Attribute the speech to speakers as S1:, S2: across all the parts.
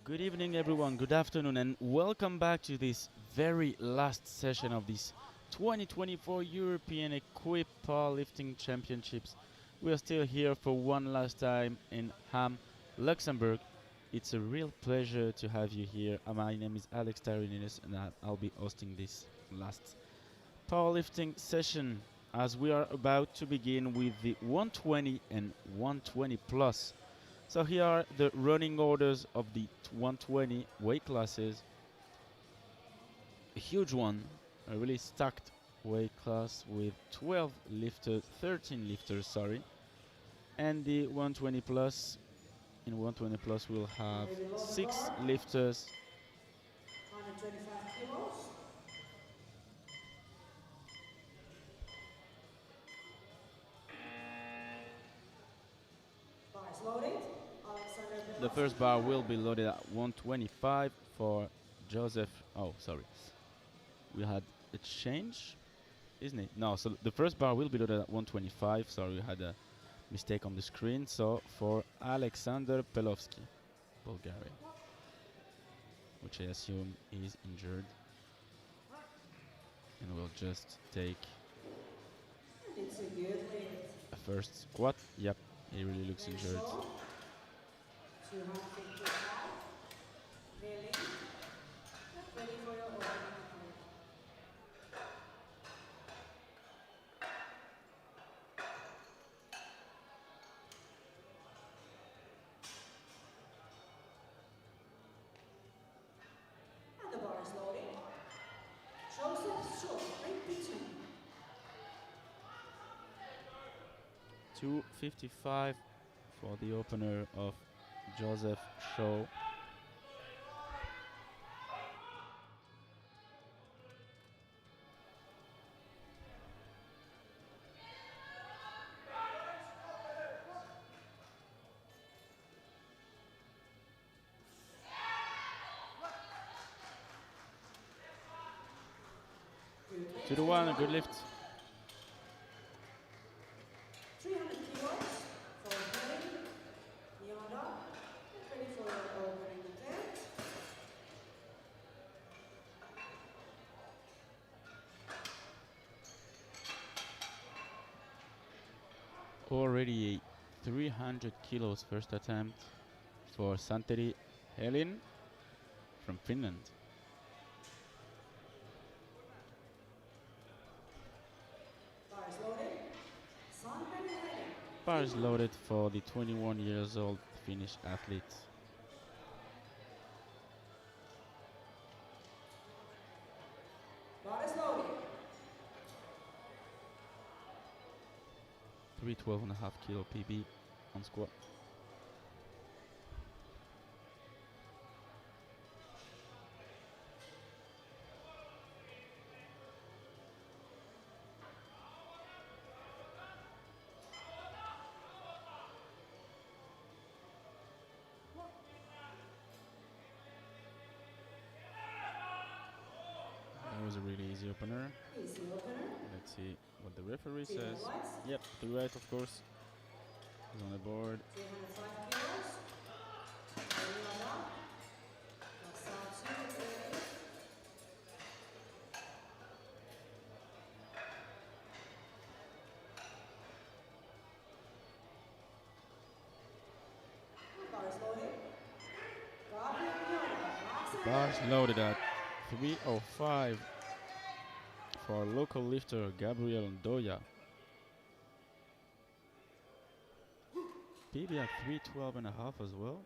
S1: Good evening, everyone. Good afternoon, and welcome back to this very last session of this 2024 European Equipped Powerlifting Championships. We are still here for one last time in Ham, Luxembourg. It's a real pleasure to have you here. My name is Alex Tyrininus, and I'll be hosting this last powerlifting session as we are about to begin with the 120 and 120 plus. So here are the running orders of the 120 weight classes. A huge one, a really stacked weight class with 12 lifters, 13 lifters, sorry. And the 120 plus, in 120 plus we'll have 6 lifters.
S2: 125 kilos. Bars loaded.
S1: The first bar will be loaded at 125 for Joseph. Oh, sorry. We had a change, isn't it? No, so the first bar will be loaded at 125. Sorry, we had a mistake on the screen. So for Alexander Pelovsky, Bulgaria, which I assume is injured. And we'll just take
S2: It's a good lift.
S1: a first squat. Yep, he really looks injured.
S2: 255. Really? Ready for your order. And the bar is loaded. Joseph Shaw, 22.
S1: 255 for the opener of Joseph Shaw. To the one, a good lift.
S2: 300 kilos for heavy. Yada. Ready for your opening attempt.
S1: Already 300 kilos first attempt for Santeri Helin from Finland.
S2: Bar is loaded. Santeri Helin.
S1: Bar is loaded for the 21 years old Finnish athlete.
S2: Bar is loaded.
S1: 312.5 kilo PB on squat. That was a really easy opener.
S2: Easy opener.
S1: Let's see what the referee
S2: To your
S1: says.
S2: right.
S1: Yep, to the right, of course. He's on the board.
S2: 305 kilos. Yada. That's our 2 8. Bar is loaded. Gabriel Yada.
S1: Bars loaded at 305 for local lifter Gabriel Ndoya. PB at 312.5 as well.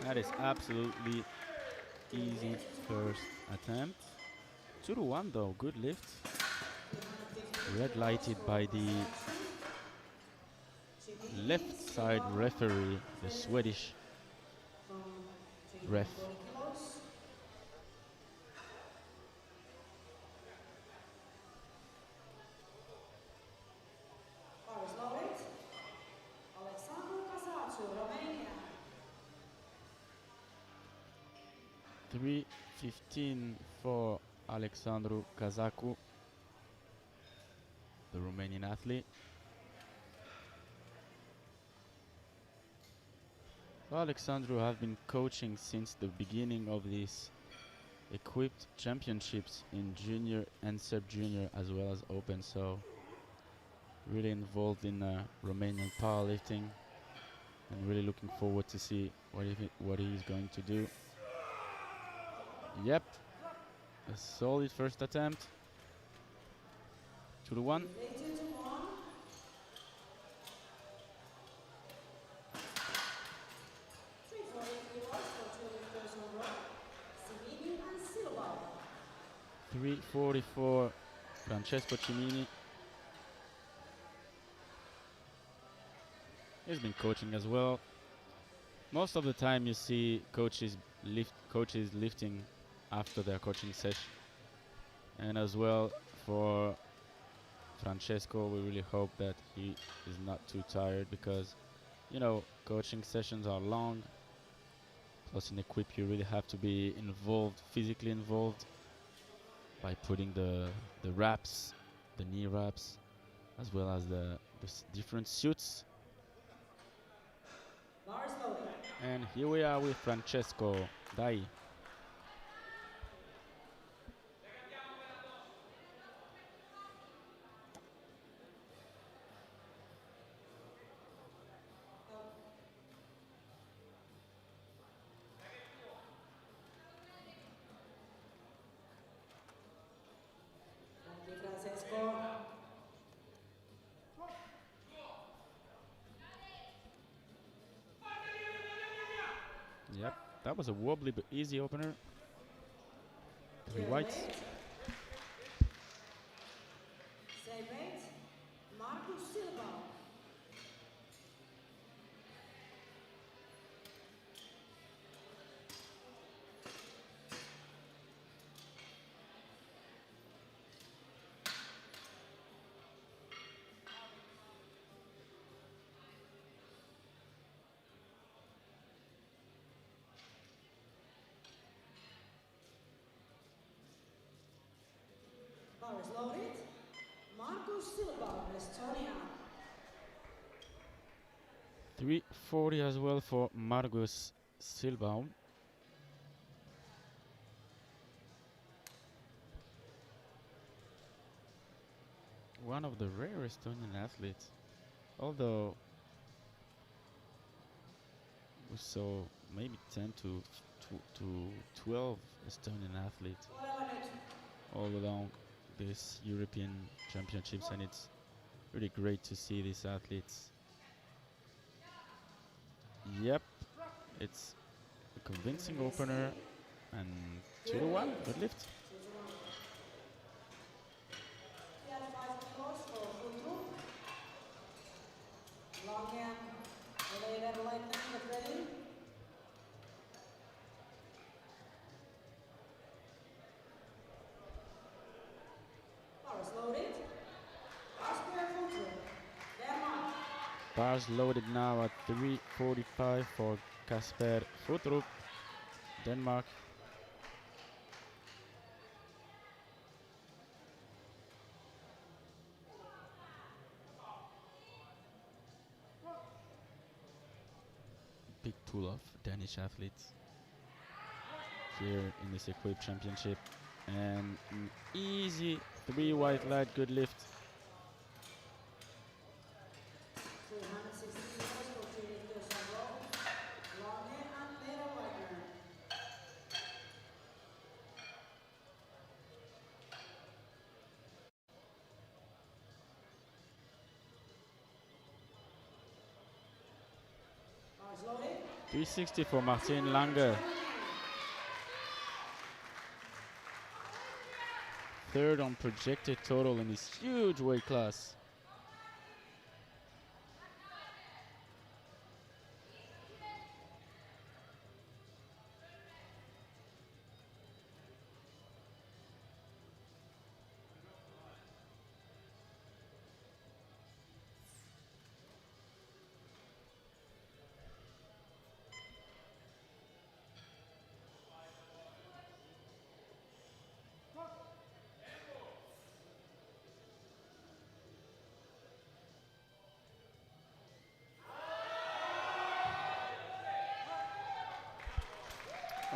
S1: That is absolutely easy first attempt. 2-1 though, good lift. Red lighted by the left side referee, the Swedish
S2: from
S1: Ref.
S2: 340 kilos. Bar is loaded. Alexandru Casatu, Romania.
S1: 3:15 for Alexandru Kazaku, the Romanian athlete. So Alexandru have been coaching since the beginning of these equipped championships in junior and sub-junior as well as open, so really involved in Romanian powerlifting and really looking forward to see what he's going to do. Yep, a solid first attempt. 2 to 1.
S2: 3 to 1. 340 kilos for two lifters on row. Cimini and Silva.
S1: 3:44 Francesco Cimini. He's been coaching as well. Most of the time you see coaches lifting after their coaching session. And as well for Francesco, we really hope that he is not too tired because, you know, coaching sessions are long. Plus in Equip you really have to be involved, physically involved by putting the wraps, the knee wraps, as well as the different suits.
S2: Bar is loaded.
S1: And here we are with Francesco Dai.
S2: Thank you, Francesco.
S1: Yep, that was a wobbly but easy opener. Three whites.
S2: Same weight. Marcus Silva. Bar is loaded. Marcus Silva, Estonia.
S1: 3:40 as well for Margus Silbaum. One of the rare Estonian athletes. Although we saw maybe 10 to 12 Estonian athletes all along these European championships, and it's really great to see these athletes. Yep, it's a convincing opener, and 2 to 1, good lift.
S2: 5 kilos for Futru. Long hand. Relay level lightning, get ready. Bar is loaded. Oscar Futru. Denmark.
S1: Bars loaded now at 3:45 for Kasper Futrup, Denmark. Big pool of Danish athletes here in this Equip Championship, and an easy 3 white light, good lift.
S2: 360 kilos for two lifters on row. Long hand and middle lightning. Bar is loaded.
S1: 360 for Martin Lange, third on projected total in this huge weight class.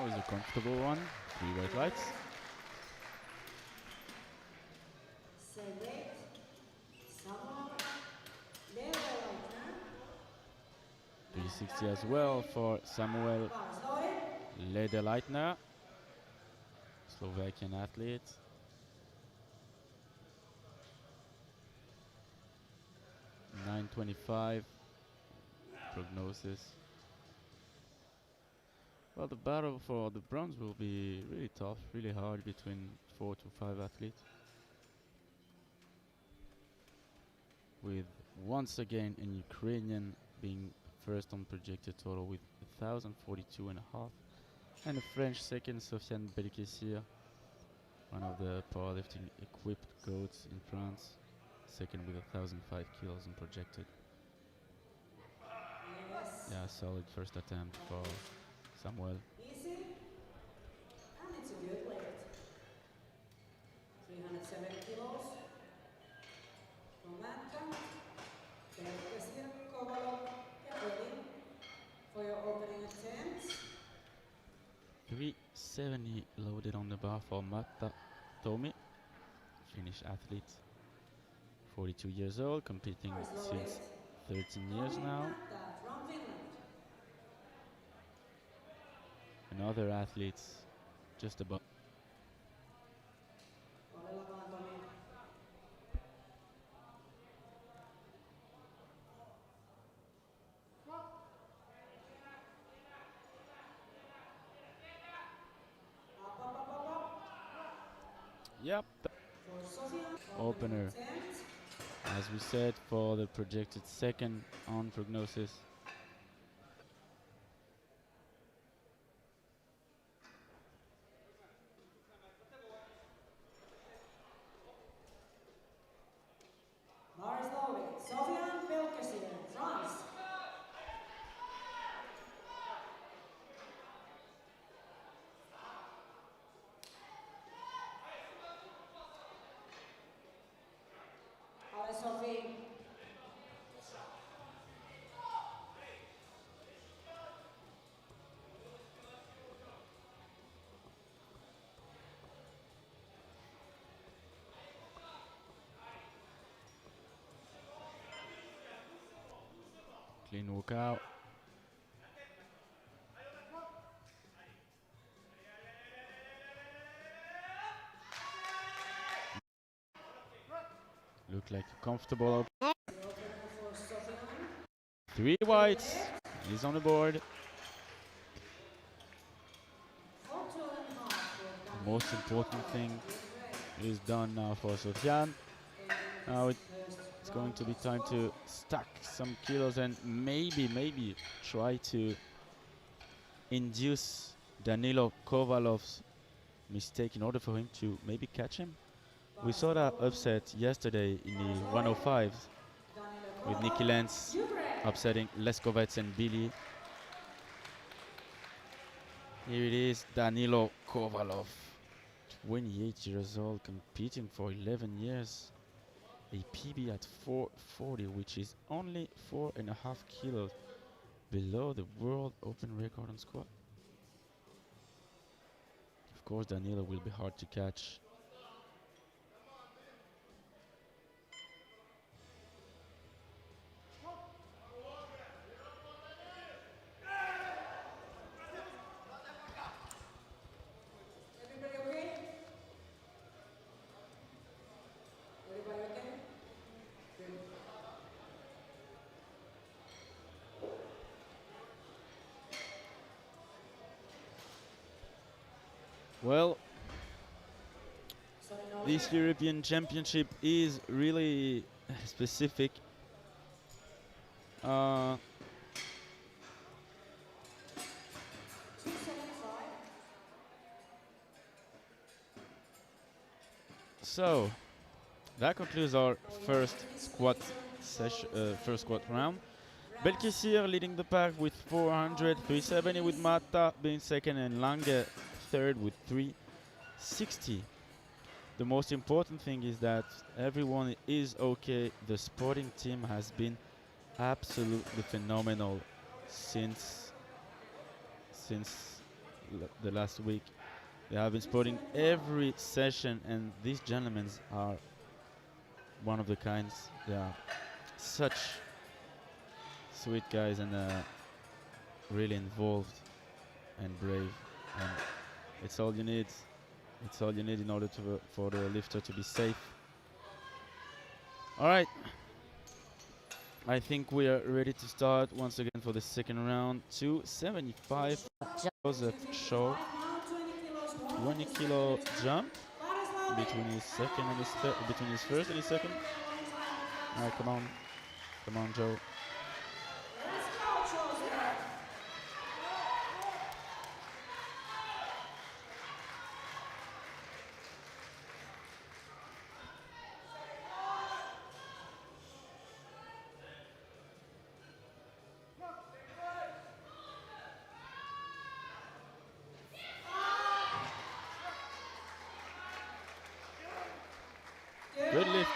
S1: was a comfortable one. 3 white lights.
S2: Select Samuel Leverleitner.
S1: 360 as well for Samuel Lederleitner, Slovakian athlete. 925 prognosis. Well, the battle for the bronze will be really tough, really hard between 4 to 5 athletes. With once again an Ukrainian being first on projected total with 1042.5, and a French second, Sofiane Belkessir, one of the powerlifting equipped goats in France, second with 1005 kilos on projected.
S2: Yes.
S1: Yeah, solid first attempt for Samuel.
S2: Easy. And it's a good lift. 307 kilos. Momentum. Belkessir, Kovalov, get ready for your opening attempts.
S1: 370 loaded on the bar for Matta Tomi, Finnish athlete, 42 years old, competing since 13 years now. Another athlete just about. Yep. Opener, as we said, for the projected second on prognosis.
S2: Sofiane Belkessir, France. Allez, Sophie.
S1: Clean workout. Look like a comfortable. 3 whites. He's on the board. The most important thing is done now for Sofiane. Now it's going to be time to stack some kilos and maybe try to induce Danilo Kovalov's mistake in order for him to maybe catch him. We saw that upset yesterday in the 105s with Nicky Lenz upsetting Leskovets and Billy. Here it is, Danilo Kovalov, 28 years old, competing for 11 years. A PB at 440, which is only 4.5 kilos below the world open record on squat. Of course, Danilo will be hard to catch.
S2: Everybody okay? Everybody okay? Good.
S1: Well, this European Championship is really specific. So that concludes our first squat session, first squat round. Belkessir leading the pack with 400, 370 with Mata being second, and Lange third with 360. The most important thing is that everyone is okay. The sporting team has been absolutely phenomenal since the last week. They have been sporting every session, and these gentlemen are one of the kinds. They are such sweet guys and really involved and brave. And it's all you need. It's all you need in order for the lifter to be safe. All right. I think we are ready to start once again for the second round. 275 Joseph Shaw. 20 kilo jump between his second and between his first and his second. All right, come on, Joe. Good lift.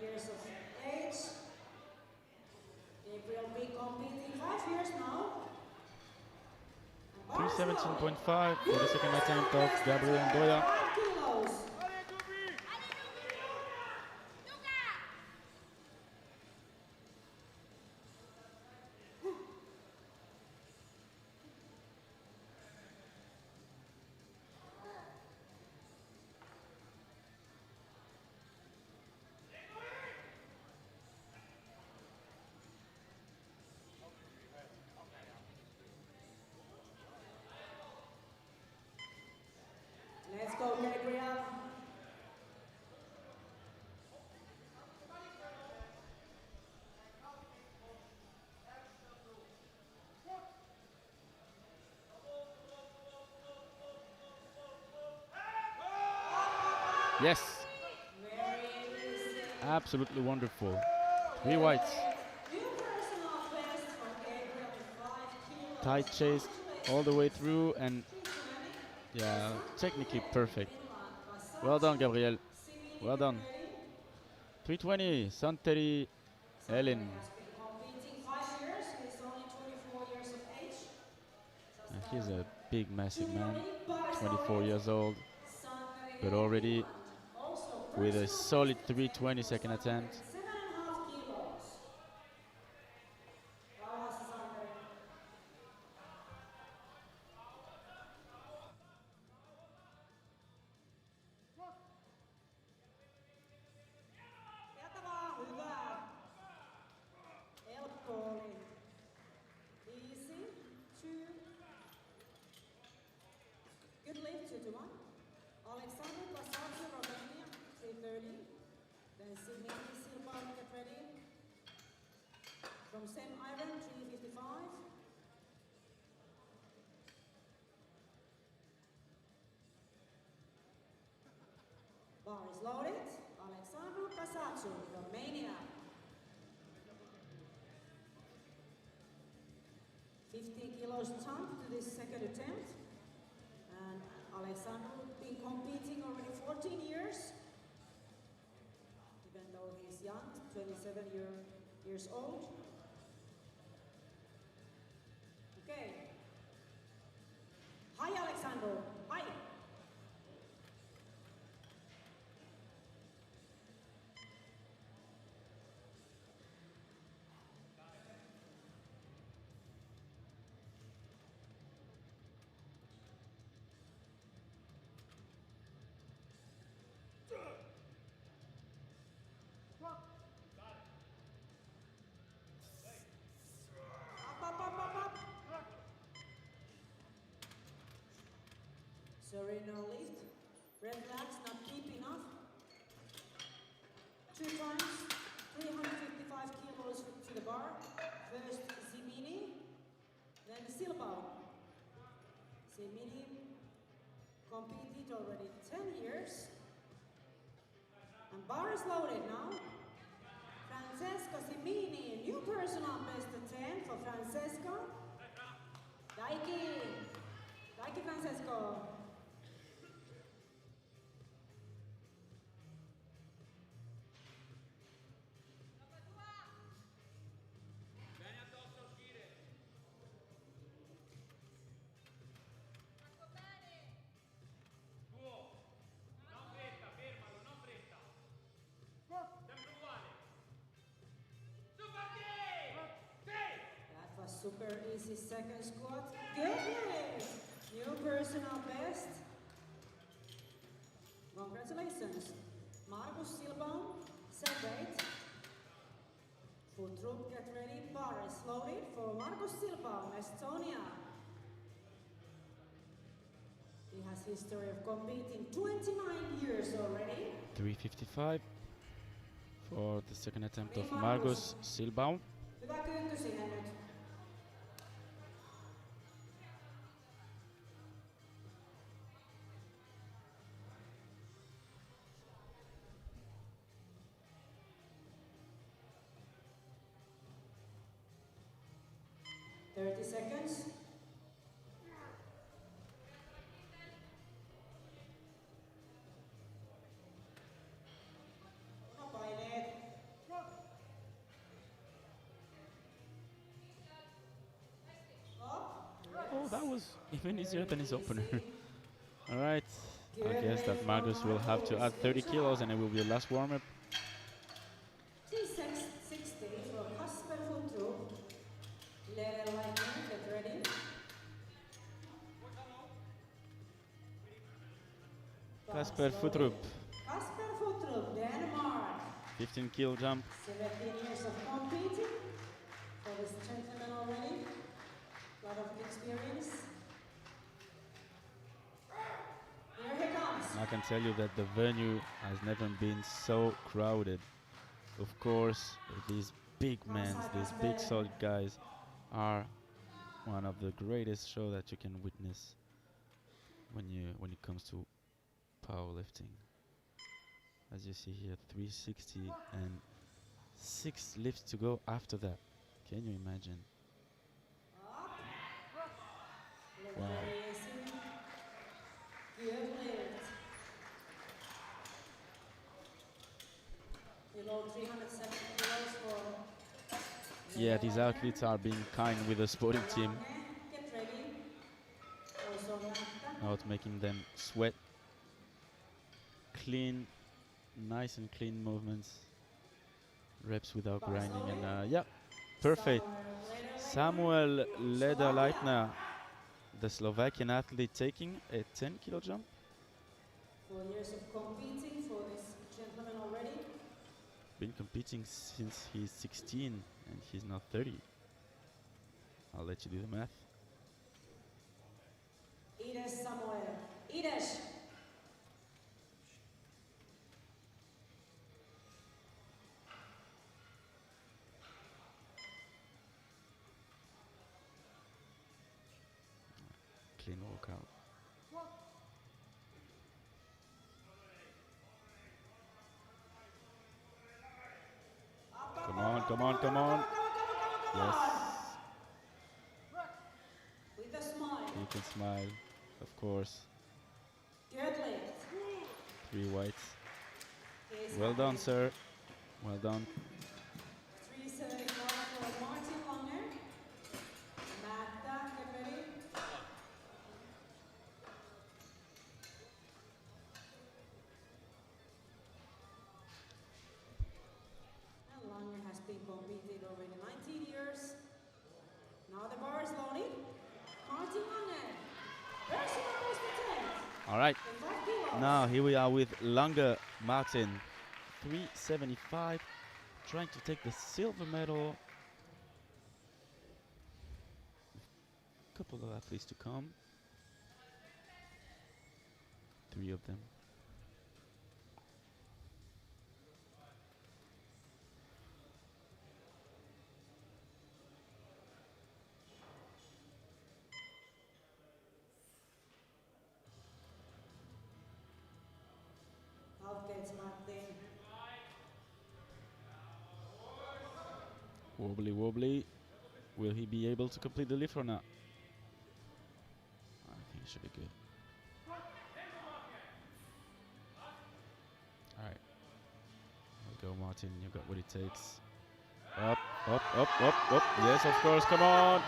S2: Years of age. Gabriel will be competing 5 years now.
S1: 317.5 for the second attempt of Gabriel Ndoya.
S2: Let's go, Gabriel.
S1: Yes. Absolutely wonderful. 3 whites. Tight chase all the way through, and yeah, technically perfect. Well done, Gabriel. Well done. 320, Santeri Ellen. He's a big, massive man. 24 years old, but already with a solid 320 second attempt.
S2: Easy, 2. Good lift, 2 to 1. Alexander Plasarci, Romania, 330. Then Simini Silva, get ready. From St. Ivan, 355. Bar is loaded. Alexander Plasarci, Romania. 50 kilos jump to this second attempt. And Alexander has been competing already 14 years. Even though he's young, 27 years old. Okay. Hi, Alexander. Hi. Up. Sorry, no lift. Red flags not deep enough. 2 times, 355 kilos to the bar. First Zimini, then Silva. Zimini competed already 10 years. And Bar is loaded now. Francesco Simini, new personal best of 10 for Francesco. Daiki Francesco. Super easy second squat. Good hit! New personal best. Congratulations. Markus Silbaum, celebrate. Foot rope, get ready. Bar is loaded for Markus Silbaum, Estonia. He has history of competing 29 years already.
S1: 3:55 for the second attempt of Markus Silbaum.
S2: Hyvä kyykky siihen nyt. Seconds.
S1: Oh, that was even easier than his opener. Alright, I guess that Markus will have to add 30 kilos and it will be the last warm-up. Kasper Futrup.
S2: Kasper Futrup, Denmark.
S1: 15 kilo jump.
S2: 17 years of competing for this gentleman already. A lot of experience. Here he comes.
S1: I can tell you that the venue has never been so crowded. Of course, these big men, these big solid guys are one of the greatest shows that you can witness when it comes to powerlifting. As you see here, 360 and 6 lifts to go after that. Can you imagine? Wow. Yeah, these athletes are being kind with the sporting team, not making them sweat. Clean, nice and clean movements, reps without grinding, and yeah, perfect. Samuel Lederleitner, the Slovakian athlete, taking a 10 kilo jump.
S2: 4 years of competing for this gentleman already.
S1: Been competing since he's 16 and he's now 30. I'll let you do the math.
S2: Ides Samuel. Ides.
S1: Clean workout. Come on, come on, come on. Yes.
S2: With a smile.
S1: You can smile, of course.
S2: Good lift.
S1: 3 whites. Well done, sir. Well done.
S2: 375 for Martin Langer. Magda, get ready. And Langer has been competed already 19 years. Now the bar is loaded. Martin Langer. Personal best attempt.
S1: All right. Now here we are with Langer Martin. 375. Trying to take the silver medal. A couple of athletes to come. 3 of them.
S2: Out gets Martin.
S1: Wobbly, wobbly. Will he be able to complete the lift or not? I think it should be good. Alright. There we go, Martin. You got what it takes. Up, up, up, up, up. Yes, of course. Come on.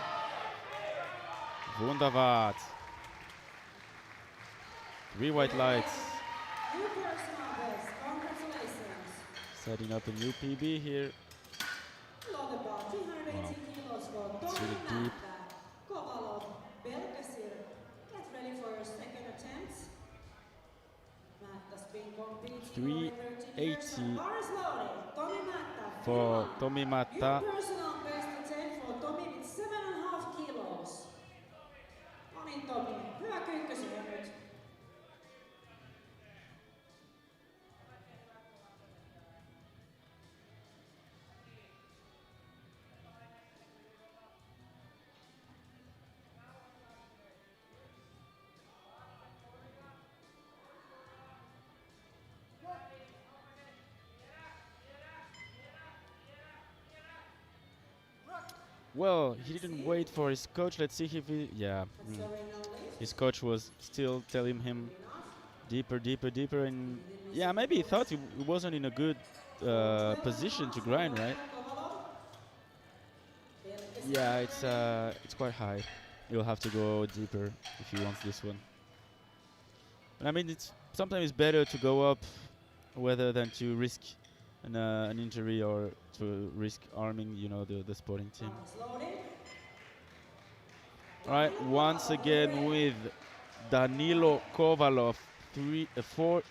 S1: Wunderbar. 3 white lights.
S2: New personal best. Congratulations.
S1: Setting up a new PB here.
S2: Loaded bar, 380 kilos for
S1: It's really
S2: Tommy
S1: deep.
S2: Matta. Kovalov, Belkacir. Get ready for your second attempt. Matta's been competing over 13 years.
S1: 380
S2: Bar is loaded. Tommy Matta,
S1: for
S2: Finland.
S1: Tommy
S2: New
S1: Matta.
S2: personal best attempt for Tommy with 7.5 kilos. No niin Tommy, hyvä kyykkösiä nyt.
S1: Well, he didn't wait for his coach. Let's see if he. Yeah. His coach was still telling him deeper, deeper, deeper. And yeah, maybe he thought he wasn't in a good position to grind, right? Yeah, it's quite high. You'll have to go deeper if he wants this one. But I mean, it's sometimes better to go up rather than to risk an injury or to risk arming, the sporting team. All right, once again with Danilo Kovalov, 4.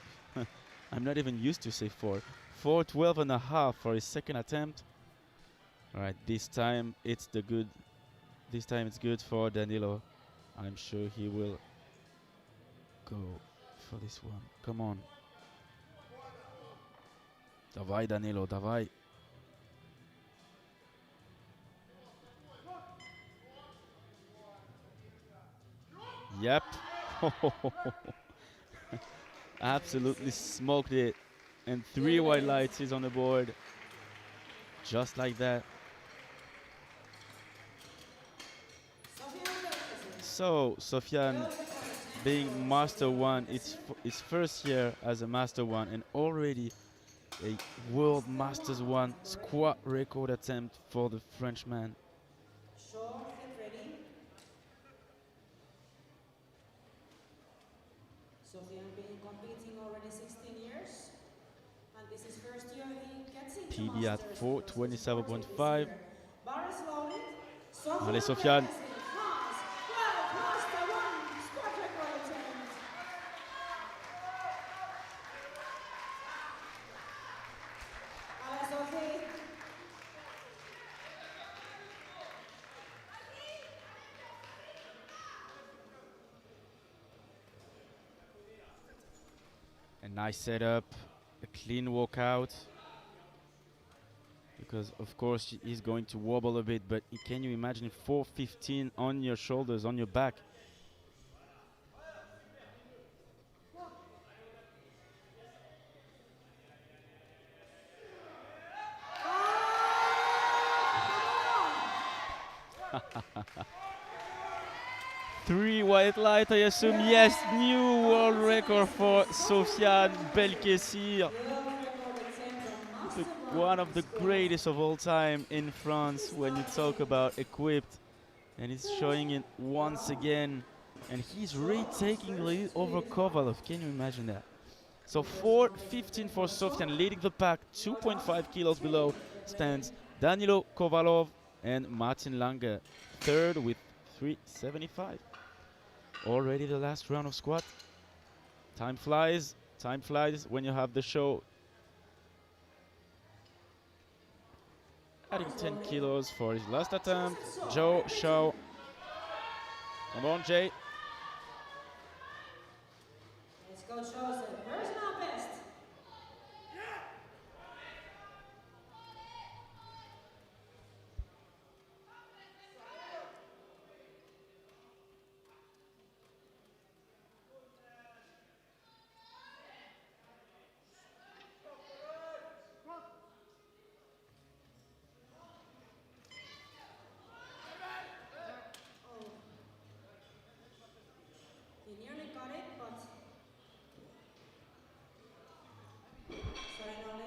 S1: I'm not even used to say 4. 4:12.5 for his second attempt. All right, this time it's good. This time it's good for Danilo. I'm sure he will go for this one. Come on. Давай, Danilo, давай. Yep. Absolutely smoked it. And 3 white lights is on the board. Just like that. So, Sofian being Master 1, it's his first year as a Master 1 and already a World Masters 1 squat record attempt for the Frenchman.
S2: Sofian been competing already 16 years, and this is first year he gets into
S1: PB at
S2: Masters.
S1: 4:27.5.
S2: Bar is loaded.
S1: Allez, Sofiane.
S2: France, World Master 1 squat record attempt. Allez, Sophie.
S1: A nice setup, a clean walkout. Because of course he's going to wobble a bit, but can you imagine 4:15 on your shoulders, on your back? Three white light, I assume. Yes, new world record for Sofiane Belkacir. One of the greatest of all time in France when you talk about equipped. And he's showing it once again. And he's retaking the lead over Kovalov. Can you imagine that? So 4:15 for Sofiane, leading the pack. 2.5 kilos below stands Danilo Kovalov and Martin Lange. Third with 3:75. Already the last round of squat. Time flies. Time flies when you have the show. Adding 10 kilos for his last attempt. Joe Shaw. Come on, Jay.
S2: Let's go, Joseph. Personal best.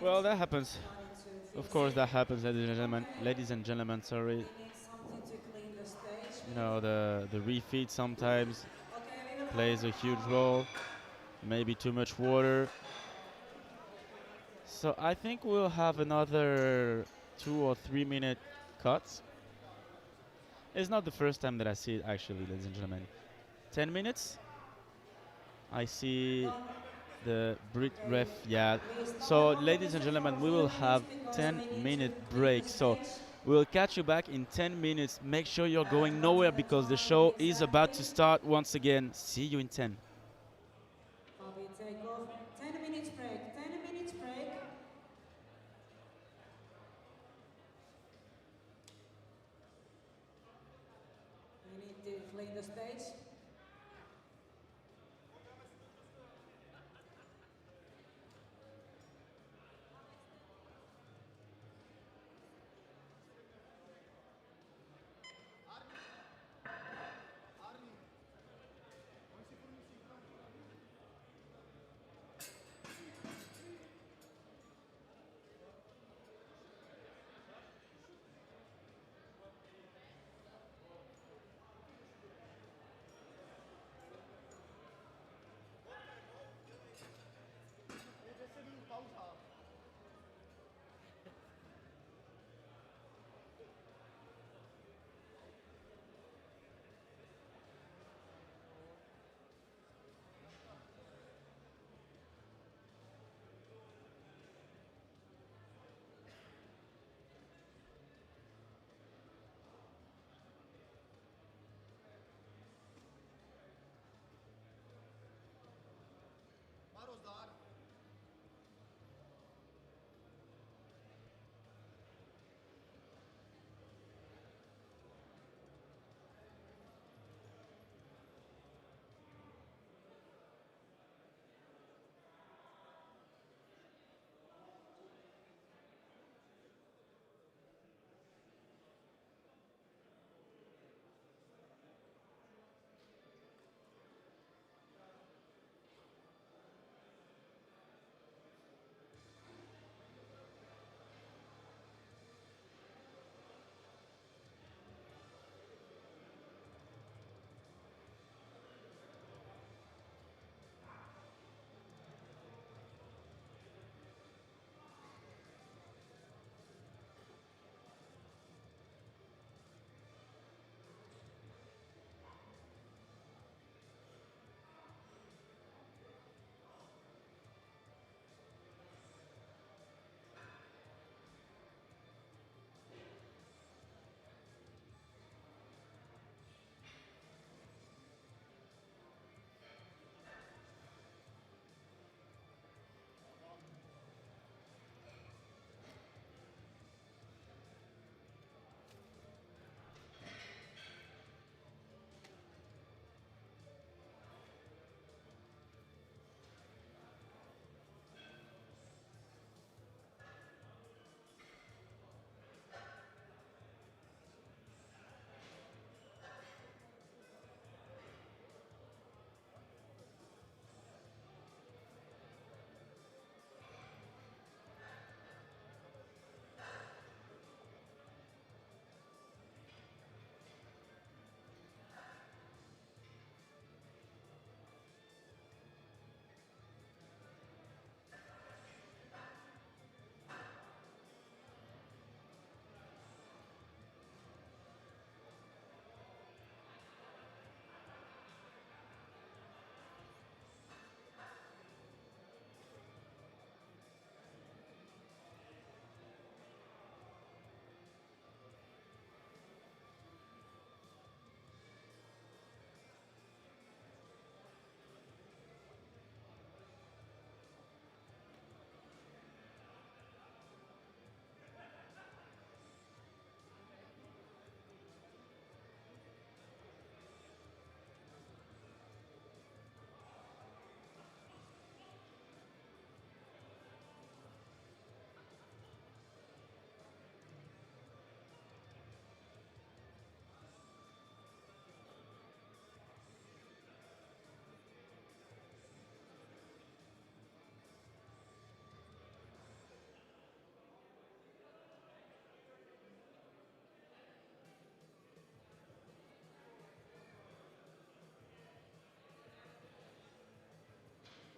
S1: Well, that happens.
S2: starting to
S1: Of
S2: fix
S1: course,
S2: it.
S1: that happens, ladies and gentlemen.
S2: Okay.
S1: Ladies and gentlemen, sorry.
S2: We need something to clean the stage
S1: You
S2: with.
S1: know, the refeed sometimes
S2: Okay, we will
S1: plays a
S2: have
S1: huge role. Maybe too much water. So I think we'll have another 2 or 3 minute cuts. It's not the first time that I see it, actually, ladies and gentlemen. 10 minutes. I see
S2: done.
S1: the Brit
S2: Okay,
S1: ref. Yeah.
S2: we stop the
S1: So, ladies and
S2: competition for
S1: gentlemen,
S2: a
S1: we
S2: few
S1: will
S2: minutes
S1: have
S2: because we need to
S1: 10-minute
S2: clean the
S1: break. So,
S2: stage.
S1: we'll catch you back in 10 minutes. Make sure you're going
S2: Back
S1: nowhere
S2: to the
S1: because the
S2: time
S1: show is about to
S2: exactly.
S1: start once again. See you in 10.
S2: Copy, take off. 10 minutes break. 10 minutes break. We need to clean the stage.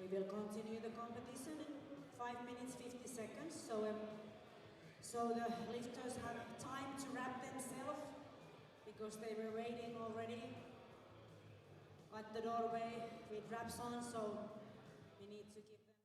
S2: We will continue the competition in 5 minutes 50 seconds. So the lifters have time to wrap themselves because they were waiting already at the doorway with wraps on. So we need to give them.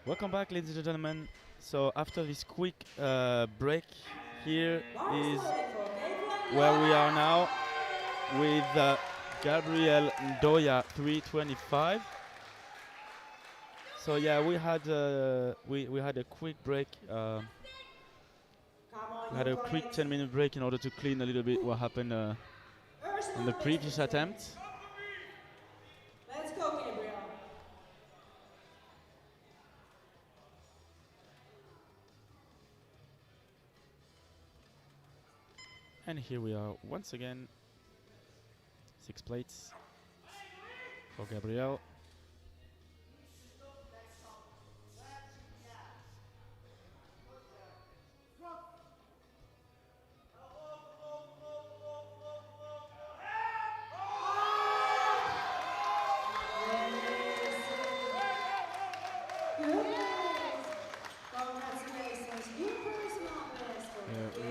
S1: Welcome back, ladies and gentlemen. So after this quick break, here is where we are now with Gabriel Ndoya 325. So yeah, we had a quick break. We had a quick 10-minute break in order to clean a little bit what happened on the previous attempt.
S2: Let's go, Gabriel.
S1: And here we are once again. 6 plates for Gabriel.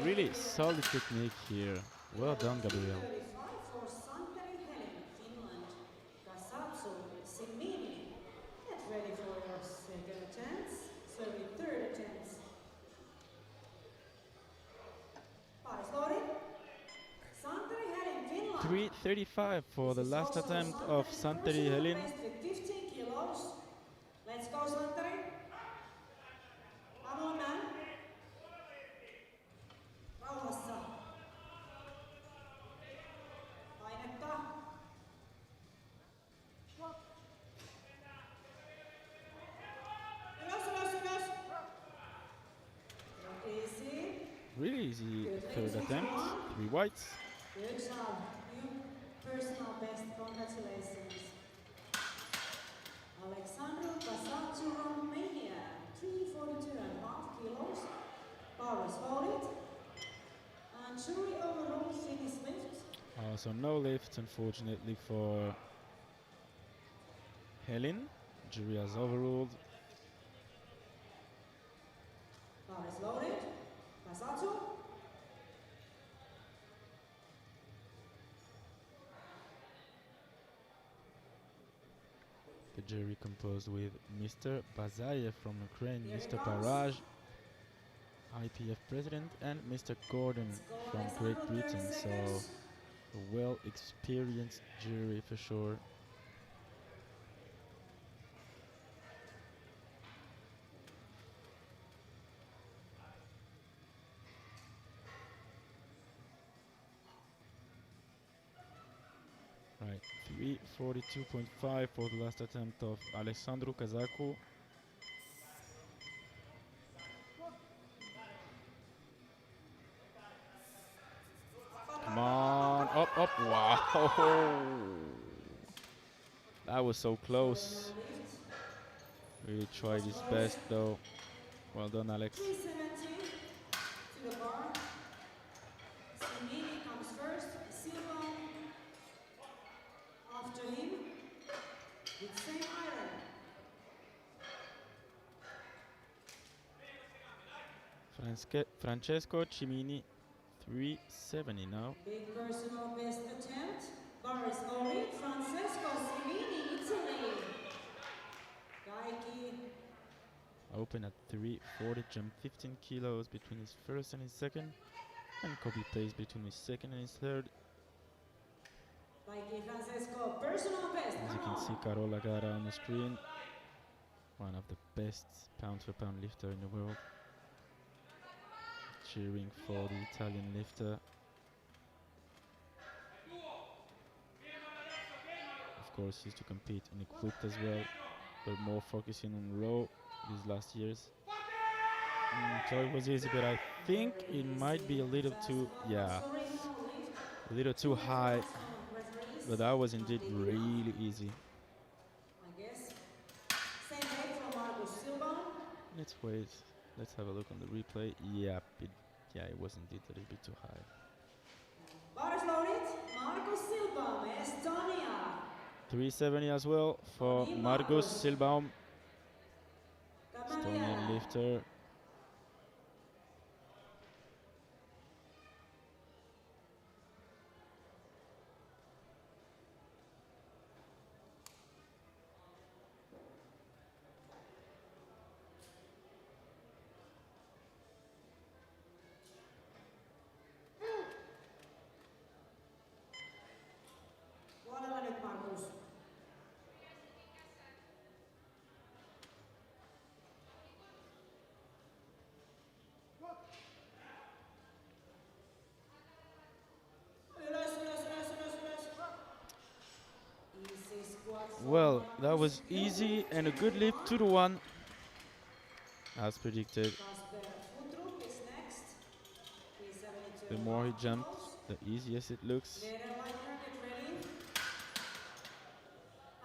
S2: Really
S1: Solid technique here. Well done, Gabriel.
S2: for Santeri Helen, Finland. Kasatsu Simini. Get ready for your second attempt. Sorry, third attempt. Paris loaded. Santeri Helen, Finland.
S1: 335 for the
S2: This is
S1: last
S2: also
S1: attempt of Santeri
S2: personal
S1: Helin.
S2: best with 15 kilos. Let's go, Santeri. Come on, man. Rauhassa. Painetta. Ylös. Easy.
S1: Really easy
S2: Good,
S1: third
S2: ladies,
S1: attempt.
S2: come on.
S1: 3 whites.
S2: Good job. New personal best. Congratulations. Alexandru Kasatsu, Romania. 342.5 kilos. Bar is loaded. And jury overall finish lift.
S1: So no lift, unfortunately, for Helin. Jury has overruled.
S2: Bar is loaded. Kasatsu.
S1: The jury composed with Mr. Bazayev from Ukraine,
S2: Here
S1: Mr.
S2: it comes.
S1: Paraj, IPF president, and Mr. Gordon
S2: Let's go,
S1: from
S2: Alexandru,
S1: Great
S2: 30
S1: Britain. So
S2: seconds.
S1: a well-experienced jury for sure. Right, 342.5 for the last attempt of Alessandro Kazaku. Come on, up, wow. That was so close. Really tried his best though. Well done, Alex.
S2: 370 to the bar. Simini comes first. Silva after him with same iron.
S1: Francesco Cimini, 370 now.
S2: Big personal best attempt. Bar is loaded. Francesco Simini, Italy. Gaiki.
S1: Open at 340, jump 15 kilos between his first and his second, and copy paste between his second and his third.
S2: Gaiki Francesco, personal best.
S1: As you can see, Carola Gara on the screen, one of the best pound-for-pound lifter in the world, cheering for the Italian lifter. Of course, he's to compete in equipped as well, but more focusing on row these last years. So it was easy, but I think it might be a little too, a little too high, but that was indeed really easy.
S2: I guess. Same way from Marcus Silva.
S1: Let's wait. Let's have a look on the replay. Yeah, it was indeed a little bit too high.
S2: Bar is loaded. Marcus Silva, Estonia.
S1: 370 as well for Margus Silbaum, Estonian lifter. Well, that was easy and a good lift, 2-1, as predicted.
S2: Kasper Futrup is next. He's
S1: The more he
S2: 72.5
S1: jumped,
S2: kilos.
S1: the easiest it looks.
S2: Lederleitner, get ready.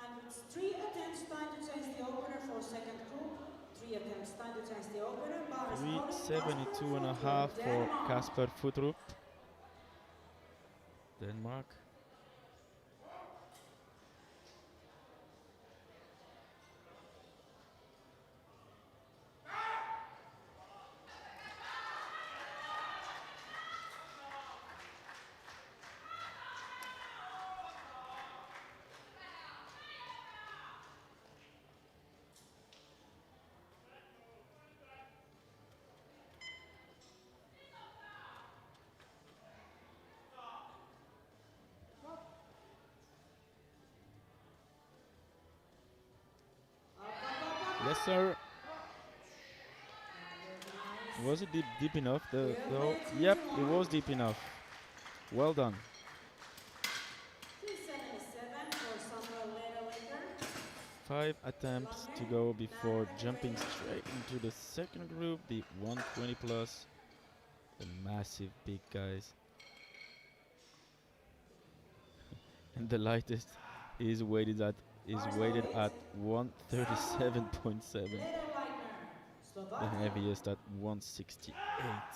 S2: And it's 3 attempts, time to change the opener for second group. 3 attempts, time to change the opener. Bar is loaded. Kasper
S1: 372 and a half
S2: Futrup,
S1: for
S2: Denmark.
S1: Kasper Futrup, Denmark. Yes, sir. Was it deep enough? Though? Yep, it was deep enough. Well done.
S2: 377 for Samuel Lederleitner.
S1: 5 attempts to go before jumping straight into the second group, the 120 plus, the massive big guys. And the lightest is weighted at 137.7. The heaviest at 168.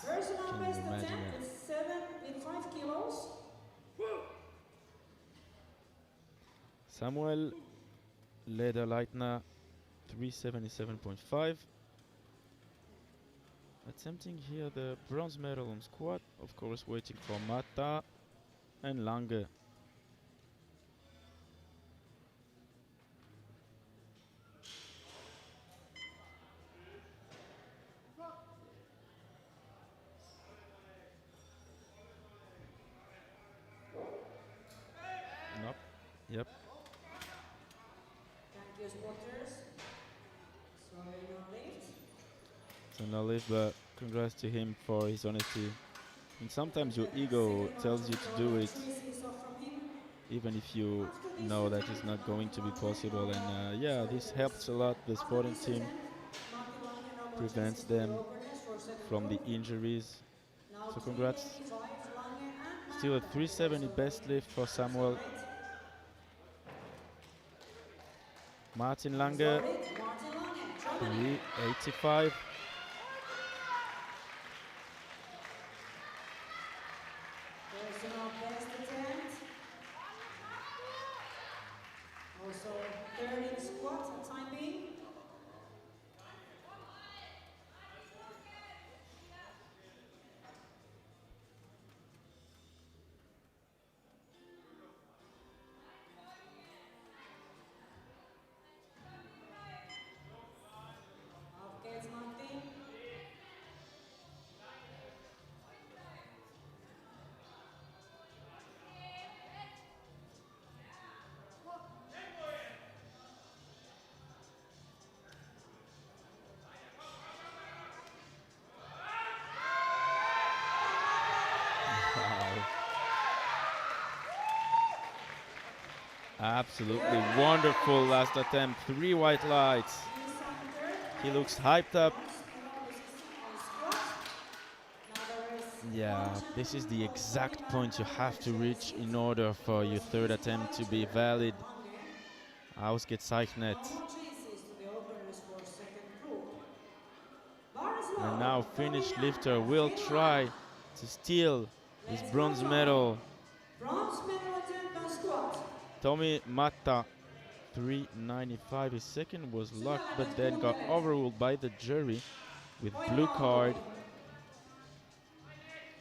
S2: Personal
S1: Can
S2: best
S1: you imagine
S2: attempt
S1: that?
S2: with 5 kilos.
S1: Samuel Lederleitner, 377.5. Attempting here the bronze medal on squat, of course waiting for Mata and Lange. Nope. Yep.
S2: Thank you, spotters. So no lift.
S1: So no lift, but congrats to him for his honesty. And sometimes your ego tells you to do it, even if you know that it's not going to be possible. And yeah, this helps a lot the sporting team, prevents them from the injuries. So congrats. Still a 370 best lift for Samuel. Martin Lange, 385.
S2: Personal best attempt. Also 30 squats at time being. Avkets Martin.
S1: Wow. Absolutely wonderful last attempt. 3 white lights. He looks hyped up. Yeah, this is the exact point you have to reach in order for your third attempt to be valid. Ausgezeichnet. And now Finnish lifter will try to steal his bronze medal.
S2: Bronze medal attempt on squat.
S1: Tommy Matta, 395. His second was locked, but then got overruled by the jury with blue card,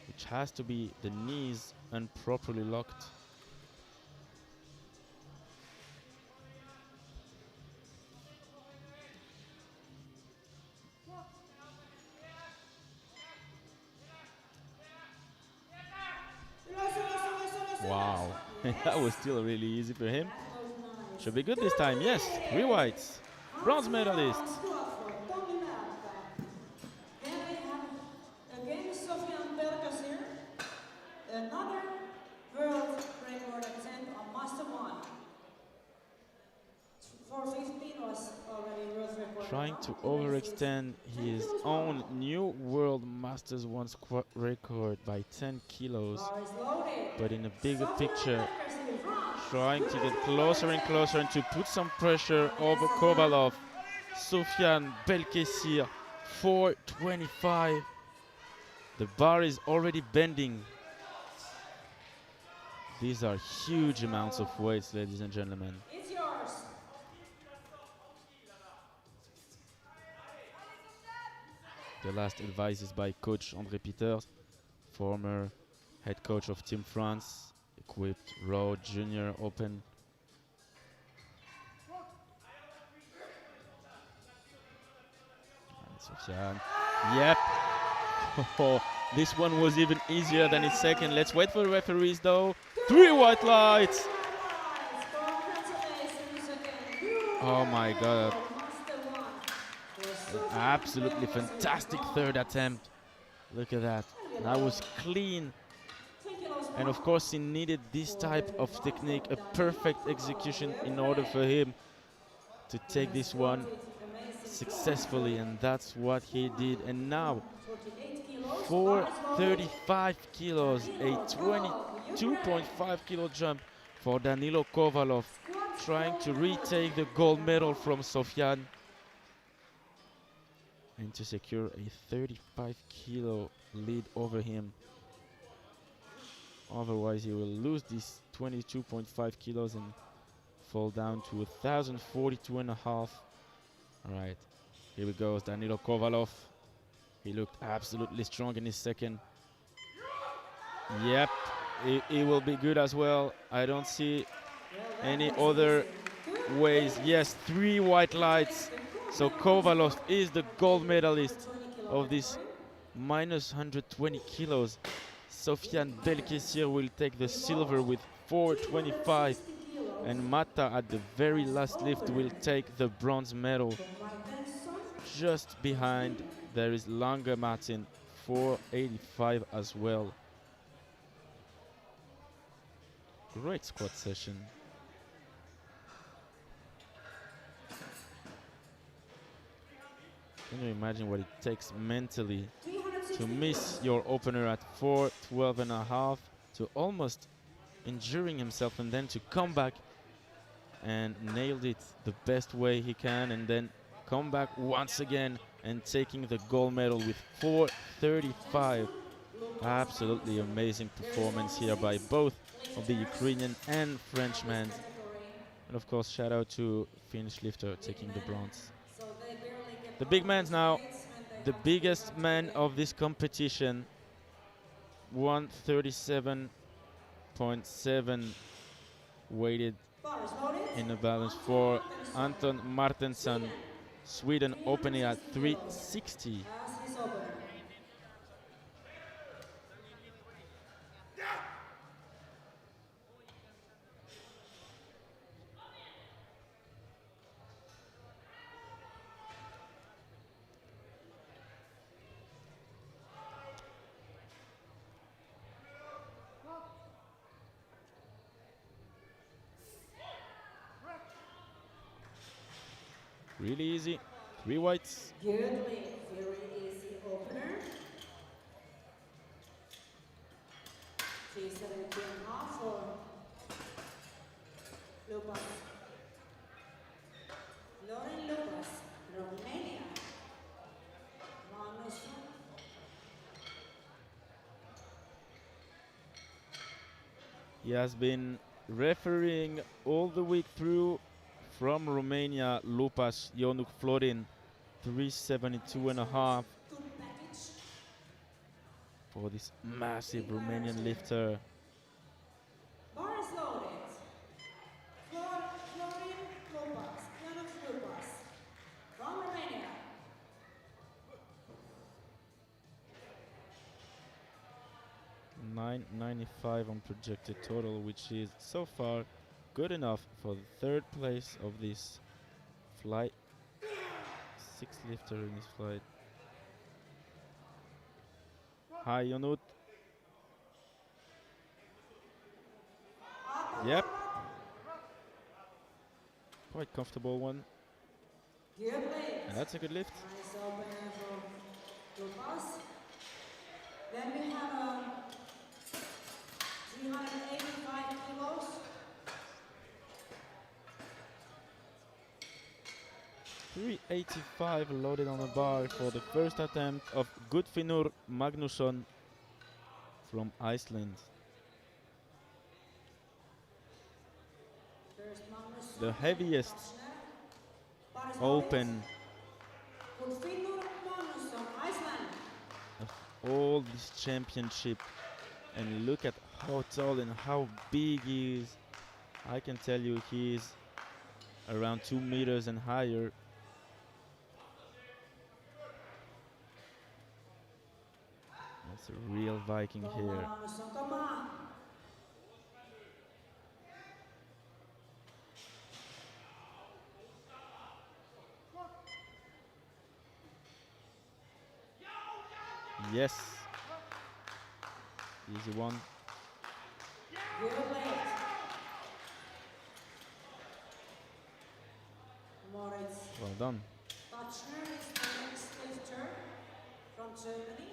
S1: which has to be the knees improperly locked. Wow, that was still really easy for him. Should be good this time, yes. 3 whites, bronze medalist.
S2: Then we have again Sofian Belkacir, another world record attempt on Master 1.
S1: trying to overextend his own new World Masters 1 squat record by 10 kilos. But in a bigger picture, trying to get closer and closer and to put some pressure over Kovalov. Sofiane Belkessir, 425. The bar is already bending. These are huge amounts of weights, ladies and gentlemen.
S2: It's yours.
S1: The last advice is by Coach André Peters, former head coach of Team France, equipped Raw Junior Open. And Sofiane. Yep. This one was even easier than its second. Let's wait for the referees though. 3 white lights. Oh my god. An absolutely fantastic third attempt. Look at that. That was clean. And of course he needed this type of technique, a perfect execution in order for him to take this one successfully, and that's what he did. And now 435 kilos, a 22.5 kilo jump for Danilo Kovalov, trying to retake the gold medal from Sofiane and to secure a 35 kilo lead over him. Otherwise he will lose these 22.5 kilos and fall down to 1,042 and a half. All right, here we go, Danilo Kovalov. He looked absolutely strong in his second. Yep, it will be good as well. I don't see any other ways. Yes, 3 white lights. So Kovalov is the gold medalist of this minus 120 kilos. Sofiane Belkessir will take the silver with 425. And Mata at the very last lift will take the bronze medal. Just behind there is Langer Martin, 485 as well. Great squat session. Can you imagine what it takes mentally to miss your opener at 412 and a half, to almost injuring himself, and then to come back and nailed it the best way he can, and then come back once again and taking the gold medal with 435. Absolutely amazing performance here by both of the Ukrainian and Frenchman. And of course, shout out to Finnish lifter taking the bronze. The big man's now the biggest man of this competition, 137.7 weighted in the balance for Anton Martensson, Sweden, opening at 360. Really easy, 3 whites.
S2: Good lift, very easy opener. 370.5 for Lupas. Lauren Lupas, Romania. Magnus.
S1: He has been refereeing all the week through. From Romania, Lupas Ionuk Florin, 372 and a half for this massive Romanian lifter.
S2: Bar is loaded. Florin Lupas, Ionuk Lupas from Romania.
S1: 995 on projected total, which is so far good enough for the 3rd place of this flight. 6th lifter in this flight. Hi, Yonut. Yep. Quite comfortable one.
S2: Good lift.
S1: And that's a good lift.
S2: Nice opener for Lukas. Then we have 385 kilos.
S1: 385 loaded on the bar for the first attempt of Gudfinnur Magnusson from Iceland. The heaviest open of all this championship, and look at how tall and how big he is. I can tell you he is around 2 meters and higher. That's a real Viking here. Yes. Easy one. Well done.
S2: Tachner is the next lifter from Germany.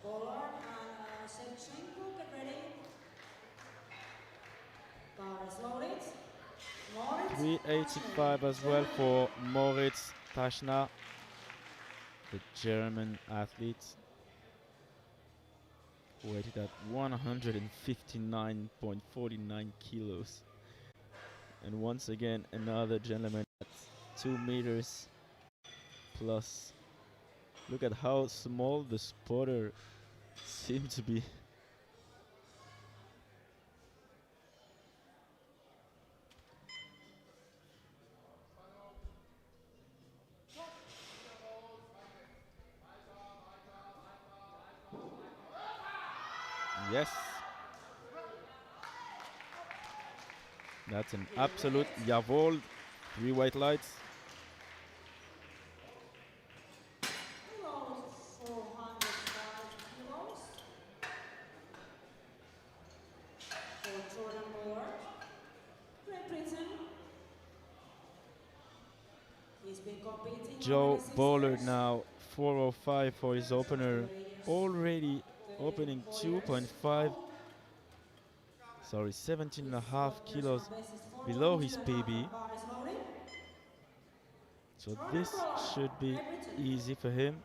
S2: Bollard and Shevchenko, get ready. Bar is loaded. Moritz
S1: 385 as well for Moritz Tachner, the German athlete, weighted at 159.49 kilos. And once again, another gentleman at 2 meters plus. Look at how small the spotter seemed to be. Yes. That's an absolute jawohl. 3 white lights.
S2: Load 405 kilos. For Jordan Bollard. Great Britain. He's been competing.
S1: Joe Bollard now 405 for his opener, already opening 2.5, sorry, 17.5 kilos below his PB. So this should be easy for him.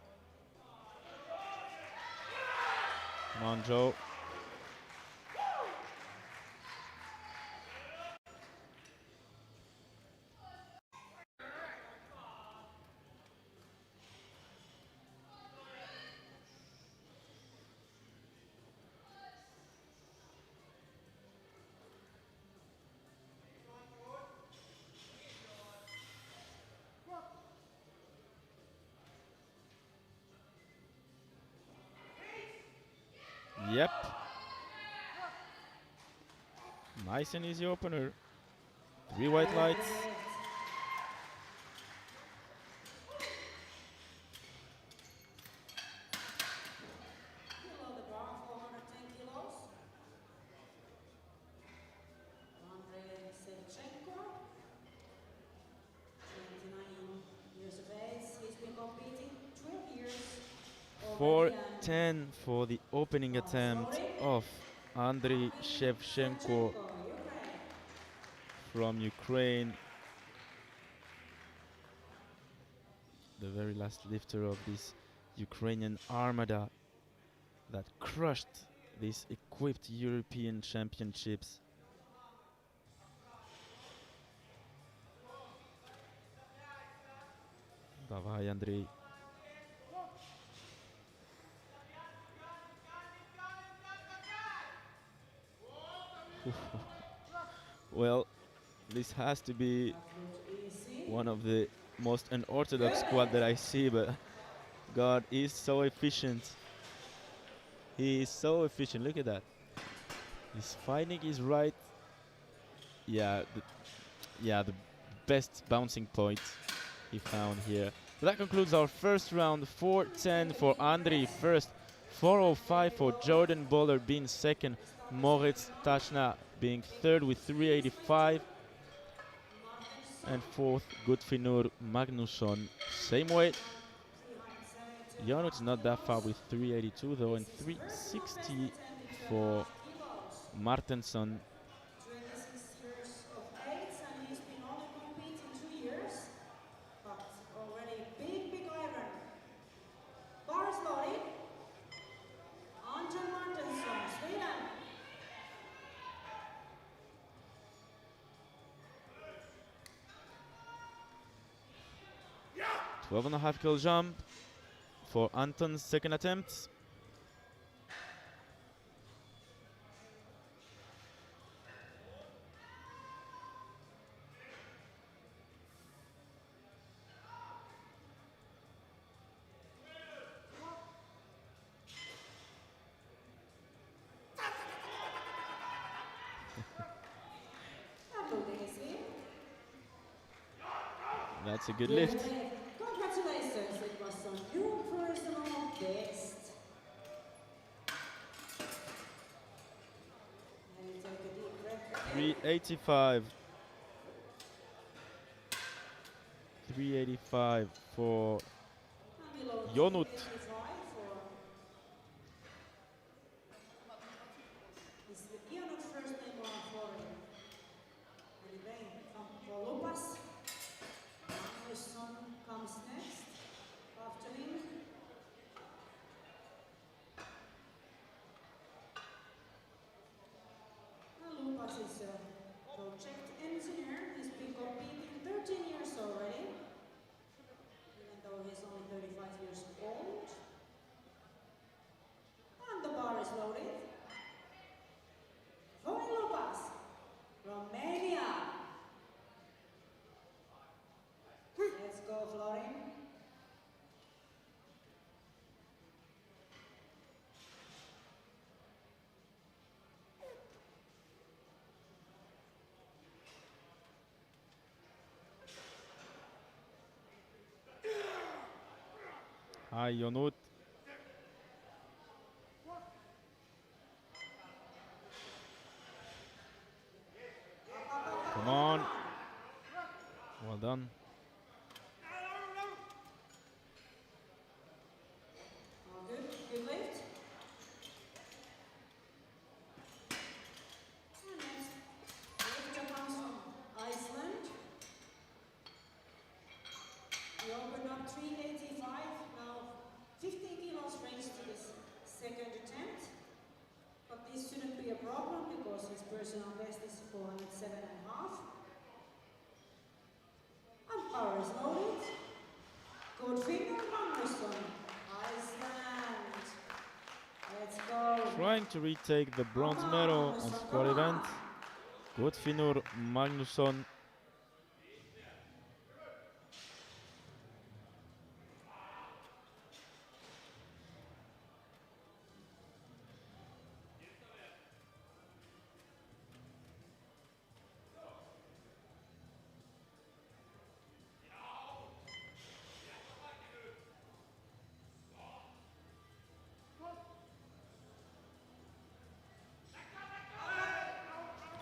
S1: Come on, Joe. Yep. Nice and easy opener. 3 white lights.
S2: Below the bar, 410 kilos. Andrei Shevchenko, 29 years of age. He's been competing 12 years.
S1: 410 for the opening attempt of Andriy Shevchenko from Ukraine. The very last lifter of this Ukrainian armada that crushed these equipped European championships. Давай, Andriy. Well, this has to be one of the most unorthodox squad that I see, but God is so efficient. He is so efficient. Look at that. His fighting is right. Yeah, the best bouncing point he found here. So that concludes our first round. 410 for Andriy first, 405 for Jordan Bollard being second, Moritz Tachner being third with 385. And fourth, Gudfinur Magnusson, same weight. Janut's not that far with 382 though, and 360 for Martensson.
S2: 26 years of age, and he's been only competing 2 years, but already big iron. Bars loaded. Anton Martensson, Sweden.
S1: 12.5 kilo jump for Anton's second attempt. That's a good lift.
S2: Congratulations, it was a new personal best. And you take a deep breath.
S1: 385. 385 for Jonut.
S2: Comes next after him. Lupas is a project engineer. He's been competing 13 years already, even though he's only 35 years old. And the bar is loaded. Florin Lupas, Romania. Let's go, Florin.
S1: Hi, Jonut. Come on. Well done.
S2: Good lift. And next, lifter comes from Iceland. He opened up 385, now 15 kilos brings to his second attempt. But this shouldn't be a problem because his personal best is 407.5. And power is loaded. Gudfinur Magnusson, Iceland. Let's go.
S1: Trying to retake the bronze medal on squad event. Gudfinur Magnusson.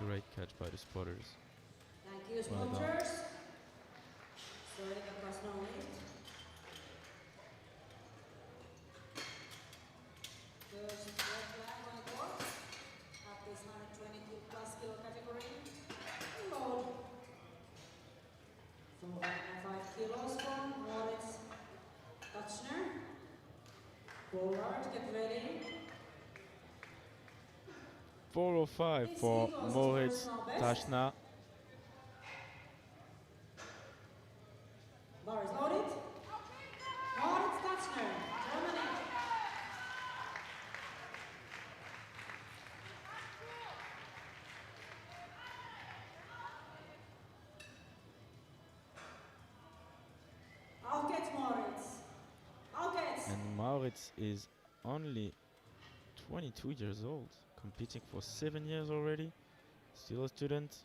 S1: Great catch by the spotters.
S2: Thank you,
S1: Well done.
S2: sponsors. Sorry, that was no lift. First red flag on the board at this 120 plus kilo category. Load. 405 kilos from Moritz Kachner. Forward, get ready.
S1: 405 for Moritz Tashna.
S2: Bar is loaded. Moritz Kachner, Germany. Auf geht's, Moritz. Auf geht's.
S1: And Moritz is only 22 years old, competing for 7 years already, still a student,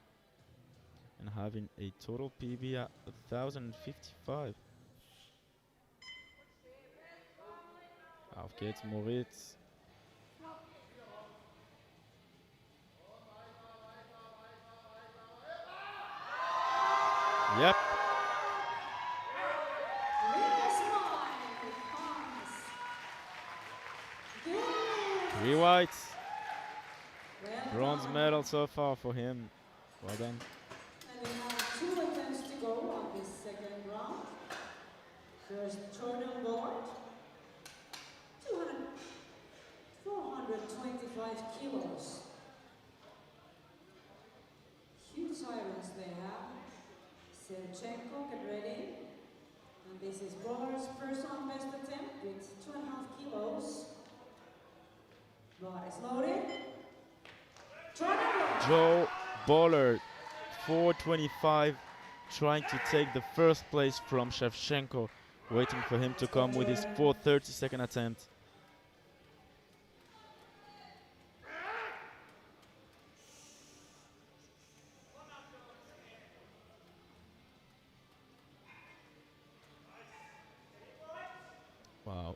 S1: and having a total PB at 1055. Auf geht's, Moritz. Yep. Three whites. Bronze medal so far for him. Well done.
S2: And we have 2 attempts to go on this second round. First, Jordan Bullard, 425 kilos. Huge irons they have. Serchenko, get ready. And this is Bullard's personal best attempt with 2.5 kilos. Bullard is loaded.
S1: Joe Bullard, 425, trying to take the first place from Shevchenko, waiting for him to come with his 4:30 attempt. Wow,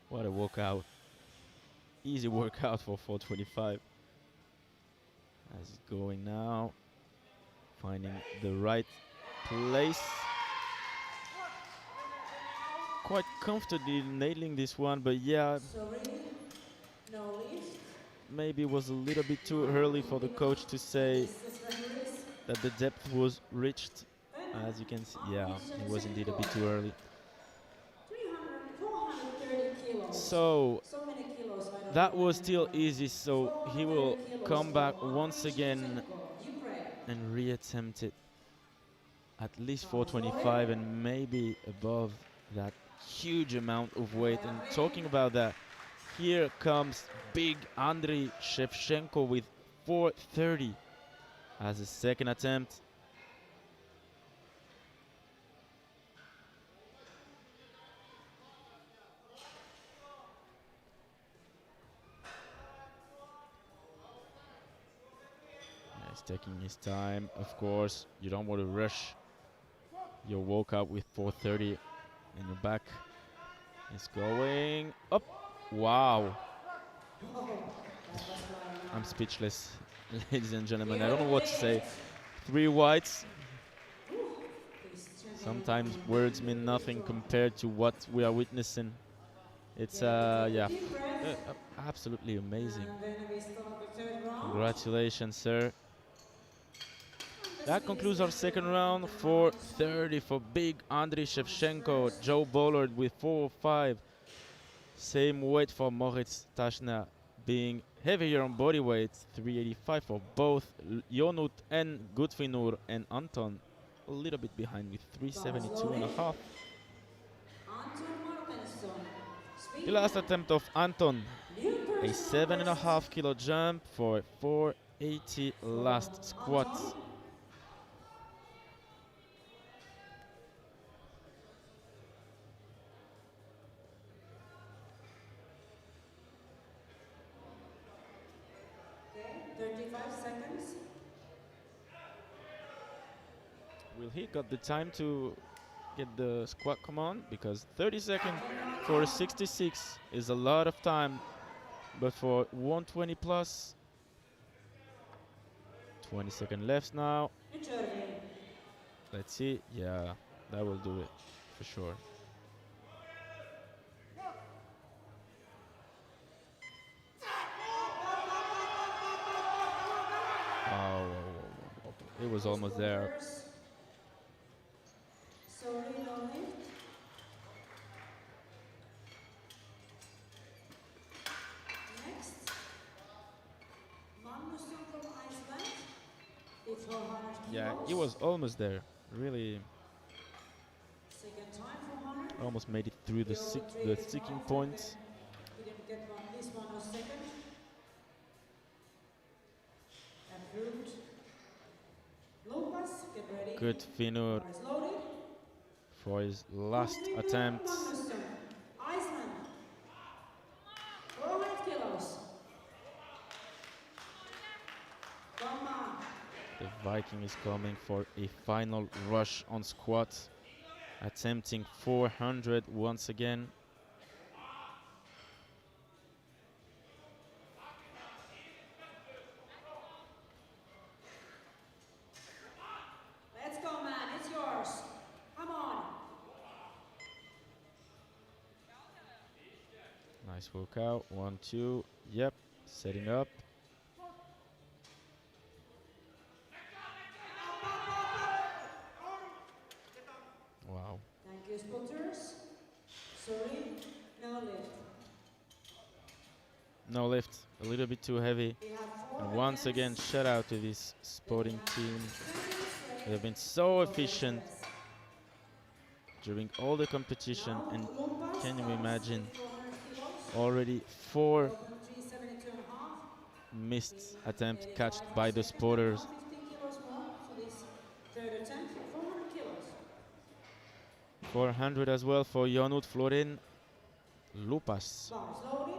S1: what a workout. Easy workout for 425. As it's going now, finding the right place. Quite comfortably nailing this one, but yeah, maybe it was a little bit too early for the coach to say that the depth was reached. As you can see, yeah, it was indeed a bit too early. So that was still easy, so he will come back once again and reattempt it. At least 425 and maybe above that huge amount of weight. And talking about that, here comes big Andriy Shevchenko with 430 as a second attempt. He's taking his time, of course. You don't want to rush your workout with 430 in your back. It's going up. Wow. I'm speechless, ladies and gentlemen. I don't know what to say. 3 whites. Sometimes words mean nothing compared to what we are witnessing. It's absolutely amazing. Congratulations, sir. That concludes our second round. 430 for big Andriy Shevchenko. Joe Bullard with 405. Same weight for Moritz Tashna, being heavier on body weight. 385 for both Jonut and Gudfinur, and Anton a little bit behind with 372 and a half. The last attempt of Anton, a 7.5 kilo jump for 480 last squats.
S2: Okay, 35 seconds.
S1: Will he got the time to get the squat command? Because 30 seconds for a 66 is a lot of time, but for 120 plus, 20 seconds left now. Let's see. Yeah, that will do it for sure. Oh, it was almost there. Yeah, it was almost there. Really, almost made it through the sticking point. Good Finur for his last attempt. The Viking is coming for a final rush on squat, attempting 400 once again.
S2: Let's go, man. It's
S1: Nice workout. 1, 2. Yep. Setting up. Wow.
S2: Thank you, spotters. Sorry, no lift.
S1: No lift. A little bit too heavy.
S2: We have 4
S1: And once again,
S2: against.
S1: shout out to this sporting team.
S2: 2 minutes
S1: They have
S2: left
S1: been so
S2: for the
S1: efficient
S2: rest.
S1: during all the competition.
S2: Now,
S1: And
S2: Lumpas
S1: can you
S2: comes
S1: imagine?
S2: with 400 kilos.
S1: Already 4
S2: 372 and a half.
S1: missed attempt
S2: 85
S1: catched
S2: more
S1: by the
S2: seconds,
S1: spotters.
S2: now 15 kilos more for this third attempt. 400 kilos.
S1: 400 as well for Ionut Florin Lupas.
S2: Bars loaded.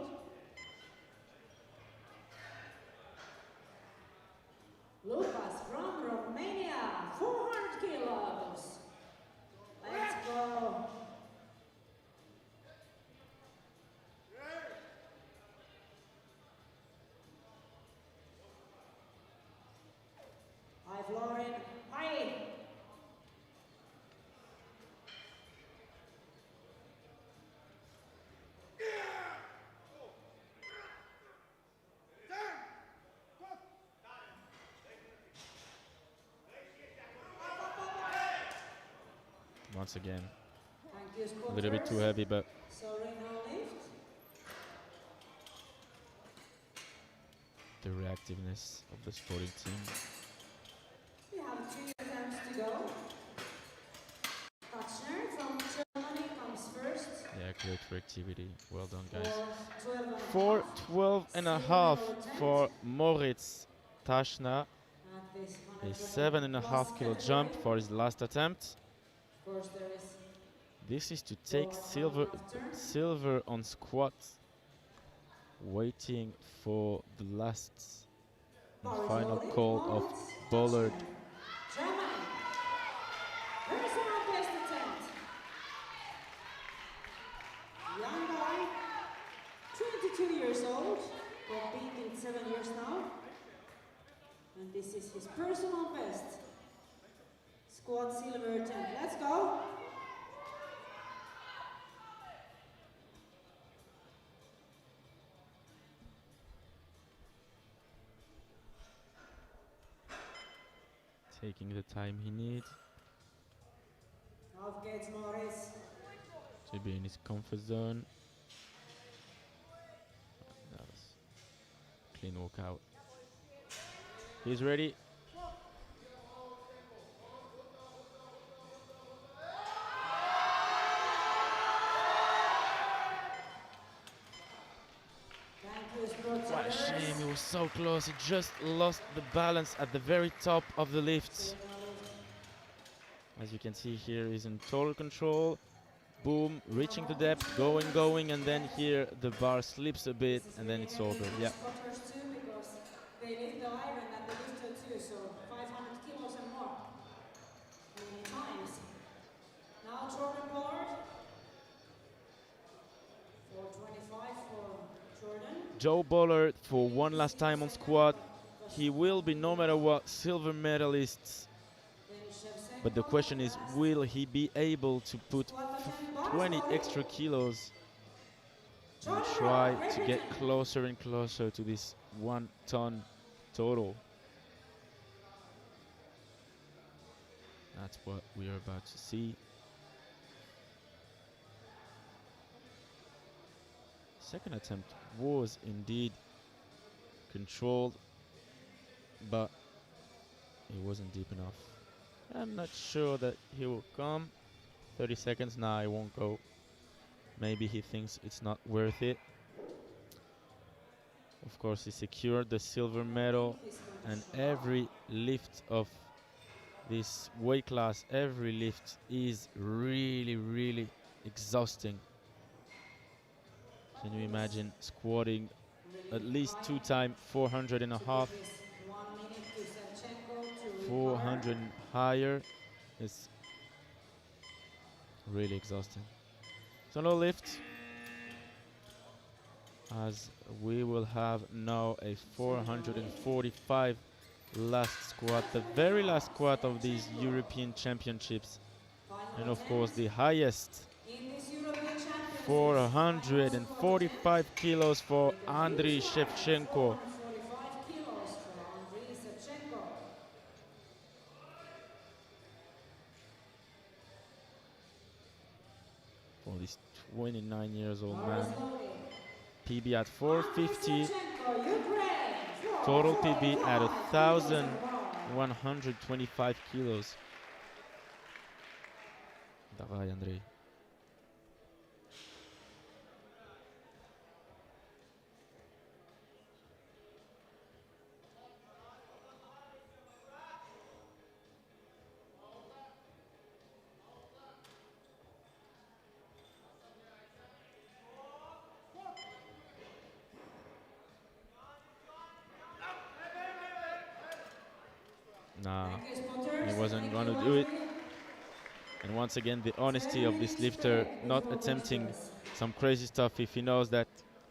S2: Lupas from Romania, 400 kilos. Let's go. Hi, Florin. Hi.
S1: Once again,
S2: Thank you,
S1: a little bit too
S2: spotters.
S1: heavy, but
S2: Sorry, no lift.
S1: the reactiveness of the sporting team.
S2: We have 3 attempts to go. Kachner from Germany comes first.
S1: Yeah, great reactivity. Well done,
S2: For
S1: guys.
S2: 12 and a
S1: 4,
S2: half.
S1: 12 and a
S2: Silver
S1: half
S2: medal attempt.
S1: for Moritz Taschner.
S2: At this
S1: A
S2: 120
S1: 7.5 kilo
S2: plus
S1: jump
S2: category.
S1: for his last attempt.
S2: Of course, there is
S1: This is to take silver on squat. Waiting for the last and
S2: Bars
S1: final
S2: loaded.
S1: call of
S2: Moritz
S1: Bollard.
S2: Taschner. Germany. Personal best attempt. Young guy, 22 years old, competing 7 years now. And this is his personal best. Squat silver attempt. Let's go.
S1: Taking the time he needs
S2: Auf geht's, Moritz.
S1: to be in his comfort zone. That was clean workout. He's ready.
S2: Thank you,
S1: What a
S2: spotters.
S1: shame, he was so close. He just lost the balance at the very top of the lift. As you can see here, he's in total control. Boom, reaching the depth, going, and then here the bar slips a bit, and then it's over. Yeah.
S2: Spotters too, because they lift the iron and the lifter too, so 500 kilos and more. Many times. Now Jordan Pollard. 425 for Jordan.
S1: Joe Bollard for one last time on squat. He will be, no matter what, silver medalist. But the question is, will he be able to put 20 extra kilos and try to get closer and closer to this 1 ton total? That's what we are about to see. Second attempt was indeed controlled, but it wasn't deep enough. I'm not sure that he will come. 30 seconds, nah, it won't go. Maybe he thinks it's not worth it. Of course, he secured the silver medal, and every lift of this weight class, every lift is really exhausting. Can you imagine squatting at least 2 times 400 and a half? 400 and higher is really exhausting. So no lift, as we will have now a 445 last squat, the very last squat of these European Championships, and of course the highest 445 kilos for Andriy Shevchenko.
S2: 445 kilos for Andriy Shevchenko.
S1: For this 29 years old
S2: Bar is
S1: man.
S2: loaded.
S1: PB at
S2: Andriy
S1: 450.
S2: Shevchenko, Ukraine.
S1: Total PB at
S2: 445 kilos on the bar.
S1: 1,125 kilos. Давай, Андрей. Nah,
S2: Thank you, sponsors.
S1: he wasn't
S2: Thank
S1: going
S2: you,
S1: to do it.
S2: referee.
S1: And once again, the honesty
S2: 10
S1: of this
S2: minutes
S1: lifter,
S2: break
S1: not
S2: before bench
S1: attempting
S2: press.
S1: some crazy stuff if he knows that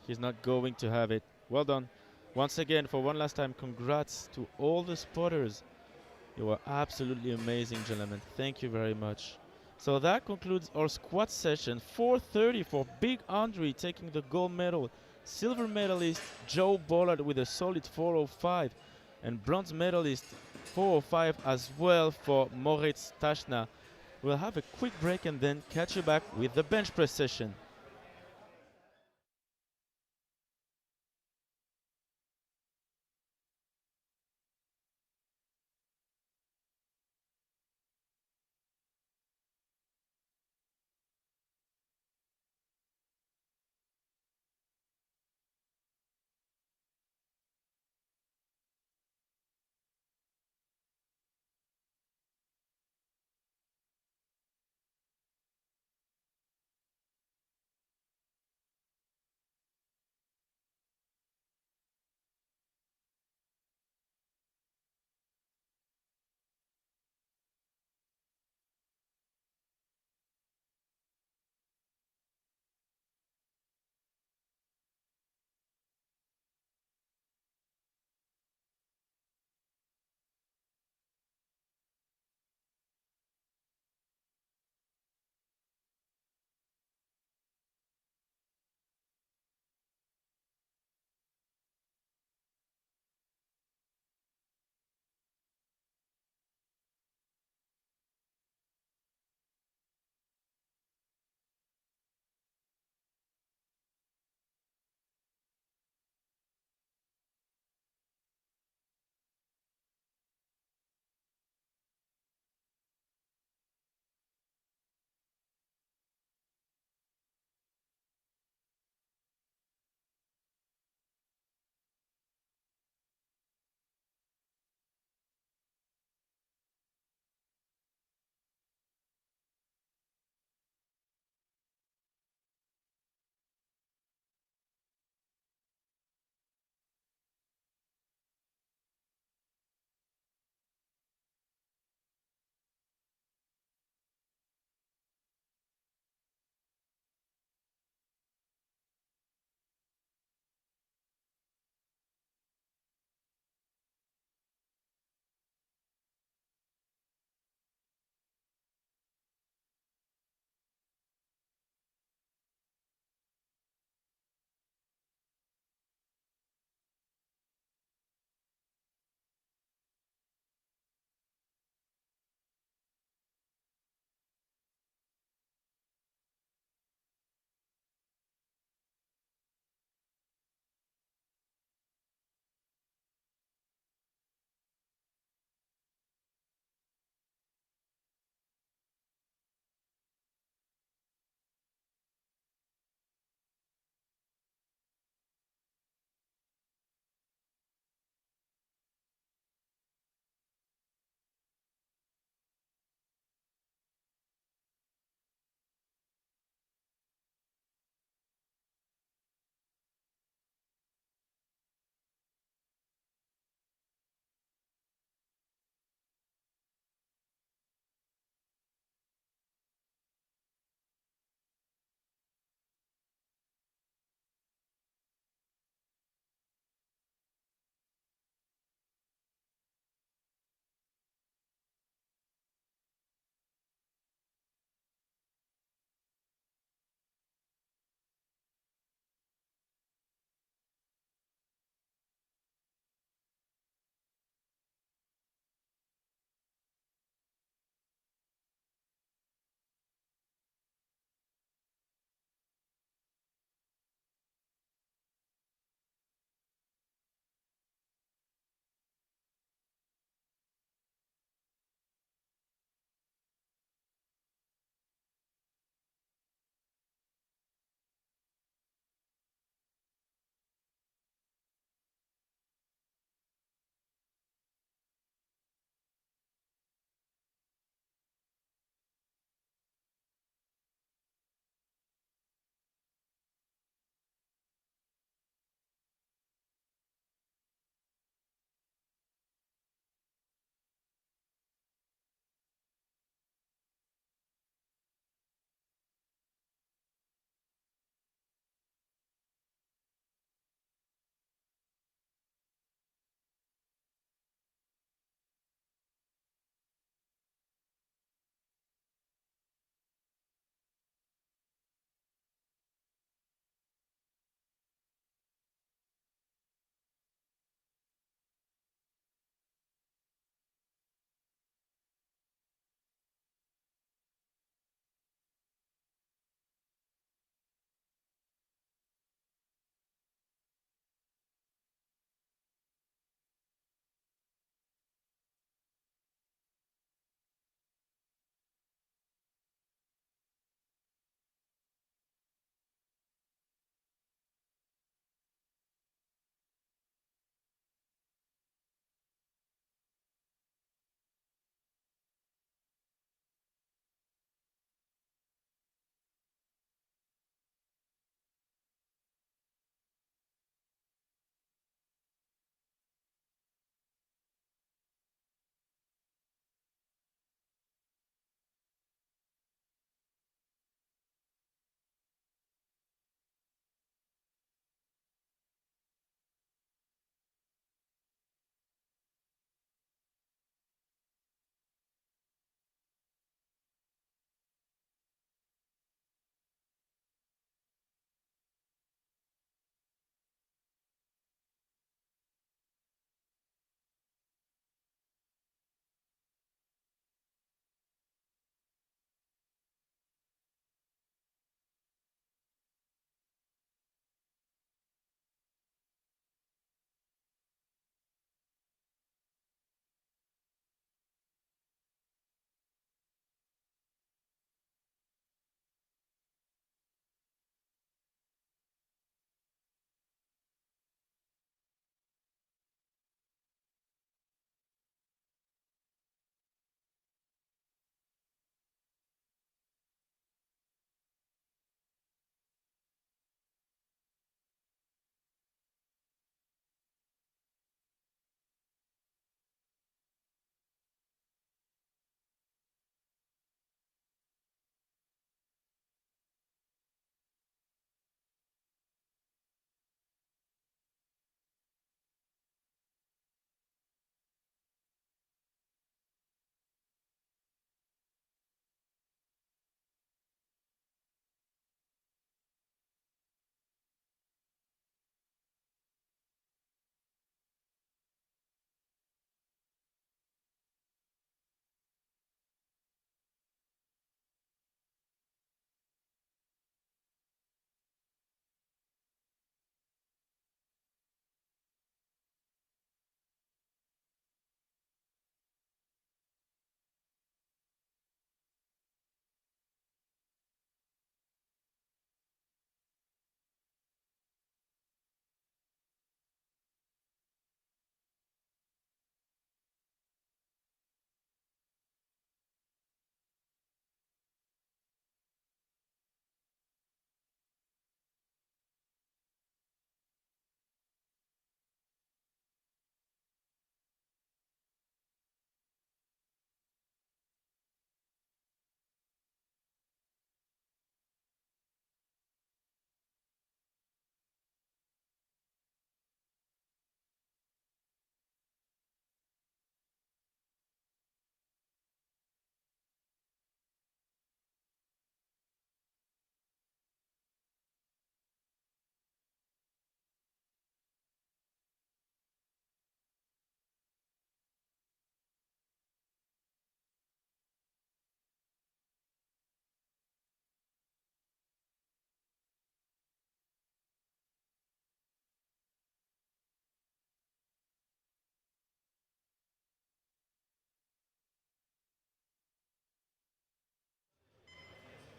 S1: he's not going to have it. Well done. Once again, for one last time, congrats to all the spotters. You were absolutely amazing, gentlemen. Thank you very much. So that concludes our squat session. 4:30 for Big Andre taking the gold medal. Silver medalist Joe Bollard with a solid 4:05. And bronze medalist 4:05 as well for Moritz Tashna. We'll have a quick break and then catch you back with the bench press session.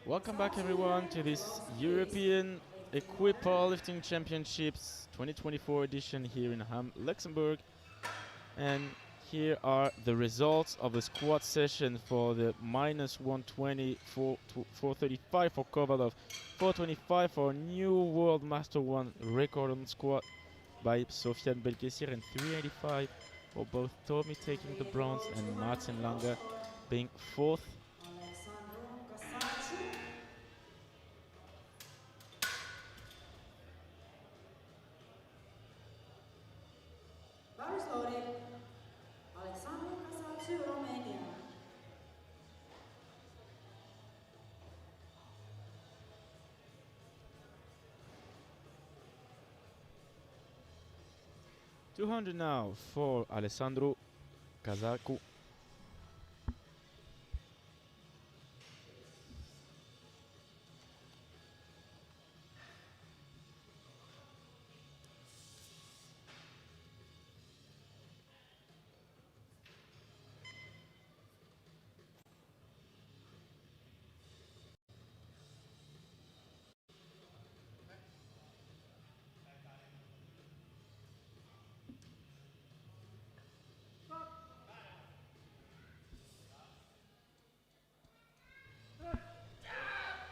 S1: Welcome back, everyone, to this European Equip Powerlifting Championships 2024 edition here in Ham, Luxembourg. And here are the results of the squat session for the minus 120, 435 for Kovalov, 425 for new World Master 1 record on squat by Sofiane Belkessir, and 385 for both Tommy taking the bronze and Martin Lange being fourth.
S2: Bar is loaded. Alexandru Casatu, Romania.
S1: 200 now for Alessandro Casacu.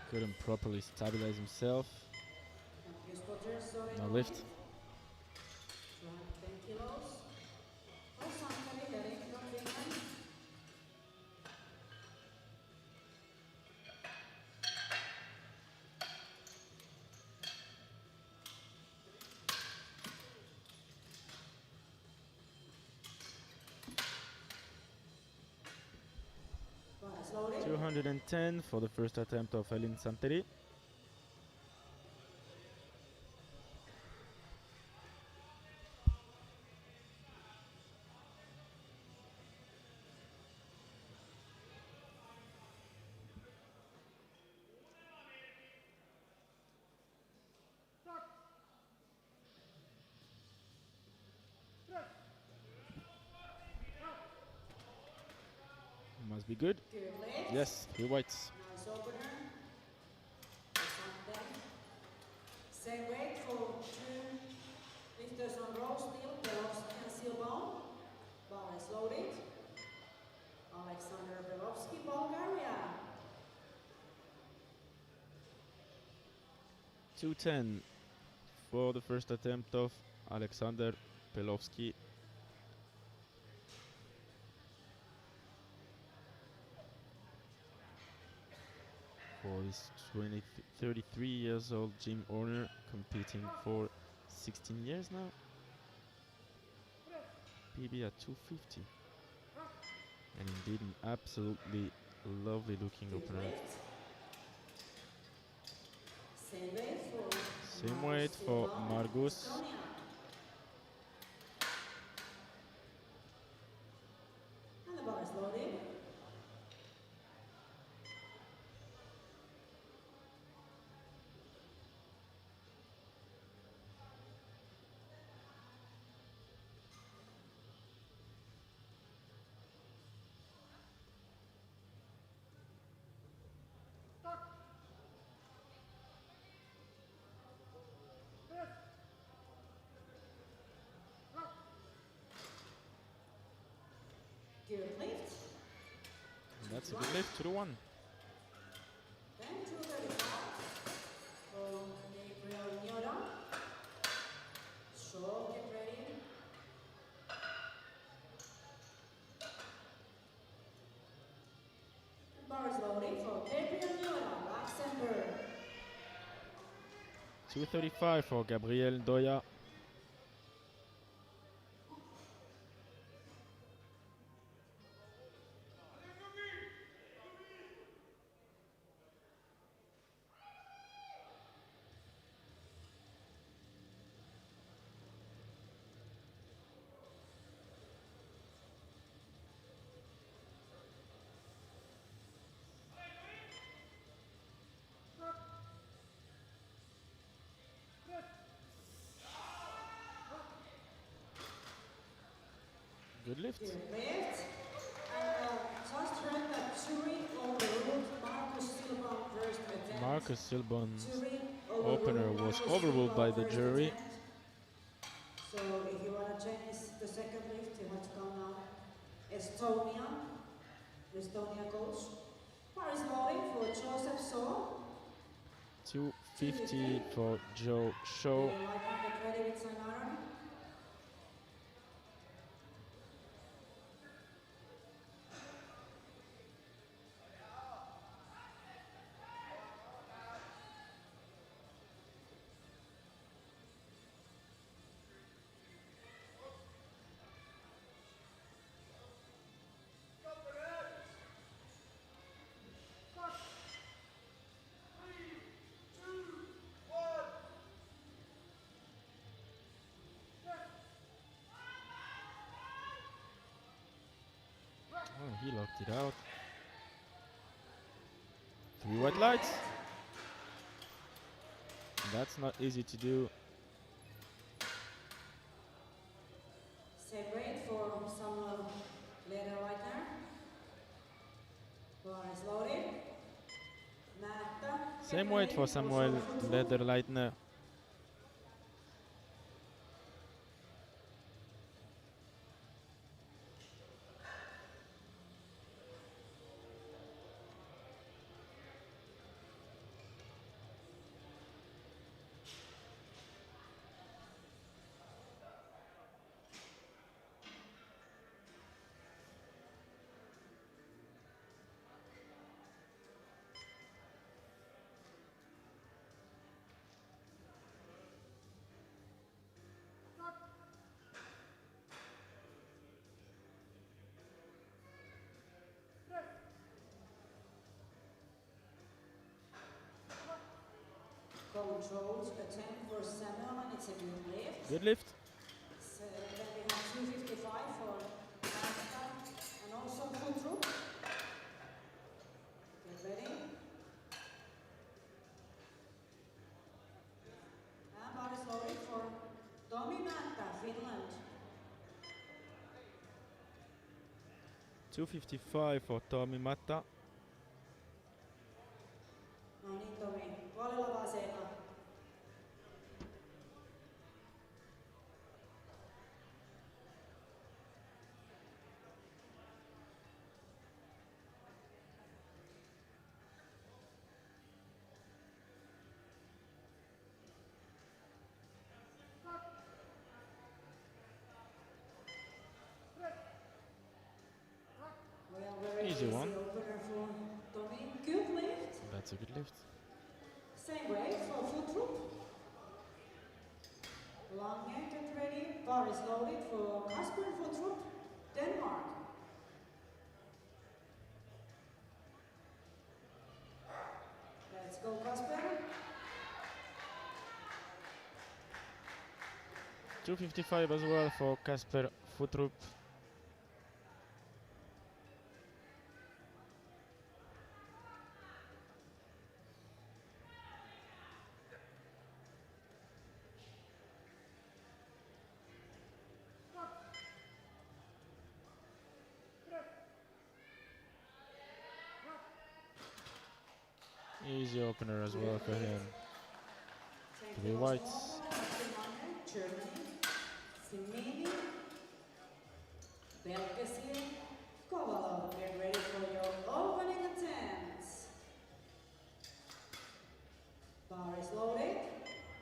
S1: Couldn't properly stabilize himself. No lift.
S2: 210 kilos. Alexandru heading from Finland. Bar is loaded.
S1: 210 for the first attempt of Elin Santeri. Must be good.
S2: Good lift.
S1: Yes, 3 whites.
S2: Nice opener. Same weight for two lifters on row still. Pelovsky and Silbon. Bar is loaded. Alexander Pelovsky, Bulgaria.
S1: 210 for the first attempt of Alexander Pelovsky. For this 33 years old gym owner, competing for 16 years now. PB at 250. And indeed an absolutely lovely looking
S2: Good
S1: opener.
S2: lift. Same weight for
S1: Same weight for
S2: Silbon,
S1: Margus.
S2: Estonia. And the bar is loaded. Good lift.
S1: And that's a good lift to the one.
S2: Then 235 for Gabriel Nyoda. So get ready. And bar is loaded for Gabriel Nyoda, Luxembourg.
S1: 235 for Gabriel Doya. Good lift.
S2: Good lift. And just heard that Zurich overruled Marcus Silbon first
S1: Marcus Silbon's
S2: to read
S1: opener was
S2: Marcus
S1: overruled by the
S2: first
S1: jury.
S2: attempt. So if you want to change the second lift, you have to come now. Estonia goes. Paris loading for Joseph Saw.
S1: 250 for Joe Shaw.
S2: Get ready with San Aaron.
S1: Oh, he locked it out. 3 white lights. That's not easy to do.
S2: Separate for Samuel Lederleitner. Bar is loaded. Märta.
S1: Same weight for Samuel Lederleitner.
S2: Controls attempt for Samuel, and it's a good lift.
S1: Good lift.
S2: So then we have 255 for Märta and also Kutru. Get ready. And bar is loaded for Tomi Märta, Finland.
S1: 255 for Tomi Matta.
S2: No niin Tomi, puolella vasella. Well, very
S1: Easy one.
S2: opener for Tomi. Good lift.
S1: That's a good lift.
S2: Same way for Kutru. Lange, get ready. Bar is loaded for Kasper Kutru, Denmark. Let's go, Kasper.
S1: 255 as well for Kasper Futrup. Easy opener as well for him. 3 whites.
S2: Germany. Simini. Belkesian. Kovalov, get ready for your opening attempts. Bar is loaded.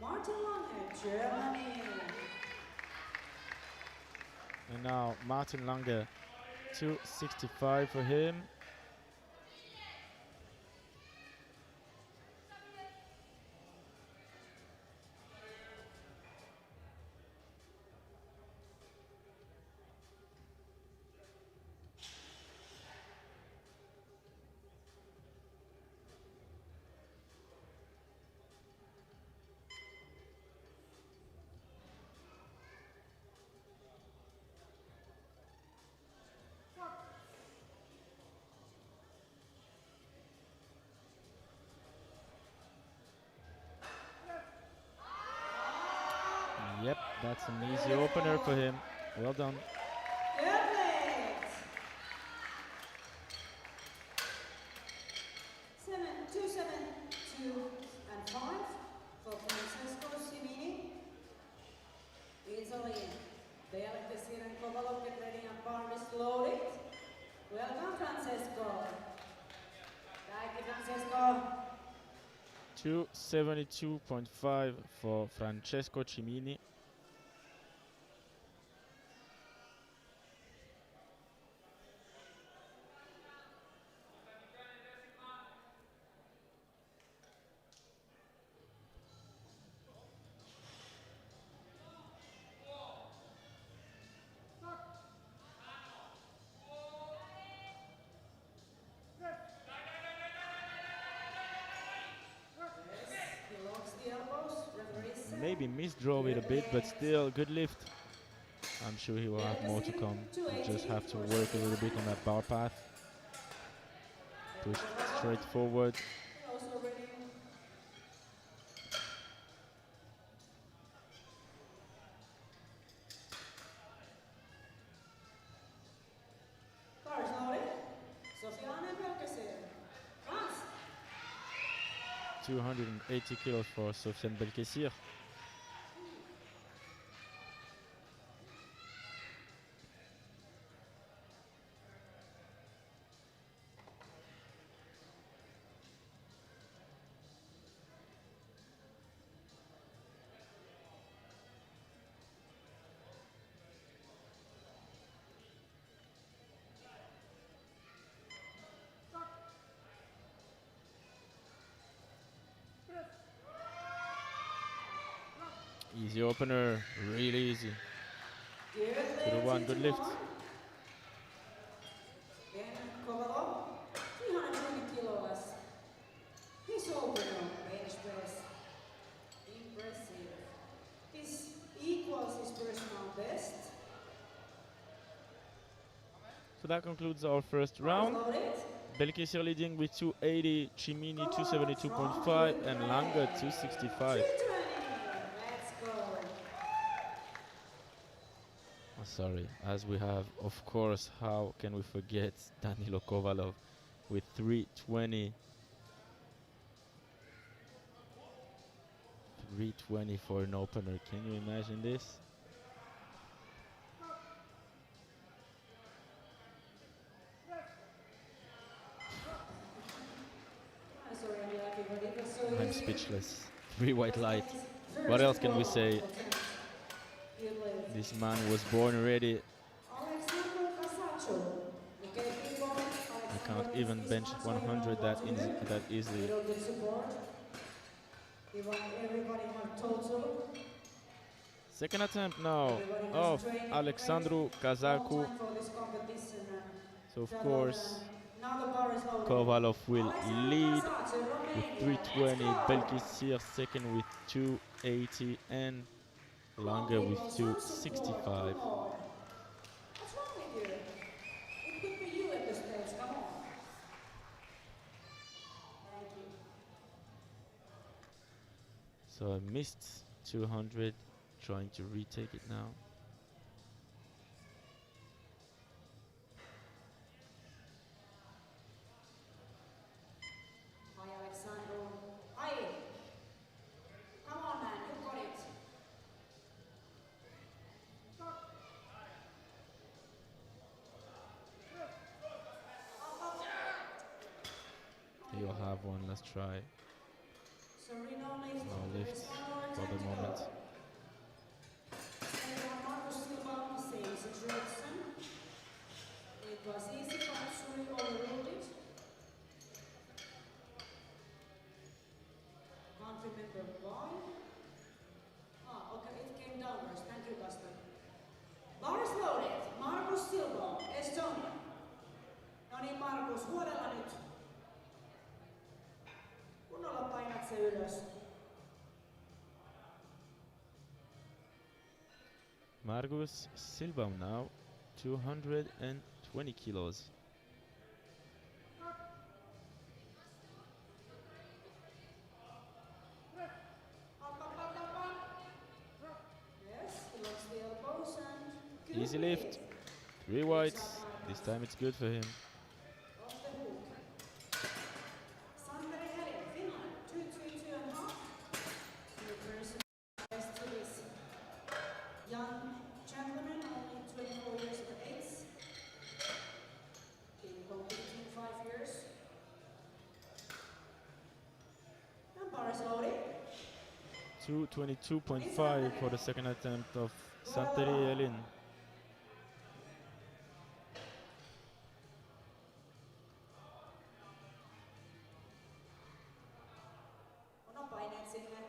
S2: Martin Lange, Germany.
S1: And now Martin Lange, 265 for him. Yep, that's an easy opener for him. Well done.
S2: Good lift. 272 2 and 5 for Francesco Simini. Easily. Belkesir and Kovalov get ready and bar is loaded. Welcome, Francesco. Thank you, Francesco.
S1: 272.5 for Francesco Cimini. Maybe misdraw it a bit, but still good lift. I'm sure he will have more to come. You just have to work a little bit on that bar path. Push straight forward.
S2: Bar is loaded. Sofiane Belkesir.
S1: 280 kilos for Sofiane Belkesir. Easy opener, really easy. To the one, good lift.
S2: Kovalov, 320 kilos. His opener, bench press. Impressive. This equals his personal best.
S1: So that concludes our first round. Belkesir leading with 280, Cimini 272.5, and Lange 265. Sorry, as we have, of course, how can we forget Danilo Kovalov with 320. 320 for an opener. Can you imagine this? I'm speechless. 3 white light. What else can we say? This man was born ready. He can't even bench 100 that easily. Second attempt now of Alexandru Cazacu. So of course Kovalov will lead with 320, Belkesir second with 280, and Lange with 265.
S2: What's wrong with you? It could be you at the stage, come on. Thank you.
S1: So I missed 200, trying to retake it now.
S2: Hi, Alexandru. Hi. Come on, man, you got it.
S1: You'll have one, let's try. No lift for the moment.
S2: It was easy, but Suri overruled it. Can't remember why. Okay, it came downwards. Thank you, Gaston. Bar is loaded. Markus Silva, Estonia. No niin, Markus, huolella nyt. Kunnolla painat se ylös.
S1: Markus Silva now, 220 kilos. Easy lift, 3 whites. This time it's good for him. 2:22.5 for the second attempt of Santeri Elin.
S2: Ono paineet sinne.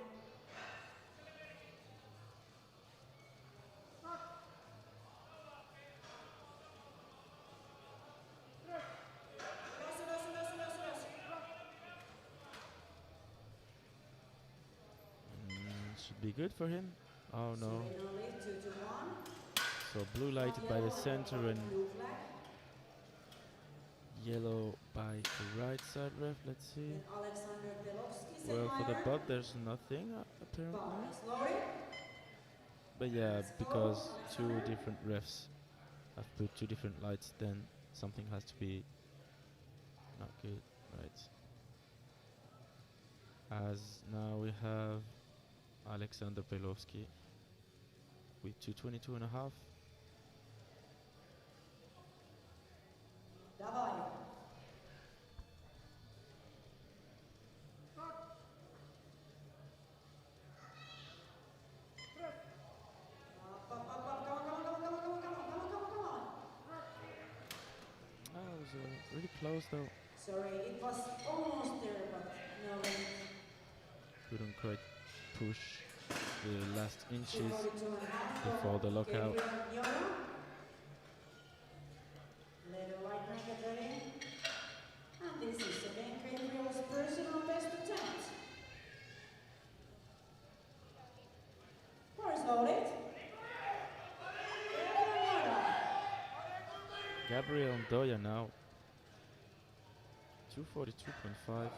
S1: Should be good for him. Oh no.
S2: Serenoli 2 to 1.
S1: So blue lighted by the center and
S2: Blue flag.
S1: yellow by the right side ref. Let's see.
S2: Then Alexander Belovsky,
S1: Well, for the
S2: second
S1: butt there's nothing apparently.
S2: Ball is loaded.
S1: But yeah,
S2: Let's go,
S1: because two
S2: Alexander.
S1: different refs have put two different lights, then something has to be not good, right? As now we have Alexander Belovsky with 2:22.5.
S2: Davai.
S1: That was really close though.
S2: Sorry, it was almost there, but no way.
S1: Couldn't quite push the last inches
S2: 2:42.5
S1: before the lockout.
S2: Later right hand get ready. And this is again Gabriel's personal best attempt. Bar is loaded.
S1: Gabriel Ndoya now 2:42.5.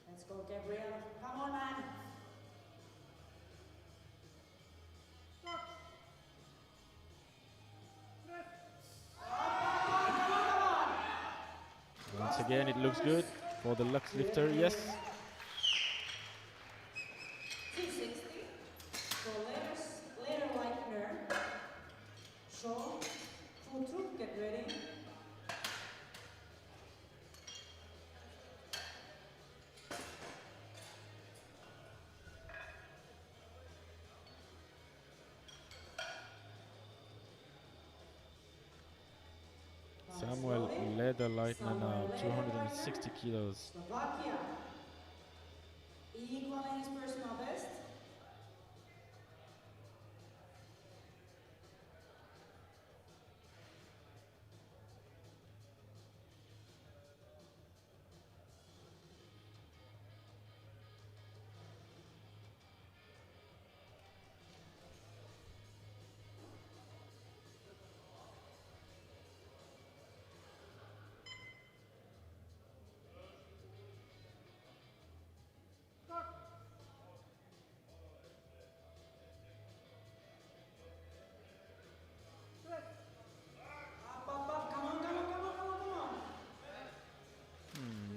S2: Let's go, Gabriel. Come on, man.
S1: Once again, it looks good for the Lux lifter. Yes.
S2: 260. So later Leitner. Shaw. Futrup, get ready.
S1: Samuel Lederleitner now 260 kilos.
S2: Slovakia. Equaling his personal best.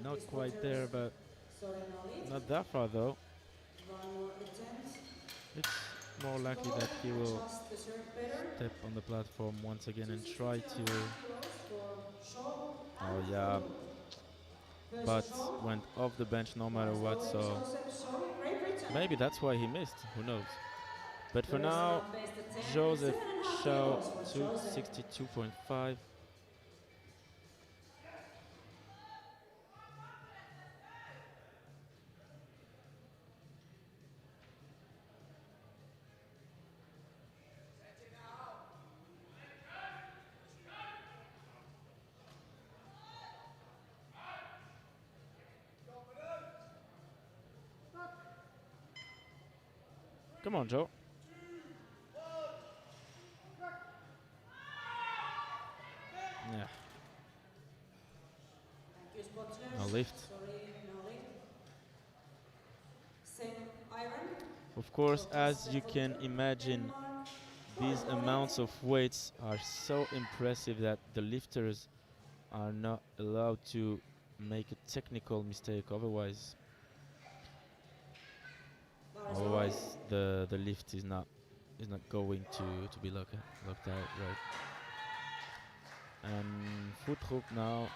S1: Not quite there, but
S2: Sorry, no lead.
S1: not that far though.
S2: One more attempt.
S1: It's more likely that he will
S2: Adjust the serve better.
S1: step on the platform once again and try to.
S2: 262.5 kilos for Shaw
S1: Oh
S2: and
S1: yeah,
S2: Futrup.
S1: but
S2: Versus Shaw.
S1: went off the bench no matter what. So
S2: Sorry, Great Britain.
S1: maybe that's why he missed. Who knows? But for
S2: Personal
S1: now,
S2: best attempt,
S1: Joseph
S2: 7.5
S1: Shaw
S2: kilos for Joseph.
S1: 262.5. Come on, Joe. Yeah,
S2: Thank you, spotters.
S1: no lift.
S2: Sorry, no lift. Same iron.
S1: Of course,
S2: So
S1: as you
S2: Stefan
S1: can
S2: Trump,
S1: imagine,
S2: Denmark.
S1: these
S2: Bar is
S1: amounts
S2: loaded.
S1: of weights are so impressive that the lifters are not allowed to make a technical mistake. Otherwise, Otherwise, the lift is not going to be locked out, right? And foot hook now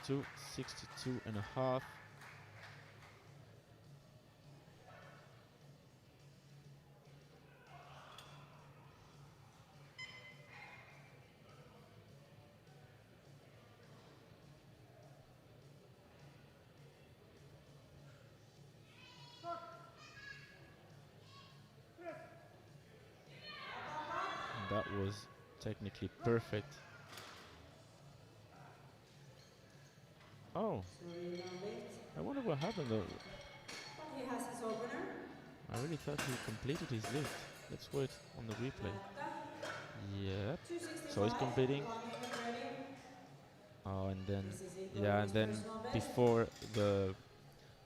S1: 262 and a half. And that was technically perfect. Oh, I wonder what happened though.
S2: He has his opener.
S1: I really thought he completed his lift. Let's wait on the replay. Yep. So he's competing. Oh, and then and then before the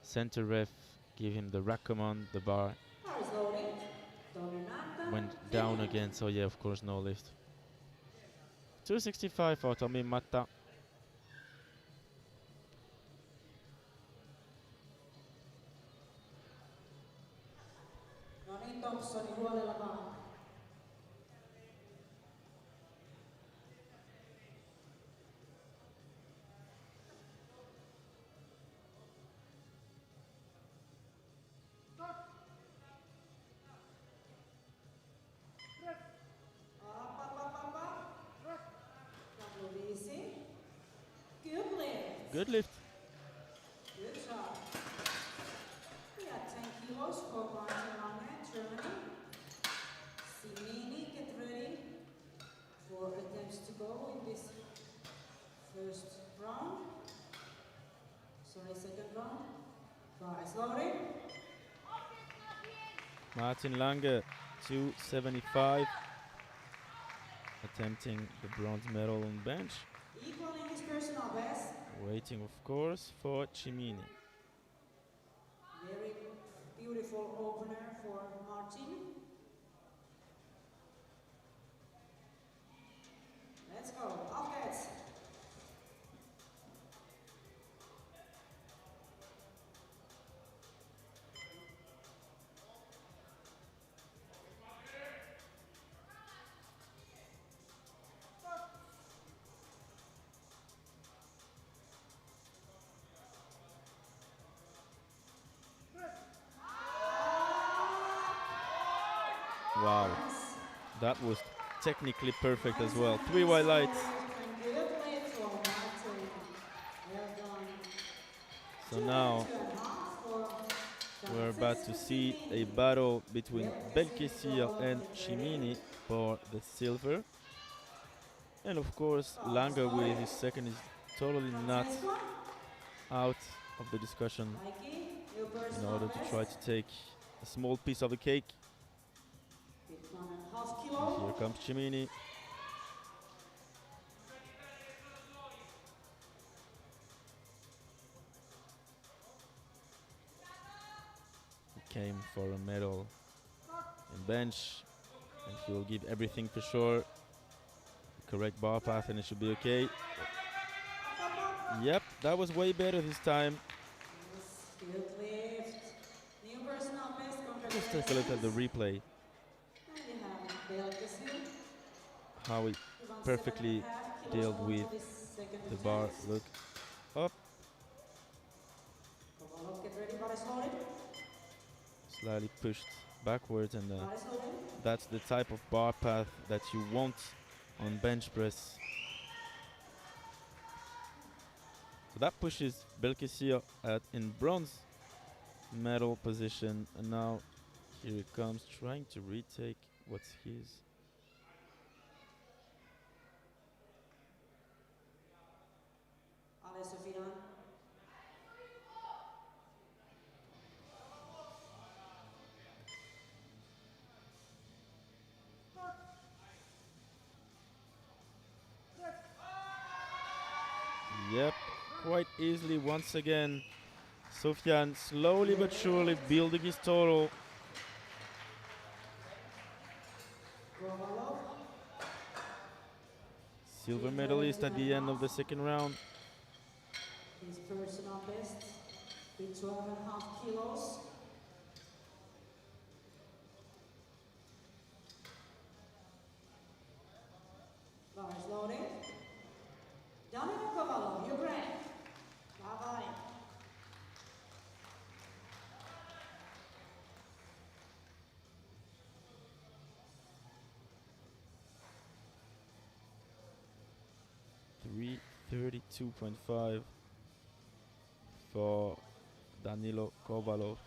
S1: center ref give him the rack command, the bar went down again. So yeah, of course, no lift. 265 for Tommy Matta.
S2: No niin, Thompsoni, huolella vaan.
S1: Good lift.
S2: Good job. We had 10 kilos for Martin Lange, Germany. Simini, get ready for attempts to go in this first round. Sorry, second round. Guys, loading.
S1: Martin Lange, 275. Attempting the bronze medal on bench.
S2: Equaling his personal best.
S1: Waiting, of course, for Cimini.
S2: Very beautiful opener for Martin. Let's go. Offense.
S1: Wow, that was technically perfect as well. 3 white lights. So now we're about to see a battle between Belkesir and Cimini for the silver. And of course, Lange with his second is totally not out of the discussion in order to try to take a small piece of the cake. And here comes Cimini. He came for a medal in bench, and he will give everything for sure. The correct bar path, and it should be okay. Yep, that was way better this time. Let's take a look at the replay. How he perfectly dealt with the bar. Look up, slightly pushed backwards, and that's the type of bar path that you want on bench press. So that pushes Belkesir in bronze medal position, and now here he comes trying to retake what's his. Yep, quite easily once again. Sufjan slowly but surely building his total. Silver medalist at the end of the second round.
S2: His personal best with 12.5 kilos. Bars loaded. Danilo Cavallo, Ukraine. Bye-bye.
S1: Three 32.5 for Danilo Kovalov,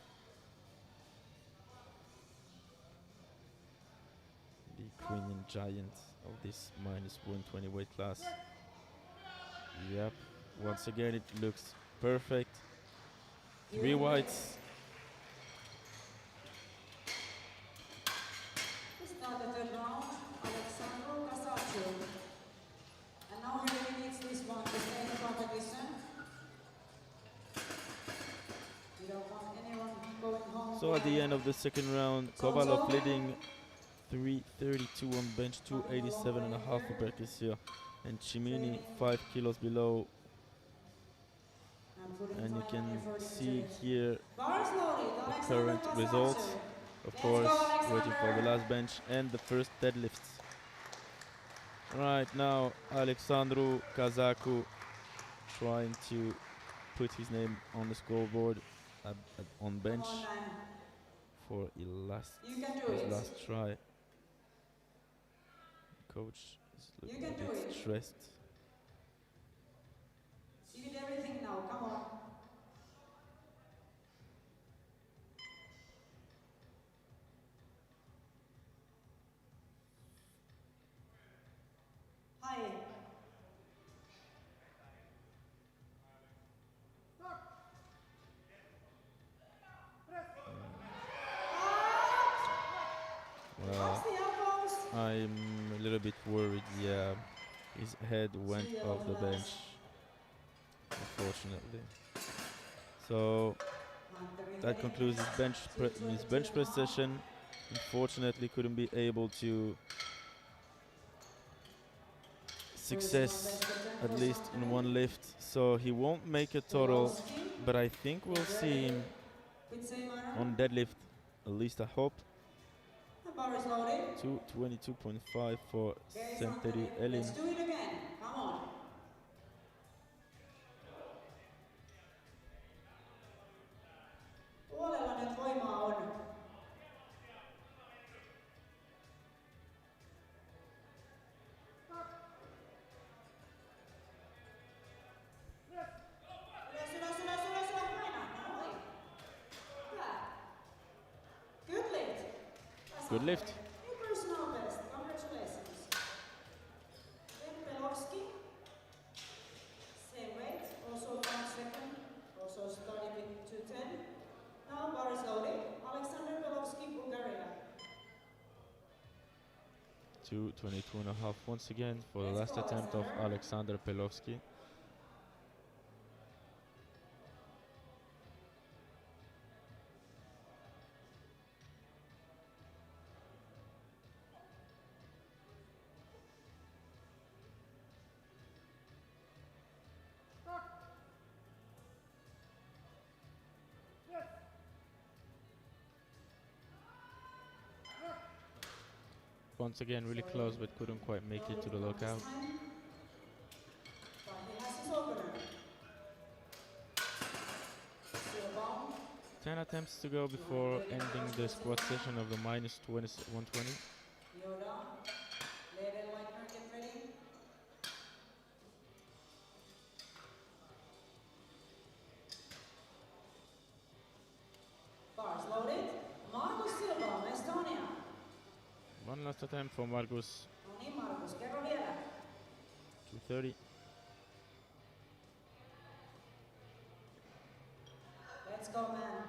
S1: the Ukrainian giant of this minus 120 weight class. Yep, once again it looks perfect. Three whites.
S2: We start the third round, Alexandro Casaccio. And now he really needs this one to stay in the competition. We don't want anyone going home.
S1: So at the end of the second round, Kovalov leading 332 on bench, 287.5 for Berkesir, and Cimini 5 kilos below. And you can see here the current results. Of course, waiting for the last bench and the first deadlifts. Right now, Alexandru Kazaku trying to put his name on the scoreboard on bench for his last try. Coach is looking a bit stressed.
S2: You did everything now, come on. Hi.
S1: Well, I'm a little bit worried, yeah. His head went off the bench, unfortunately. So that concludes his bench press session. Unfortunately, couldn't be able to success at least in one lift, so he won't make a total, but I think we'll see him on deadlift, at least I hope. 222.5 for Santeri Elin.
S2: Let's do it again. Come on. Puolella nyt voimaa on. Good lift.
S1: Good lift.
S2: New personal best. Congratulations. Then Pelovsky. Same weight. Also 1 second. Also starting with 210. Now bar is loaded. Alexander Pelovsky, Bulgaria.
S1: 222.5 once again for the last attempt of Alexander Pelovsky. Once again, really close, but couldn't quite make it to the lockout. 10 attempts to go before ending the squat session of the minus 120.
S2: Bars loaded. Markus Silva, Estonia.
S1: One last attempt for Markus.
S2: No niin Markus, kerro vielä.
S1: 230.
S2: Let's go man.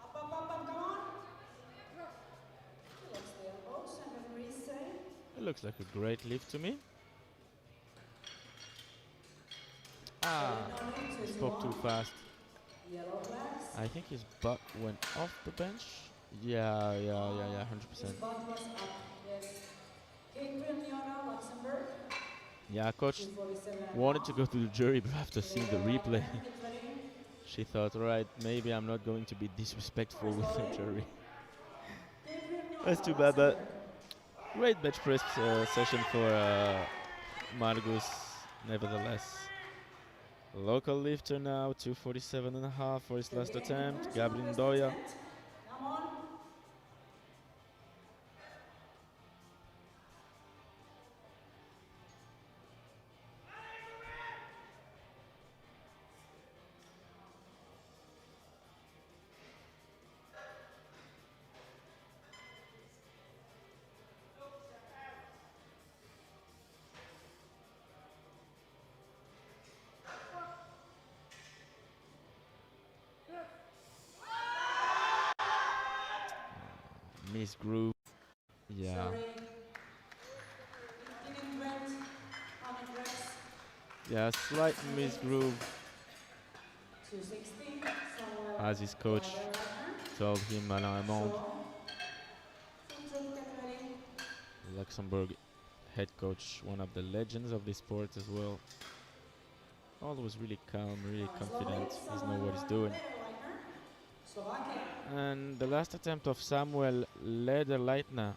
S2: Up, come on. Relax the elbows and referee say.
S1: It looks like a great lift to me. Spoke too fast. I think his butt went off the bench. Yeah, 100%.
S2: His butt was up, yes. Luxembourg.
S1: Yeah, coach wanted to go to the jury, but after seeing the replay, She thought, right, maybe I'm not going to be disrespectful
S2: First
S1: with the
S2: loading.
S1: jury.
S2: Good for
S1: That's too
S2: Nova,
S1: bad, but
S2: Luxembourg.
S1: great bench press session for Margus, nevertheless. Local lifter now, 247.5 for his last attempt.
S2: Personal
S1: Gabriel
S2: best
S1: Ndoya.
S2: attempt. Come on.
S1: Miss Groove. Yeah.
S2: Sorry. It didn't went on the press.
S1: Yeah, slight miss groove
S2: 260.
S1: as his coach
S2: Driver right
S1: told him Alain
S2: hand.
S1: Amand,
S2: Strong. Foot get ready.
S1: Luxembourg head coach, one of the legends of the sport as well. Always really calm, really confident. He's know what he's doing.
S2: Slovakia.
S1: And the last attempt of Samuel Lederleitner,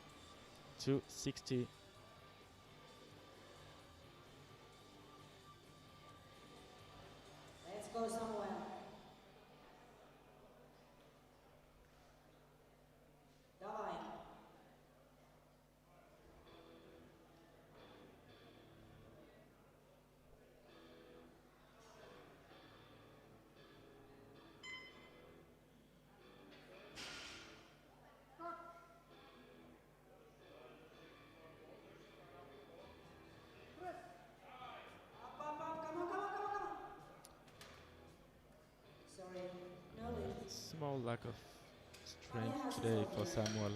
S1: 260.
S2: Let's go somewhere. Давай. Up, up, up. Come on, come on, come on, come on. Sorry. No lift.
S1: Small lack of
S2: Maria
S1: strength
S2: has to
S1: today
S2: stop
S1: for
S2: here.
S1: Samuel.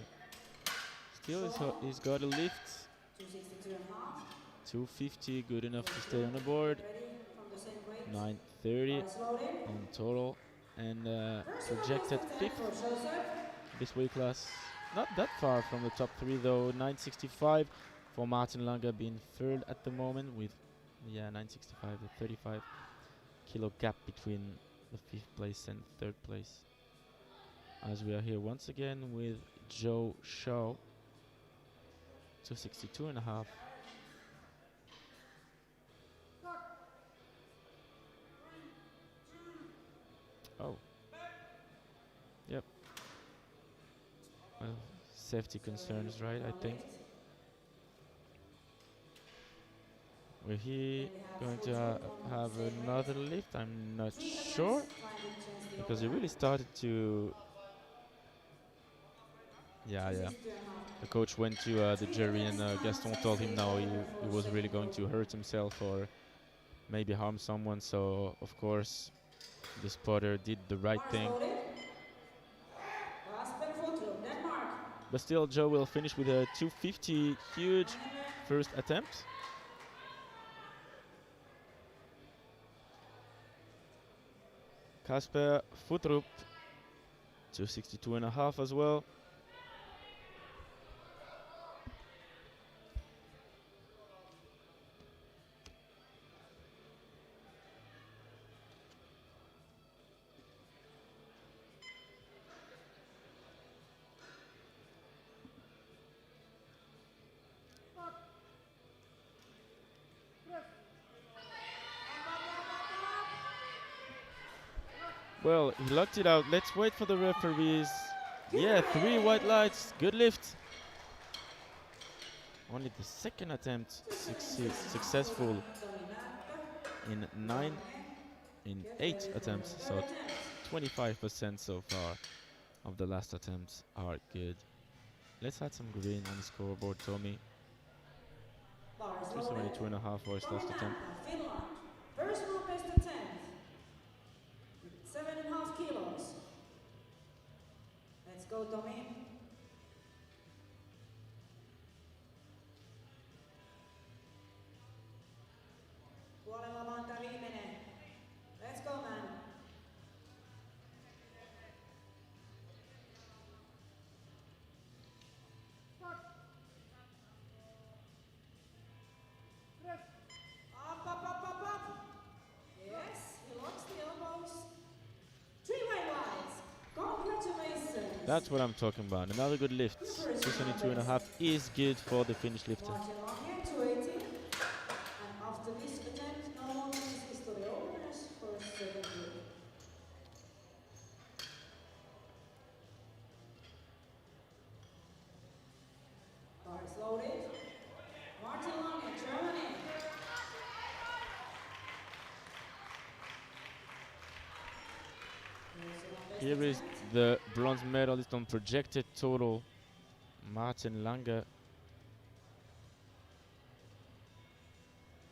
S1: Still,
S2: Strong.
S1: he's got a lift.
S2: 262.5.
S1: 250, good enough to stay on the board.
S2: Get ready from the same weight.
S1: 930
S2: Eyes loaded.
S1: on total. And
S2: Personal
S1: projected
S2: best attempt
S1: fifth
S2: for Joseph.
S1: this weight class. Not that far from the top three though. 965 for Martin Langer being third at the moment with 965, the 35 kilo gap between the fifth place and third place. As we are here once again with Joe Shaw, 262.5. Oh, yep. Well, safety concerns, right? I think. Will he going to have another lift? I'm not sure, because he really started to. Yeah. The coach went to the jury, and Gaston told him no, he was really going to hurt himself or maybe harm someone. So of course, the spotter did the right thing. But still, Joe will finish with a 250, huge first attempt. Kasper Futrup, 262.5 as well. Well, he locked it out. Let's wait for the referees. Yeah, 3 white lights. Good lift. Only the second attempt successful in 8 attempts. So 25% so far of the last attempts are good. Let's add some green on the scoreboard, Tommy. 272.5 for his last attempt.
S2: Finland. Personal best attempt. 7.5 kilos. Let's go, Tommy. Puolella vaan tää viimeinen. Let's go, man. Up, up, up, up, up. Yes, he locks the elbows.
S1: That's what I'm talking about. Another good lift. 272.5 is good for the Finnish lifter.
S2: Martin Lange, 280. And after this attempt, no more misses to the openers for second group. Bar is loaded. Martin Lange, Germany.
S1: Here is the bronze medalist on projected total, Martin Lange.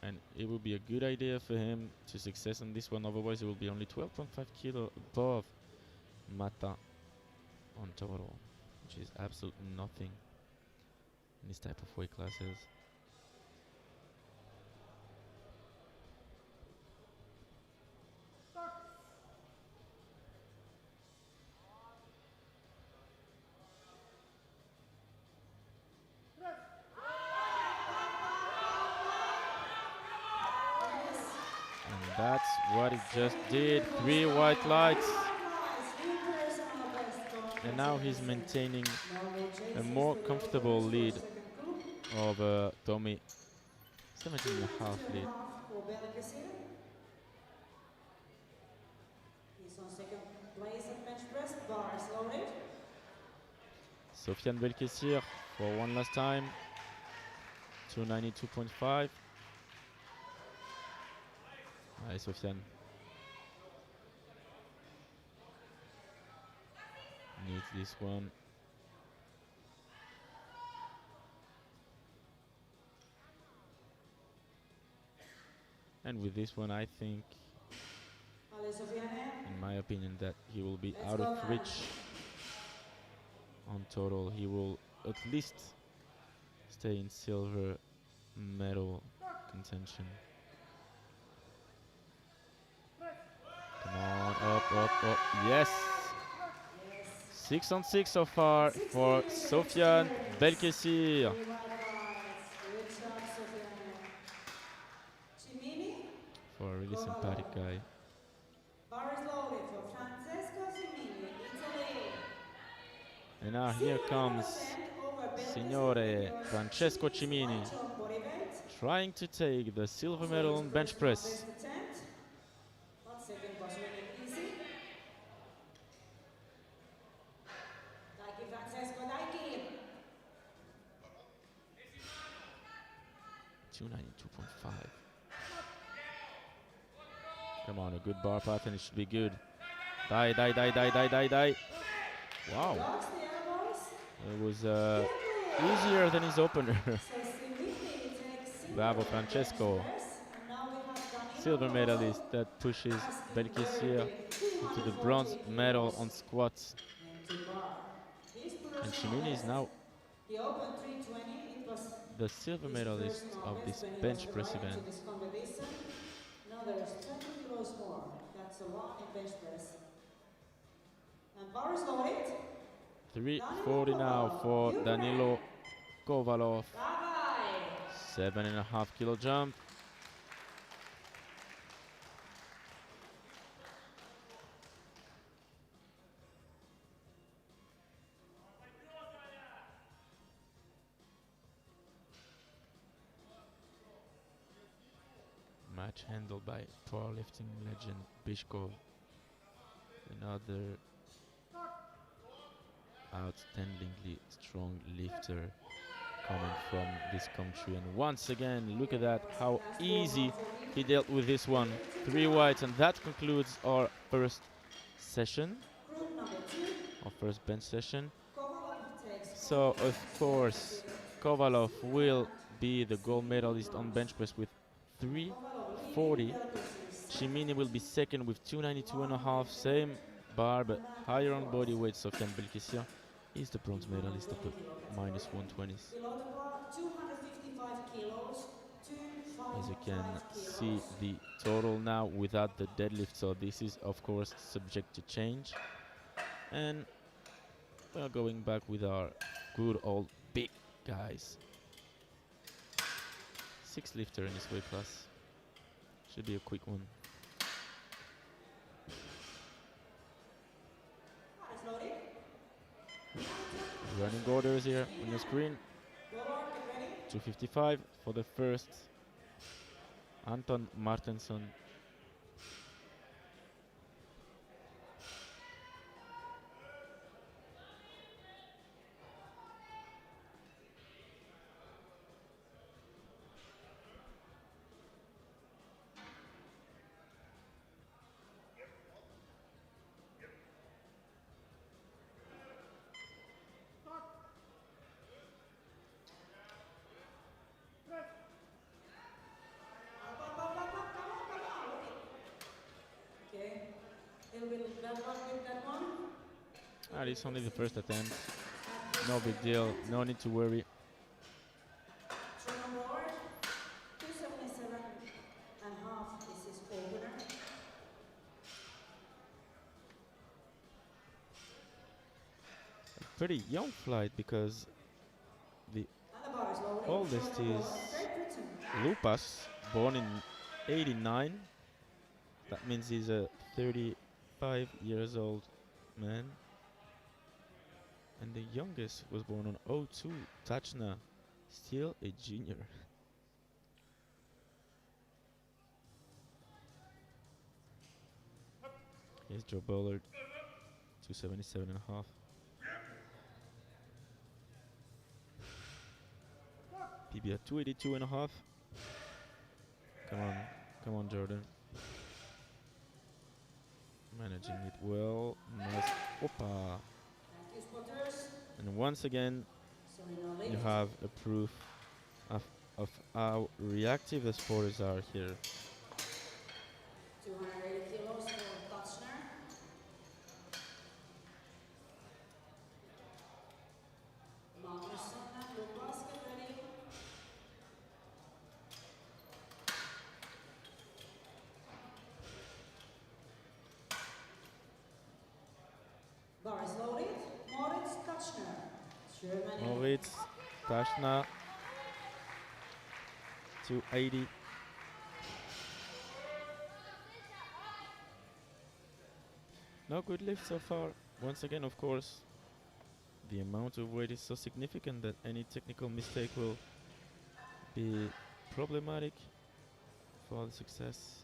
S1: And it would be a good idea for him to success on this one, otherwise it will be only 12.5 kilo above Mata on total, which is absolutely nothing in this type of weight classes. And that's what it just did. 3 white lights. And now he's maintaining a more comfortable lead over Tommy. 17.5 lead.
S2: He's on second place at bench press, bars loaded.
S1: Sofiane Belkessir for one last time. 292.5. Allez, Sofiane. Needs this one. And with this one, I think, in my opinion, that he will be out of reach on total. He will at least stay in silver medal contention. Come on, up. Yes! 6 on 6 so far for Sofiane Belkessir. For a really sympathetic guy. And now here comes Signore Francesco Cimini, trying to take the silver medal on bench press.
S2: Second was winning easy. Daiki Francesco, Daiki.
S1: 292.5. Come on, a good bar path and it should be good. Die. Wow. It was easier than his opener. Bravo, Francesco. Silver medalist that pushes Belkessir into the bronze medal on squats. And Cimini is now the silver medalist of this bench press event.
S2: Now there's 20 kilos more. That's a lot in bench press. And bar is loaded.
S1: 340 now for Danilo Kovalov. 7.5 kilo jump. Match handled by powerlifting legend Bishkov. Another outstandingly strong lifter coming from this country. And once again, look at that, how easy he dealt with this one. 3 whites, and that concludes our first session, our first bench session. So of course Kovalov will be the gold medalist on bench press with 340. Cimini will be second with 292.5, same bar but higher on body weight. Sofiane Belkessir is the bronze medalist of the minus 120s. As you can see the total now without the deadlift, so this is of course subject to change. And we are going back with our good old big guys. 6 lifter in this weight class. Should be a quick one. running orders here on your screen. 255 for the first, Anton Martensson. It's only the first attempt. No big deal. No need to worry. A pretty young flight because the oldest is Lupas, born in '89. That means he's a 35 years old man. And the youngest was born on '02, Tachna, still a junior. Here's Joe Bullard, 277.5. PB at 282.5. Come on, Jordan. Managing it well. Nice. Opa. And once again, you have a proof of how reactive the sporters are here.
S2: 280 kilos for Touchner. Magnusson and Lukas, get ready. Bar is loaded. Moritz Touchner, Germany.
S1: Moritz Tachna, 280. No good lift so far. Once again, of course, the amount of weight is so significant that any technical mistake will be problematic for the success.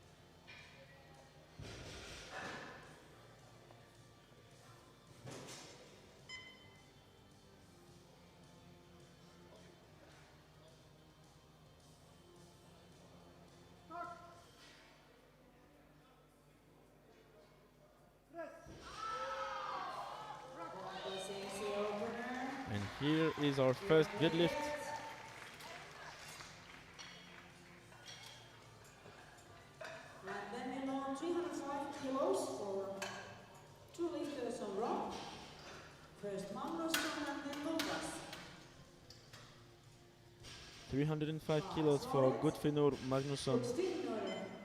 S1: And here is our first deadlift.
S2: And then we load 305 kilos for 2 lifters on rock. First Magnusson and then Lukas.
S1: 305 kilos for Gudfinur Magnusson.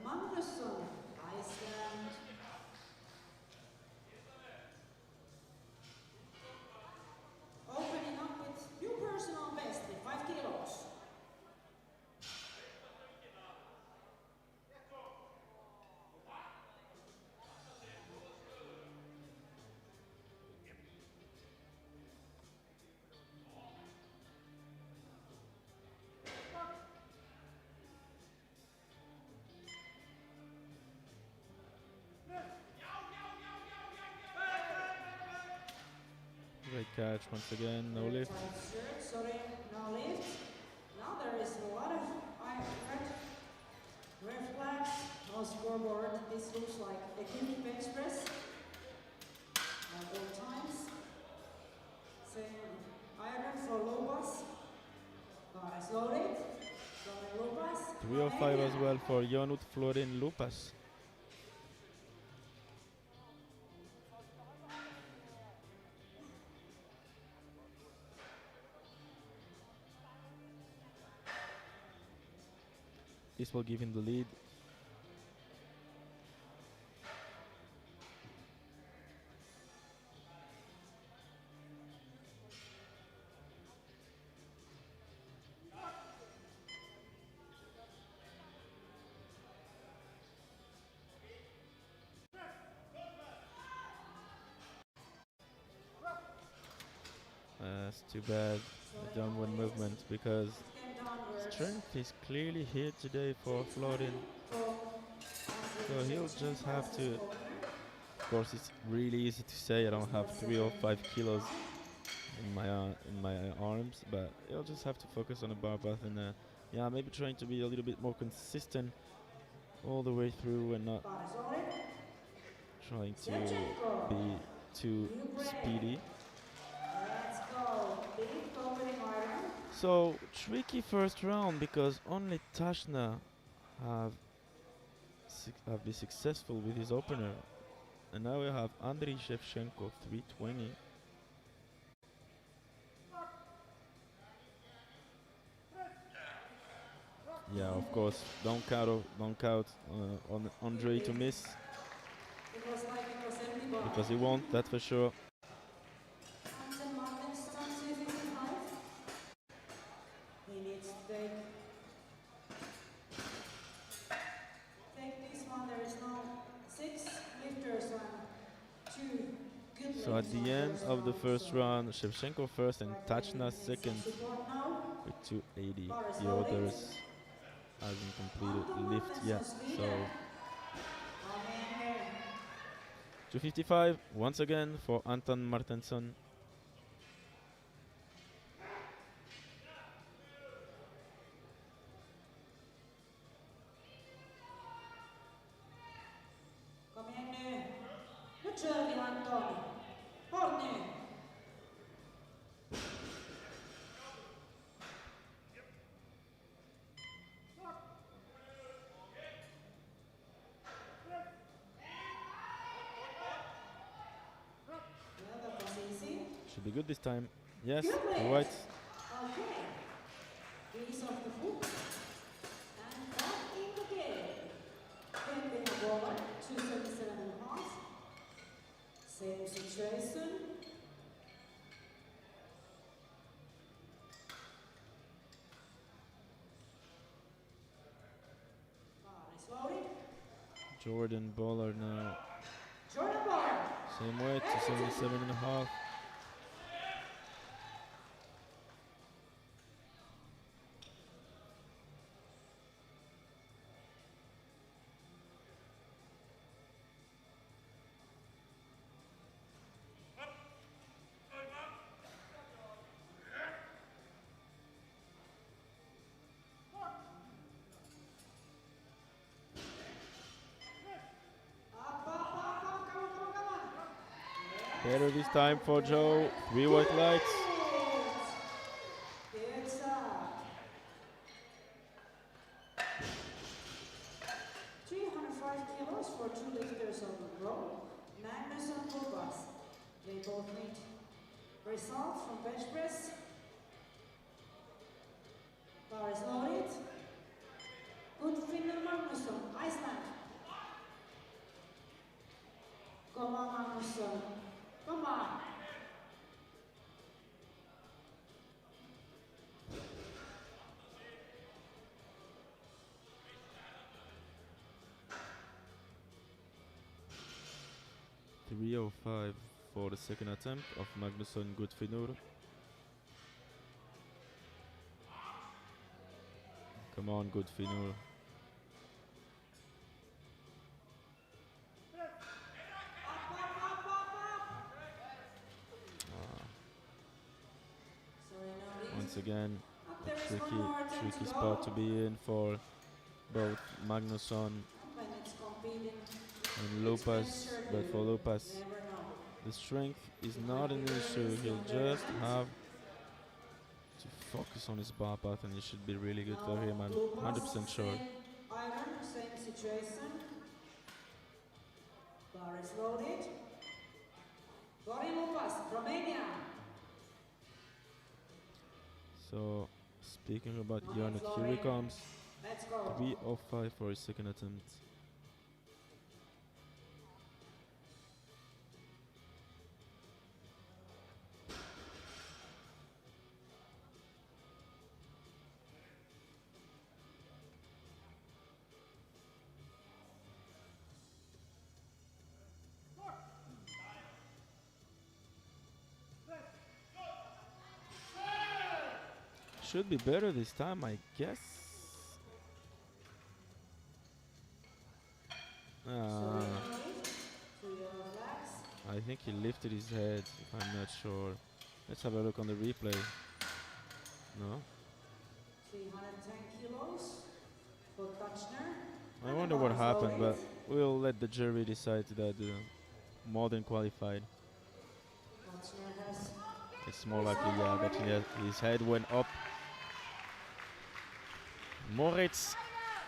S2: Magnusson, Iceland. Opening up with new personal best in 5 kilos.
S1: Great catch once again, no lift.
S2: Sorry, no lift. Now there is a lot of red flags on scoreboard. This looks like a quick bench press. At all times. Same iron for Lukas. Bar is loaded. Lukas.
S1: 305 as well for Jonut Florin Lupas. This will give him the lead. It's too bad I done one movement because
S2: Let's get downwards.
S1: strength is clearly here today for Florin. So he'll just have to. Of course, it's really easy to say I don't have 3 or 5 kilos in my arms, but he'll just have to focus on the bar bath and yeah, maybe trying to be a little bit more consistent all the way through and not trying to be too speedy.
S2: Let's go. Big opening iron.
S1: So tricky first round because only Tashna have been successful with his opener, and now we have Andriy Shevchenko 320. Yeah, of course, don't count on Andre to miss
S2: It was like it was empty bar.
S1: because he won't. That's for sure.
S2: And then Martin starts 255. He needs to take this one. There is now 6 lifters and 2 good
S1: So at
S2: lifts
S1: the
S2: on
S1: end
S2: first
S1: of the
S2: round,
S1: first
S2: so-
S1: round, Shevchenko first and
S2: But then
S1: Tachna
S2: we need some
S1: second
S2: support now.
S1: with 280.
S2: Bar is
S1: The
S2: loaded.
S1: others hasn't completed
S2: Anton
S1: lift yet.
S2: Martensson, Sweden.
S1: So
S2: Amen.
S1: 255 once again for Anton Martensson.
S2: Kom igen nu. Nu kör vi Anton. Håll nu. Well, that was easy.
S1: Should be good this time. Yes,
S2: Good
S1: all
S2: lift.
S1: right.
S2: Okay. Release off the hook. And back in the game. Then we have Roller, 277.5. Same situation. Bar is loaded.
S1: Jordan Bowler now.
S2: Jordan Bar.
S1: Same weight, 277.5.
S2: Up, come on.
S1: Better this time for Joe. 3 white lights.
S2: Good job. 305 kilos for 2 lifters on the row. Magnus and Lukas. They both need results from bench press. Bar is loaded. Good Finland Magnusson, Iceland. Come on, Magnusson. Come on.
S1: .305 for the second attempt of Magnusson Gudfinur. Come on, Gudfinur.
S2: Sorry, no
S1: Once again,
S2: Up
S1: a
S2: there is one
S1: tricky,
S2: more attempt
S1: tricky
S2: to
S1: spot
S2: go.
S1: to be in for both Magnusson
S2: When it's competing,
S1: and Lupas. But for Lupas,
S2: never know.
S1: the strength is not an issue. He'll just have to focus on his bar path, and it should be really good for him. I'm 100% sure.
S2: Iron, same situation. Bar is loaded. Gorin Lupas, Romania.
S1: So, speaking about
S2: Nice
S1: Yarnett, here he
S2: loading.
S1: comes.
S2: Let's go.
S1: 305 for his second attempt. should be better this time, I guess. I think he lifted his head, if I'm not sure. Let's have a look on the replay. No?
S2: 310 kilos for Kutchner.
S1: I wonder what happened, but we'll let the jury decide that more than qualified. It's more likely, yeah, that his head went up. Moritz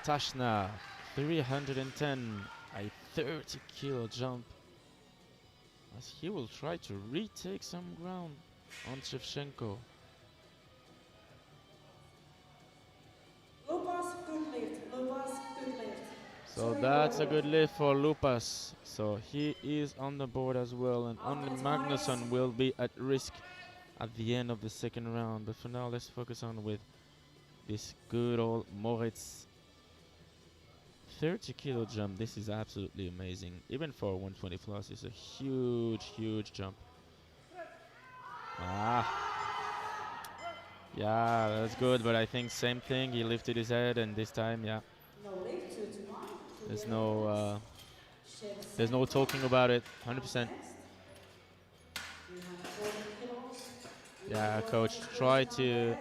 S1: Tashna, 310, a 30 kilo jump. As he will try to retake some ground on Shevchenko. So that's a good lift for Lupas. So he is on the board as well, and only Magnusson will be at risk at the end of the second round. But for now, let's focus on with this good old Moritz 30 kilo jump. This is absolutely amazing. Even for 120 plus, it's a huge, huge jump. Yeah, that's good, but I think same thing. He lifted his head, and this time, yeah, there's no talking about it. 100%. Yeah, coach, try to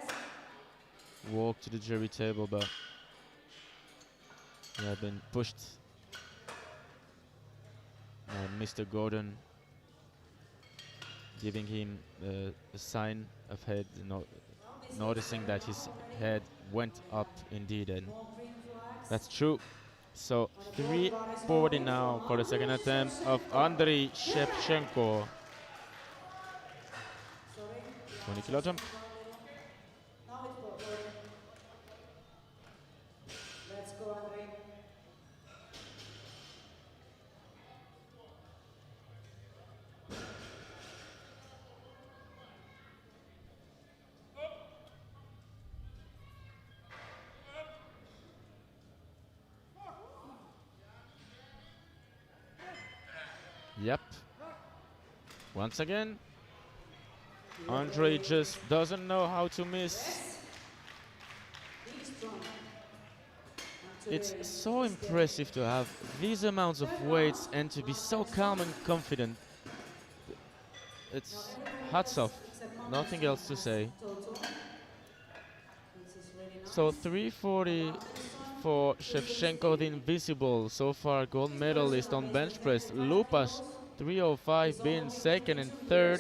S1: walk to the jury table, but yeah, been pushed. Mr. Gordon giving him a sign of head, noticing that his head went up indeed, and that's true. So 340 now for the second attempt of Andriy Shevchenko. 20 kilo jump.
S2: Let's go, Andrei.
S1: Yep. Once again, Andrei just doesn't know how to miss. It's so impressive to have these amounts of weights and to be so calm and confident. It's hats off. Nothing else to say. So 340 for Shevchenko, the Invisible. So far, gold medalist on bench press. Lupas, 305, being second, and third,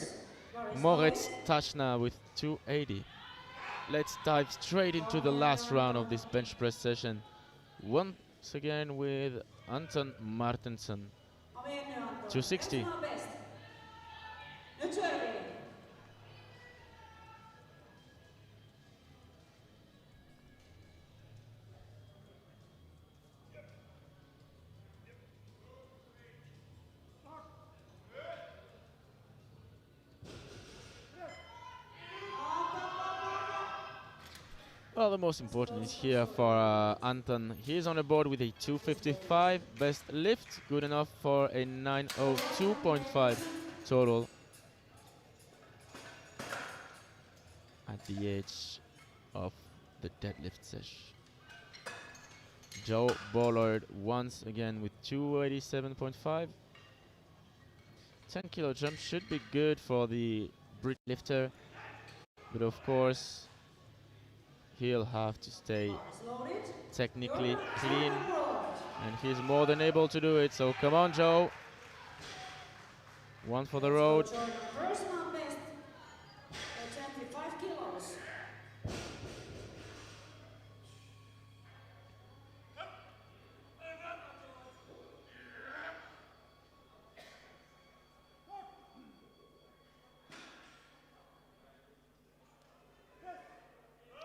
S1: Moritz Tashna with 280. Let's dive straight into the last round of this bench press session. Once again with Anton Martensen. 260. Well, the most important is here for Anton. He's on the board with a 255 best lift, good enough for a 902.5 total at the edge of the deadlift sesh. Joe Bollard once again with 287.5. 10 kilo jump should be good for the Brit lifter, but of course he'll have to stay technically clean, and he's more than able to do it. So come on, Joe. One for the road.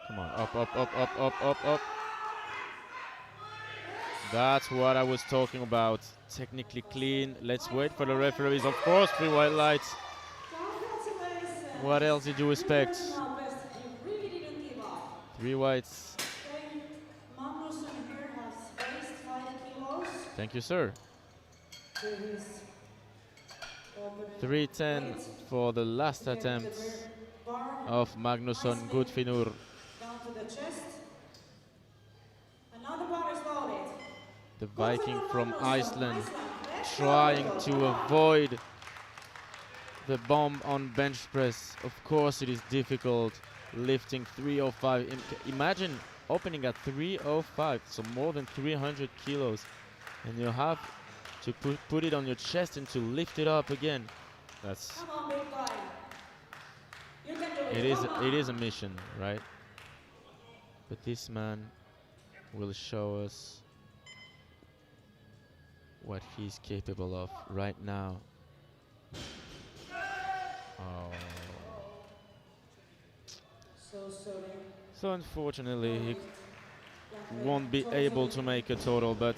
S1: Come on, up, up, up, up, up, up, up. That's what I was talking about. Technically clean. Let's wait for the referees. Of course, 3 white lights. What else did you expect? 3 whites. Thank you, sir. 310 for the last attempt of Magnusson Gudfinur.
S2: to the chest. And now the bar is loaded.
S1: The Viking from Iceland
S2: Let's
S1: trying
S2: go.
S1: to avoid the bomb on bench press. Of course it is difficult lifting 305. Imagine opening at 305, so more than 300 kilos, and you have to put it on your chest and to lift it up again. That's
S2: Come on, big guy. You can do
S1: it
S2: it.
S1: is a mission, right? But this man will show us what he's capable of right now. Oh.
S2: So sorry.
S1: So unfortunately he won't be able to make a total, but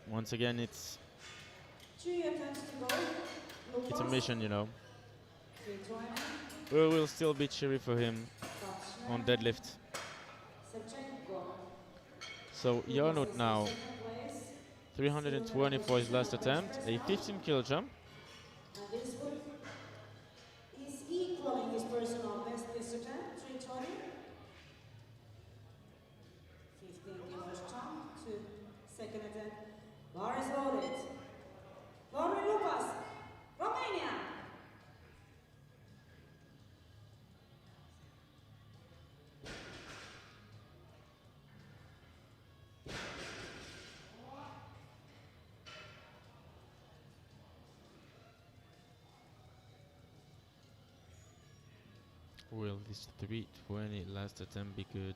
S1: once again it's
S2: 3 attempts to go.
S1: a mission, you know.
S2: 320.
S1: We will still be cheery for him on deadlift. So Jarnot now 320 for his last attempt, a 15 kilo jump.
S2: And this one is equaling his personal best this attempt, 320. 15 kilos jump to second attempt. Bar is loaded. Lauren Lucas, Romania.
S1: Will this 320 last attempt be good?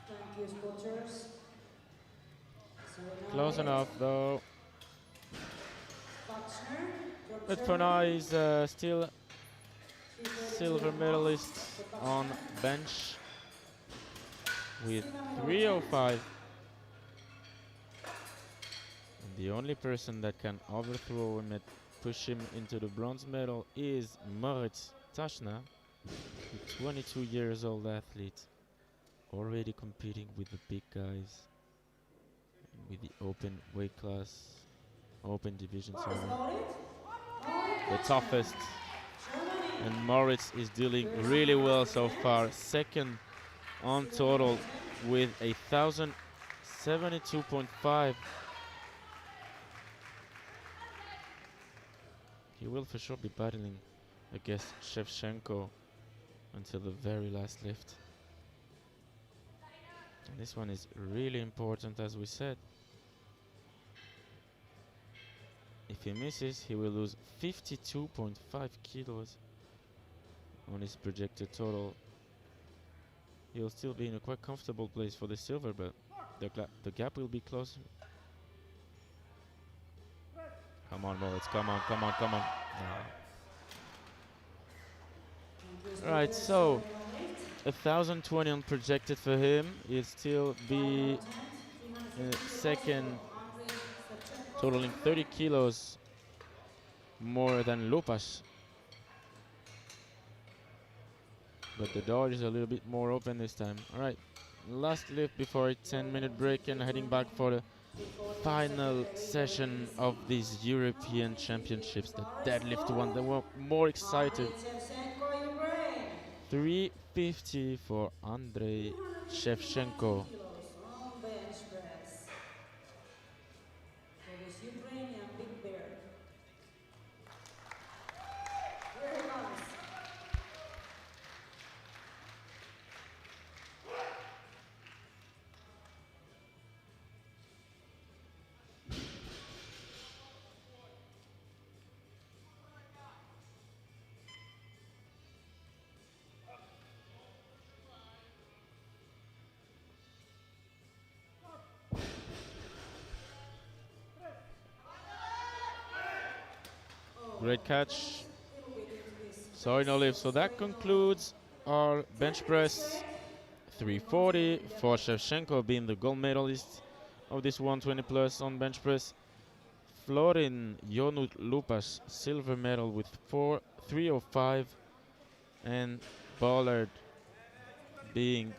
S2: Thank you, spotters.
S1: Close enough though. But for now he's still silver medalist on bench with 305. And the only person that can overthrow him and push him into the bronze medal is Moritz Taschner, a 22 years old athlete, already competing with the big guys, with the open weight class, open division, sorry, the toughest. And Moritz is doing really well so far, second on total with 1,072.5. He will for sure be battling against Shevchenko until the very last lift. And this one is really important, as we said. If he misses, he will lose 52.5 kilos on his projected total. He'll still be in a quite comfortable place for the silver, but the gap will be closer. Come on, Moritz, come on, come on, come on. Alright, so 1,020 on projected for him. He'll still be second, totaling 30 kilos more than Lupas. But the door is a little bit more open this time. Alright, last lift before a 10-minute break and heading back for the final session of these European Championships, the deadlift one. They were more excited. 350 for Andrei Shevchenko. Great catch. Sorry, no lift. So that concludes our bench press. 340 for Shevchenko, being the gold medalist of this 120 plus on bench press. Florin Jonut Lupas, silver medal with 305. And Ballard being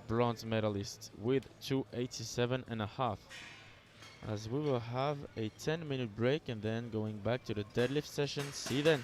S1: bronze medalists with 287 and a half. As we will have a 10-minute break and then going back to the deadlift session. See you then.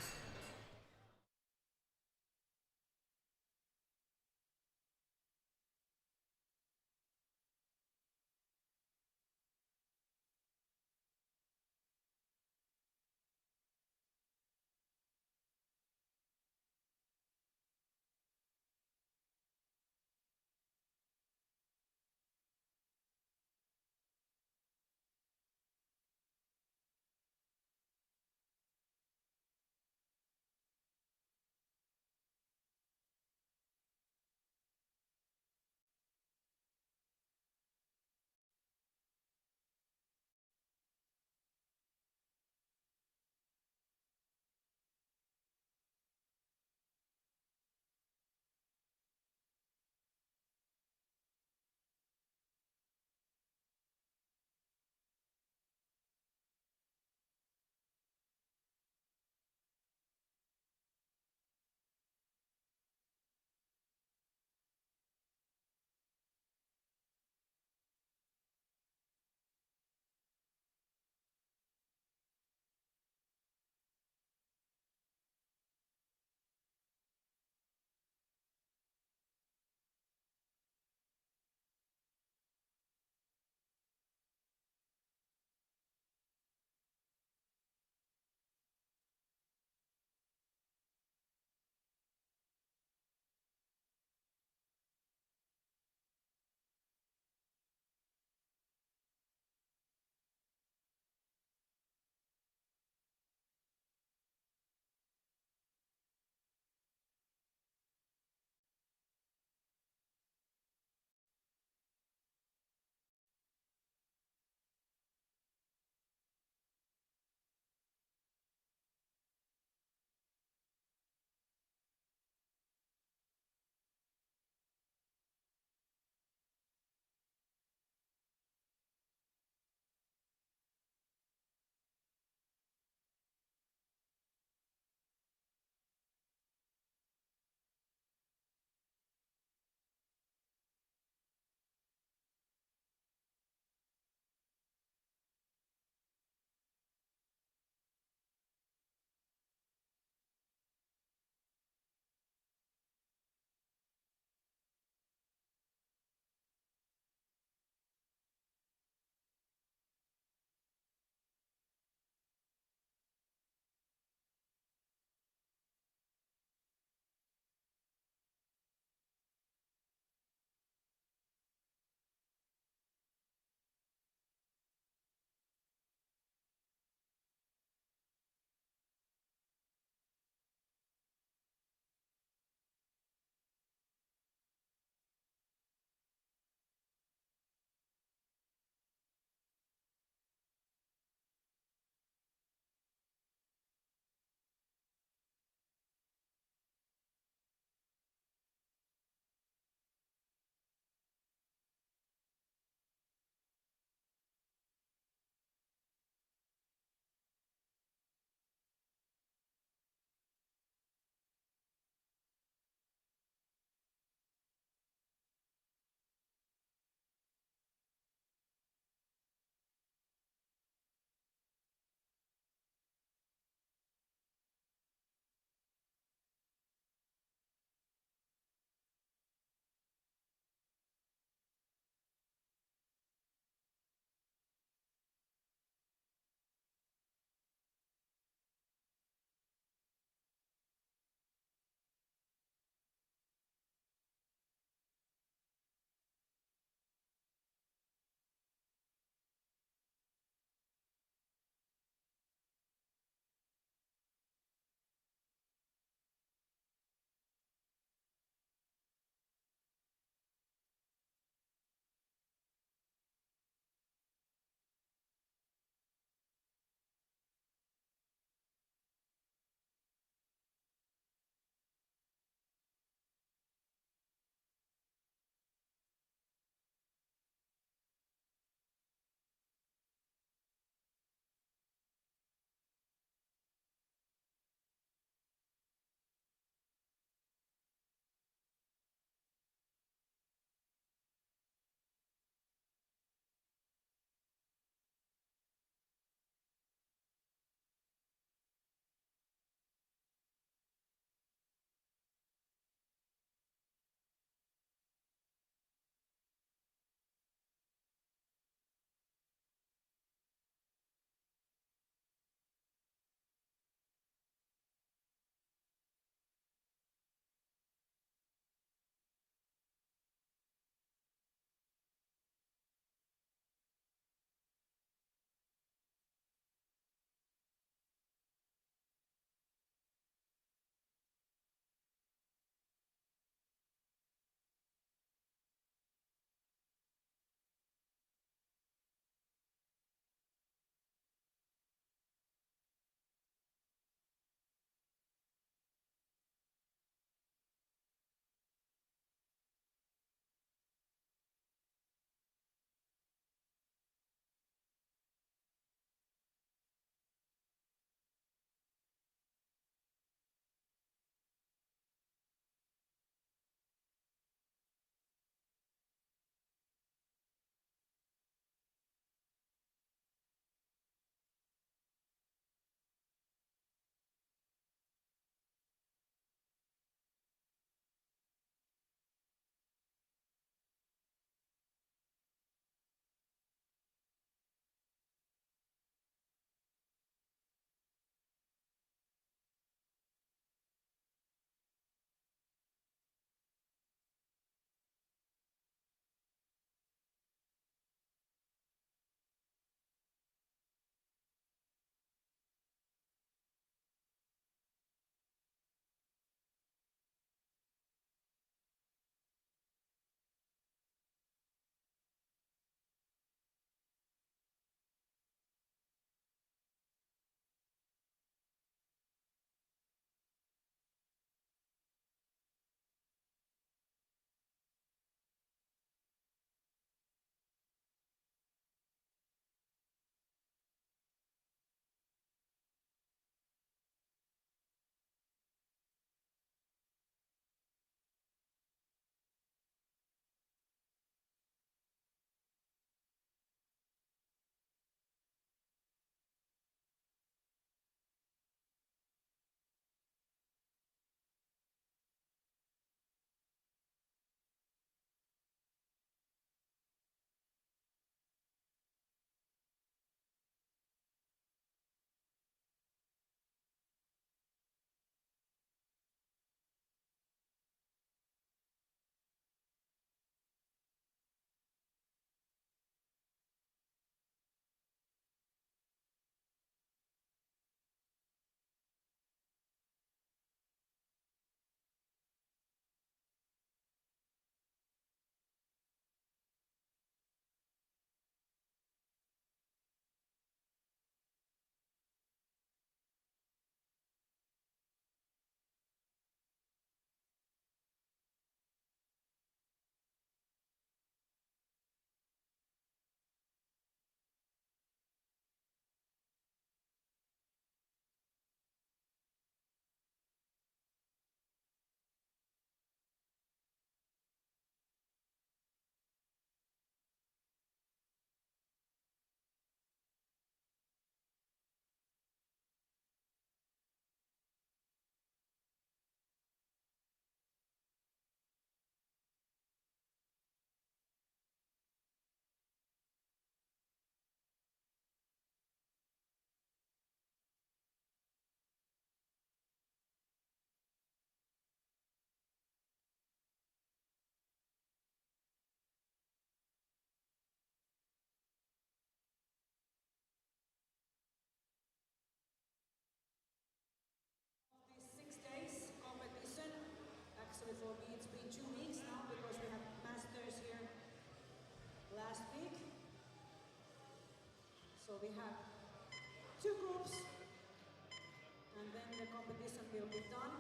S2: will be done.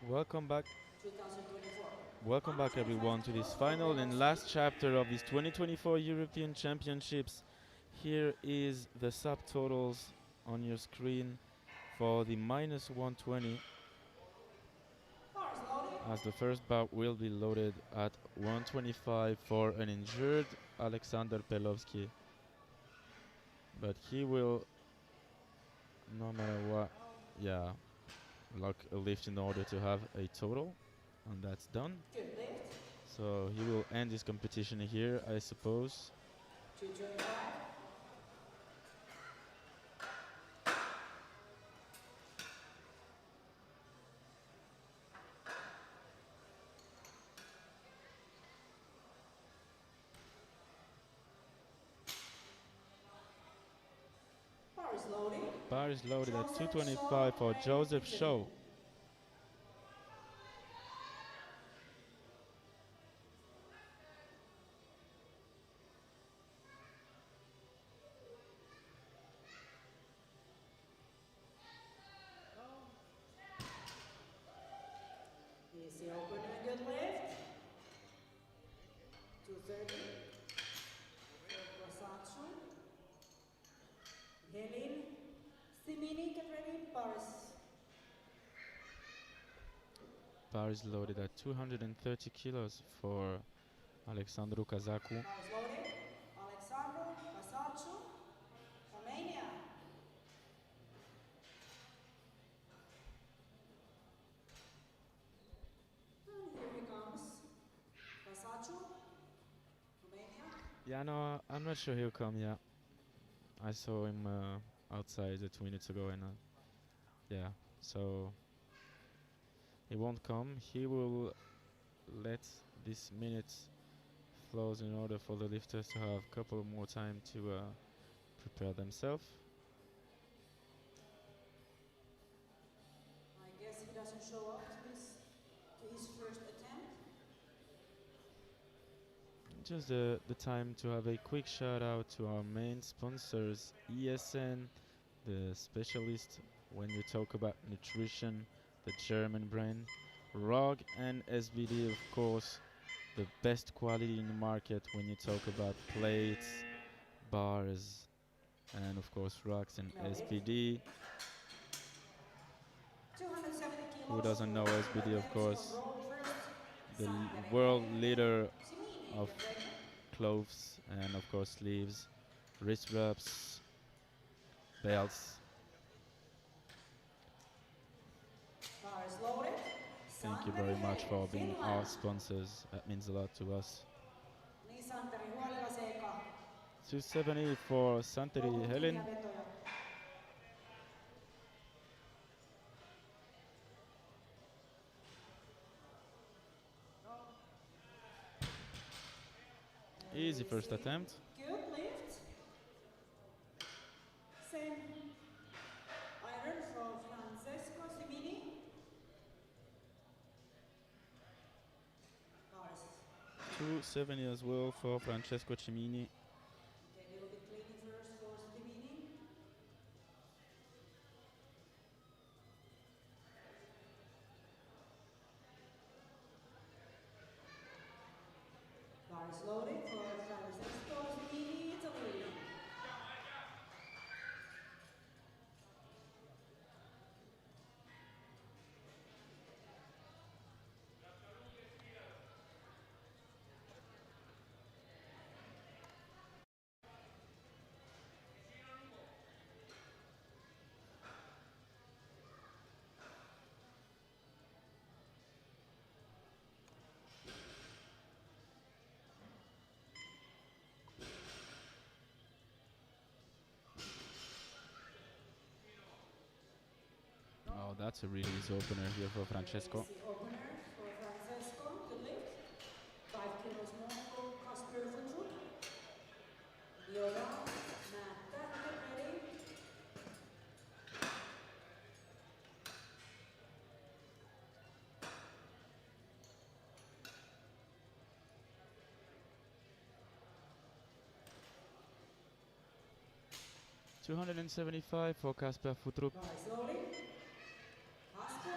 S1: Welcome back.
S2: 2024.
S1: Welcome back everyone to this final and last chapter of these 2024 European Championships. Here is the subtotals on your screen for the minus 120, as the first bout will be loaded at 125 for an injured Alexander Pelovsky. But he will, no matter what, yeah, lock a lift in order to have a total, and that's done. So he will end his competition here, I suppose.
S2: 225. Bar is loading.
S1: Bar is loaded at
S2: Joseph
S1: 225 for
S2: Shaw,
S1: Joseph
S2: Italy.
S1: Shaw.
S2: Easy open and good lift. 230. Wasatsu. Helin. Simini, get ready. Boris.
S1: Bar is loaded at 230 kilos for Alexandru Kazaku.
S2: Bar is loaded. Alexandru Wasatsu, Romania. And here he comes. Wasatsu, Romania.
S1: Yeah, no, I'm not sure he'll come yet. I saw him outside 2 minutes ago, and yeah, so he won't come. He will let this minute flows in order for the lifters to have a couple more time to prepare themselves.
S2: I guess he doesn't show up to his first attempt.
S1: Just the time to have a quick shout out to our main sponsors, ESN, the specialist when you talk about nutrition, the German brand, ROG, and SBD, of course, the best quality in the market when you talk about plates, bars, and of course rocks and SBD.
S2: 270 kilos.
S1: Who doesn't know SBD, of course, the
S2: Santeri
S1: world
S2: Helin.
S1: leader
S2: Simini,
S1: of
S2: get ready.
S1: clothes and of course sleeves, wrist wraps, belts.
S2: Bar is loaded.
S1: Thank you
S2: Santeri
S1: very much
S2: Helin,
S1: for being our
S2: Finland.
S1: sponsors. That means a lot to us.
S2: Niin Santeri, huolella seika.
S1: 270 for Santeri
S2: Loput
S1: Helin.
S2: linjavetoja.
S1: Easy first attempt.
S2: Good lift. Same iron for Francesco Simini. Bars.
S1: 270 as well for Francesco Cimini.
S2: Okay, a little bit cleaning first for Simini. Bar is loaded for Francesco Simini, Italy.
S1: Oh, that's a really easy opener here for Francesco.
S2: Easy opener for Francesco. Good lift. 5 kilos more for Kasper Futruk. Yoda, Natta, get ready.
S1: $275 for Kasper Futruk.
S2: Bar is loading. Kasper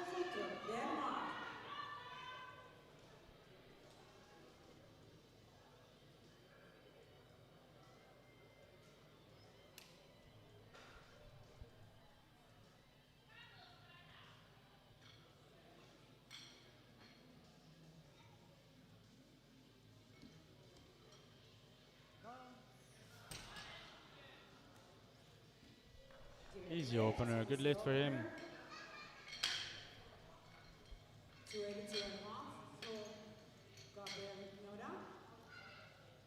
S1: Easy opener, good lift for him.
S2: 282 and a half for Gabriel Noda.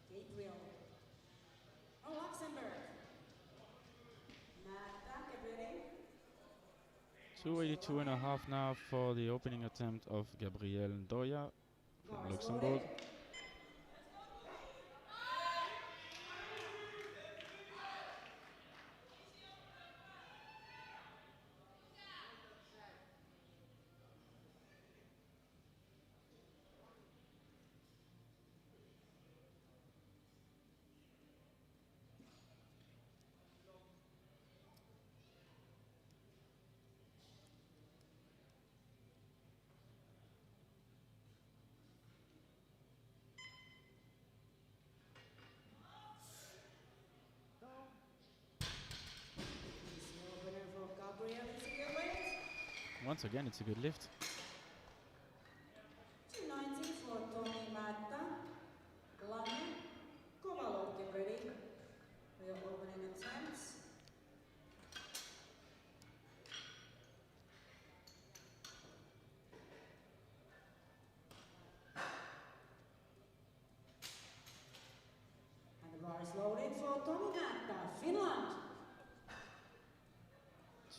S2: Gabriel. Oh, Luxembourg. Marta, get ready.
S1: 282 and a half now for the opening attempt of Gabriel Ndoya from Luxembourg. Once again, it's a good lift.
S2: 290 for Tony Matta. Lana Kovalov, get ready for your opening attempts. And the bar is loaded for Tony Matta, Finland.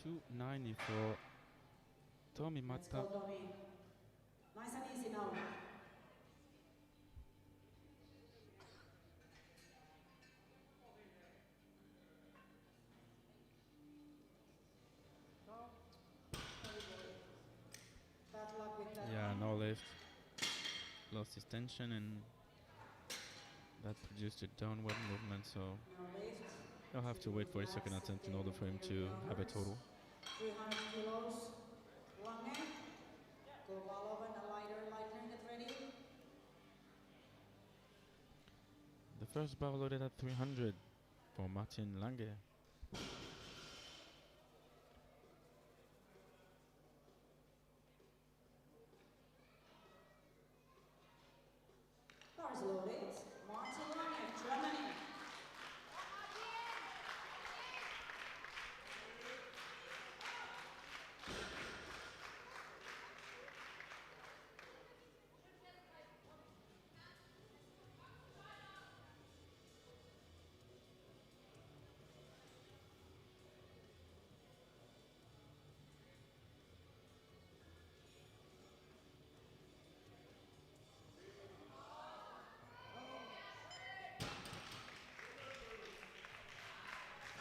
S1: 290 for Tommy
S2: Let's
S1: Matta.
S2: go, Tommy. Nice and easy now. Bad luck with that.
S1: Yeah, no lift. Lost his tension and that produced a downward movement, so
S2: No lift.
S1: he'll have to wait for his second attempt in order for him to have a total.
S2: 300 kilos. Lange. Kovalov and a lighter, get ready.
S1: The first bar loaded at 300 for Martin Lange.
S2: Bars loaded. Martin Lange, Germany.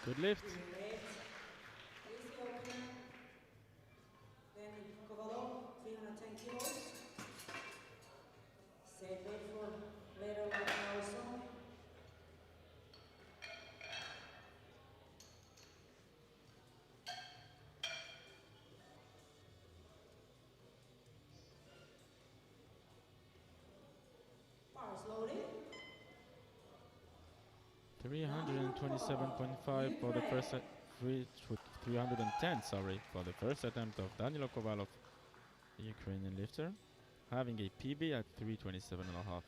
S1: Good lift.
S2: Easy opener. Then Kovalov, 310 kilos. Save weight for later opener also. Bars loaded.
S1: 327.5 for the first 310, sorry, for the first attempt of Danilo Kovalov, the Ukrainian lifter, having a PB at 327.5.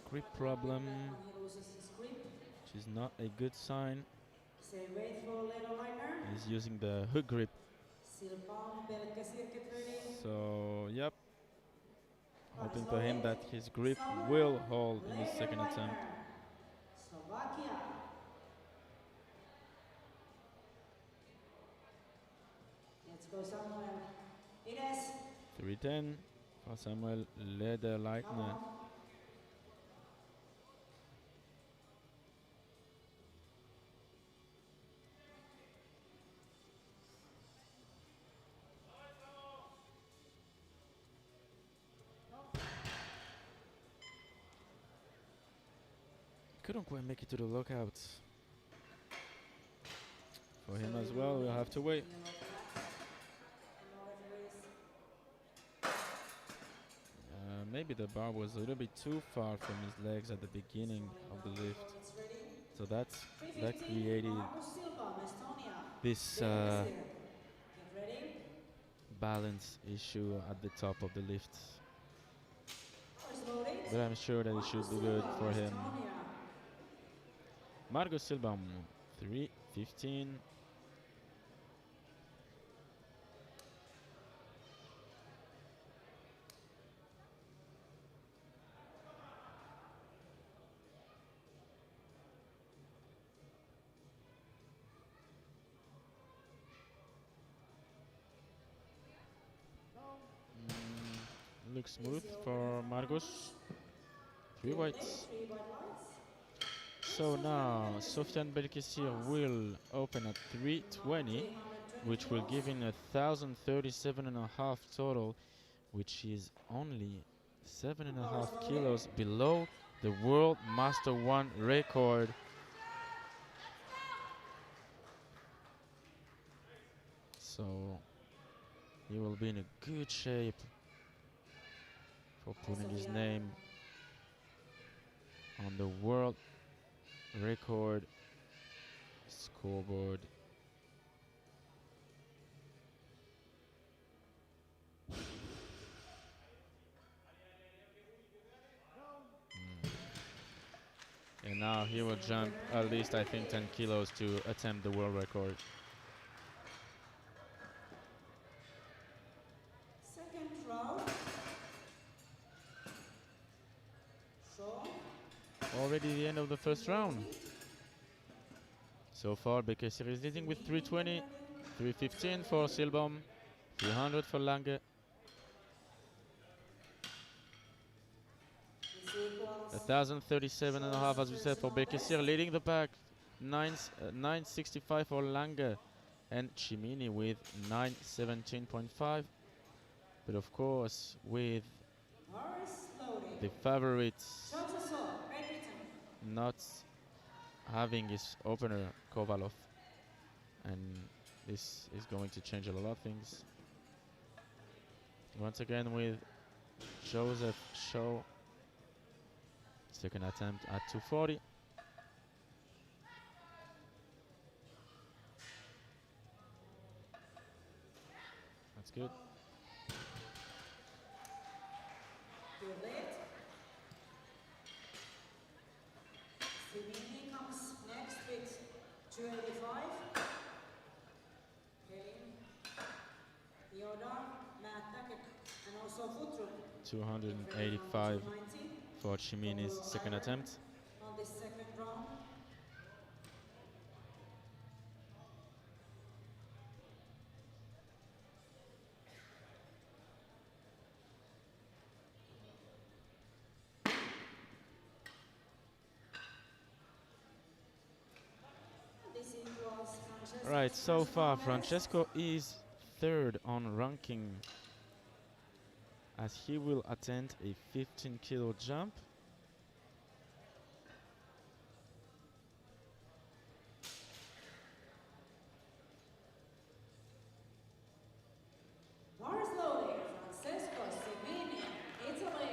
S1: Grip problem,
S2: He loses his grip.
S1: which is not a good sign.
S2: Save weight for later liner.
S1: He's using the hook grip.
S2: Silpan, Belkesir, get ready.
S1: So, yep. Hoping for him that his grip will hold in his second attempt.
S2: Slovakia. Let's go, Samuel. Ines.
S1: 310 for Samuel Lederleitner. Couldn't quite make it to the lockout. For him as well, we'll have to wait. Maybe the bar was a little bit too far from his legs at the beginning of the lift. So that created this balance issue at the top of the lift.
S2: Hours loaded.
S1: But I'm sure that it should be good for him. Margus Silbaum, 3:15. Looks smooth for Margus. 3 whites. So now Sofiane Belkessir will open at 320, which will give him 1,037.5 total, which is only 7.5 kilos below the World Master 1 record. So he will be in a good shape for putting his name on the world record scoreboard. And now he will jump at least, I think, 10 kilos to attempt the world record.
S2: Second round.
S1: Already the end of the first round. So far, Belkessir is leading with 320, 315 for Silbaum, 300 for Lange. 1,037.5, as we said, for Belkessir, leading the pack. 965 for Lange, and Cimini with 917.5. But of course, with the favorites not having his opener Kovalov, and this is going to change a lot of things. Once again with Joseph Shaw, second attempt at 240. That's good.
S2: Cimini comes next with 285. Yoda, Matak, and also Futru.
S1: 285 for Cimini's second attempt.
S2: On this second round.
S1: Right, so far Francesco is third on ranking, as he will attempt a 15 kilo jump.
S2: Bars loaded, Francesco Cimini, Italy.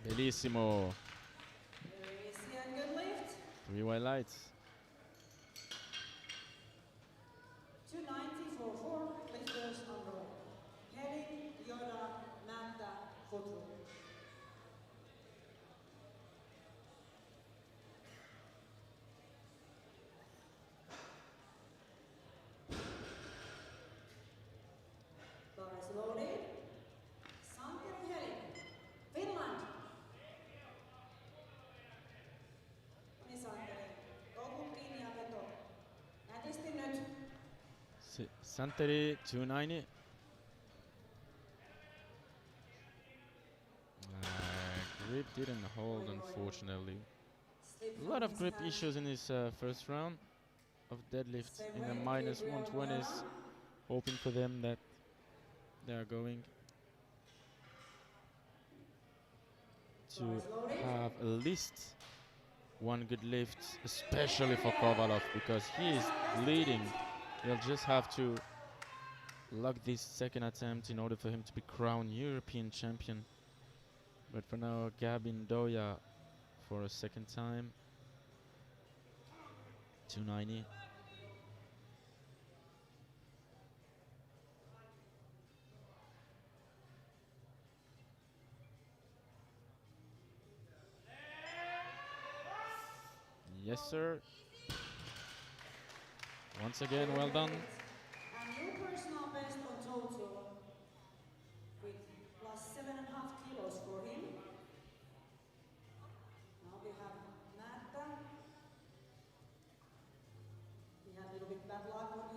S1: Bellissimo.
S2: Good lift.
S1: 3 white lights.
S2: 290 for 4 lifters on roll. Heading, Yoda, Manta, Futru. Bars loaded. Santeri heading. Finland. Santeri. Koukut kiinni ja veto. Nätisti nyt.
S1: Santeri 290. Grip didn't hold, unfortunately. A lot of grip issues in his first round of deadlift in the minus 120s. Hoping for them that they are going to have at least one good lift, especially for Kovalov, because he is bleeding. He'll just have to lock this second attempt in order for him to be crowned European champion. But for now, Gabin Doya for a second time. 290. Yes, sir. Once again, well done.
S2: And new personal best on total with plus 7.5 kilos for him. Now we have Märta. He had a little bit bad luck at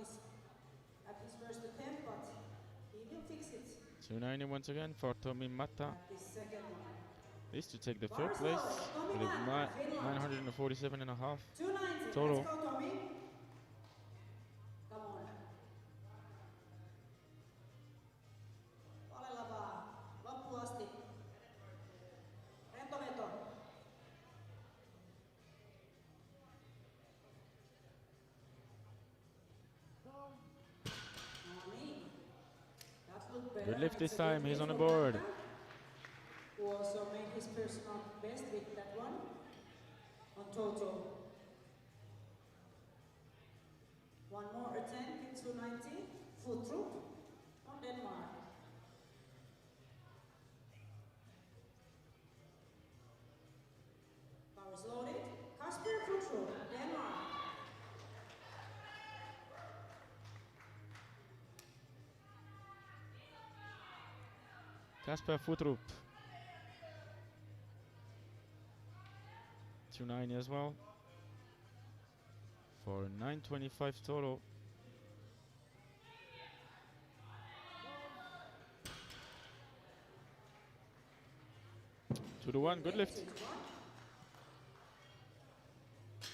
S2: his first attempt, but he will fix it.
S1: 290 once again for Tomi Mata.
S2: At this second one.
S1: This to take the third place with 947.5 total.
S2: Let's go, Tommy. Come on. Palella vaan. Loppuun asti. Rento veto. No niin. That looked better.
S1: Good lift this time, he's on the board.
S2: Who also made his personal best with that one on total. One more attempt with 290, foot through on Denmark. Power is loaded. Kasper foot through, Denmark.
S1: Kasper Futrup. 290 as well. For 925 total. Two to one, good lift.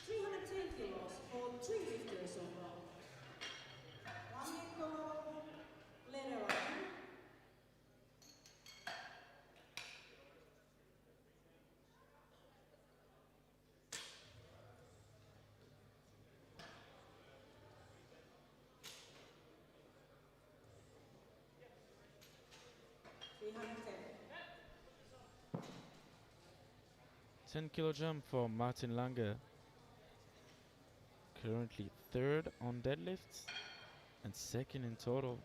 S2: 310 kilos for 3 lifters overall. One Mikko Lederer.
S1: Ten kilo jump for Martin Lange. Currently third on deadlifts and second in total.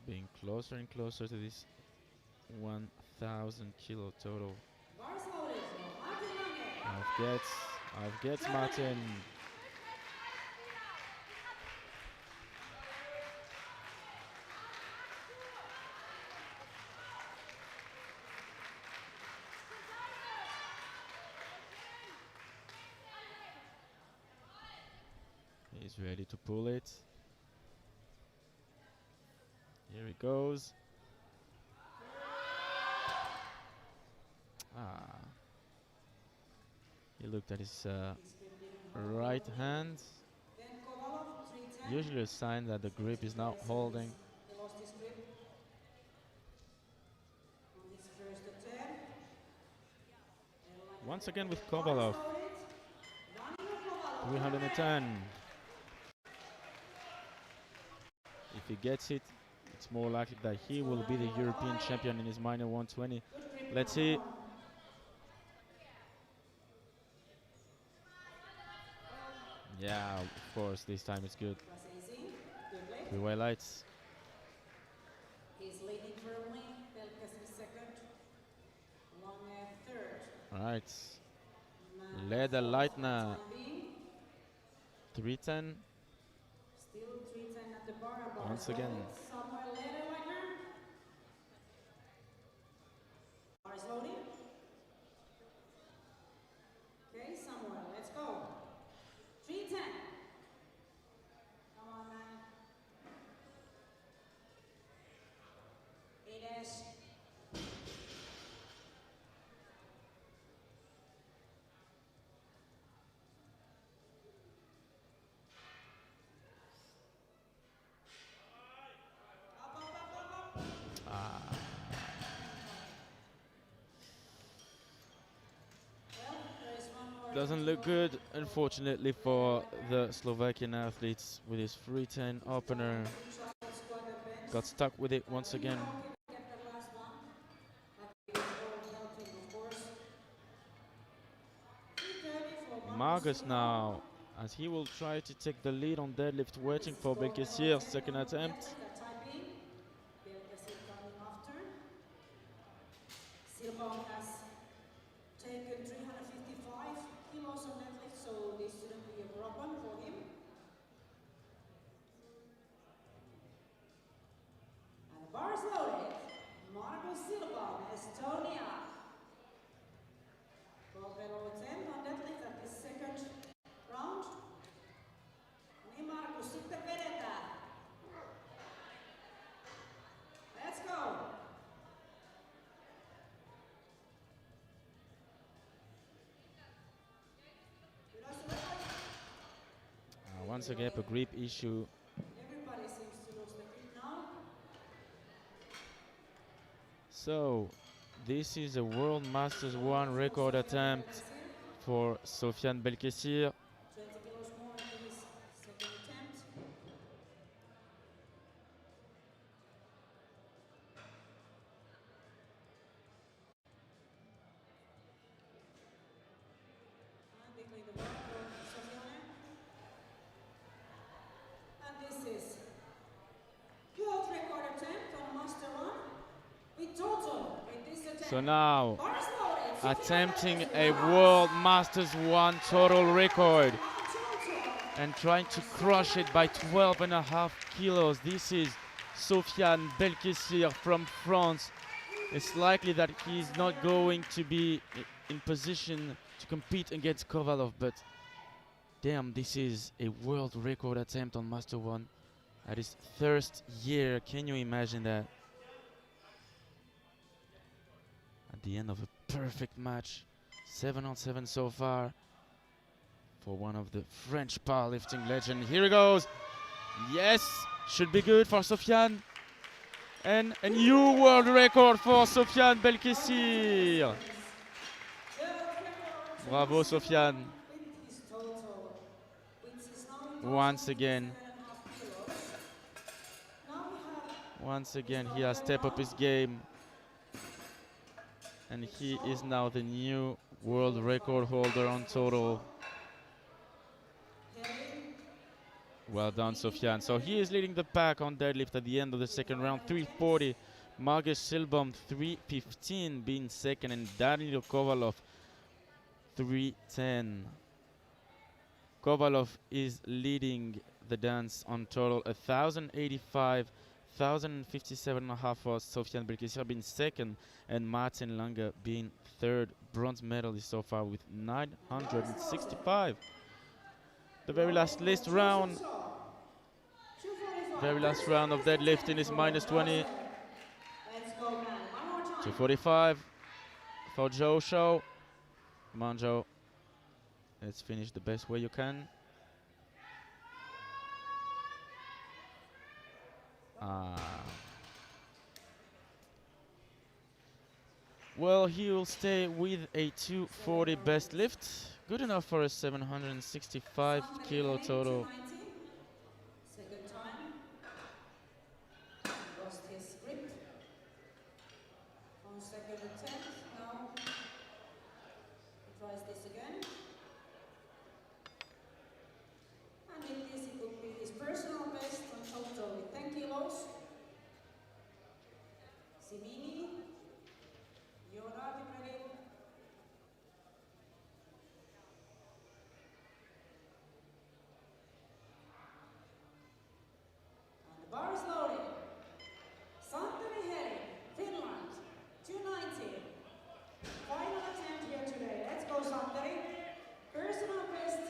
S1: Being closer and closer to this 1,000 kilo total. I've gets Martin. He's ready to pull it. Here he goes. He looked at his right hand. Usually a sign that the grip is not holding. Once again with Kovalov. 310. If he gets it, it's more likely that he will be the European champion in his minor 120. Let's see. Yeah, of course, this time it's good. Three-way lights.
S2: He's leading firmly. Pelkäsi second. Lange third.
S1: All right. Leder Leitner. 310.
S2: Still 310 at the bar.
S1: Once again.
S2: Somewhere Leder Leitner. Bar is loading. Okay, somewhere. Let's go. 310. Come on, man. It is.
S1: Ah. Doesn't look good, unfortunately, for the Slovakian athletes with his 310 opener. Got stuck with it once again. Margus now, as he will try to take the lead on deadlift, waiting for Belkacir's second attempt.
S2: Silbom has taken 355 kilos on deadlift, so this shouldn't be a problem for him. And the bar is loaded. Margus Silbom, Estonia. Below 10 on deadlift at the second round. Niin Markus, sitten vedetään. Let's go.
S1: Once again, a grip issue.
S2: Everybody seems to lose the grip now.
S1: So, this is a World Masters 1 record attempt for Sofiane Belkacir.
S2: 20 kilos more in his second attempt. And between the bar for Sofiane. And this is world record attempt on Master 1. With total, with this attempt.
S1: So now,
S2: Bar is loaded.
S1: attempting a World Masters 1 total record and trying to crush it by 12.5 kilos. This is Sofiane Belkacir from France. It's likely that he's not going to be in position to compete against Kovalov, but damn, this is a world record attempt on Master 1 at his first year. Can you imagine that? At the end of a perfect match, 7-on-7 so far for one of the French powerlifting legends. Here he goes. Yes, should be good for Sofiane. And a new world record for Sofiane Belkacir. Bravo, Sofiane. Once again, he has stepped up his game. And he is now the new world record holder on total. Well done, Sofiane. So he is leading the pack on deadlift at the end of the second round, 340. Margus Silbom, 315, being second, and Daniil Kovalov, 310. Kovalov is leading the dance on total, 1,085, 1,057.5 for Sofiane Belkacir being second, and Martin Lange being third, bronze medalist so far with 965. The very last round of deadlifting is minus 20. 245 for Joe Show. Come on, Joe. Let's finish the best way you can. Well, he will stay with a 240 best lift. Good enough for a 765 kilo total.
S2: Second time. Lost his grip. On second attempt. Now he tries this again. And in this it would be his personal best on total with 10 kilos. Simini. Yoda, be ready. And the bar is loaded. Santeri Heri, Finland, 290. Final attempt here today. Let's go, Santeri. Personal best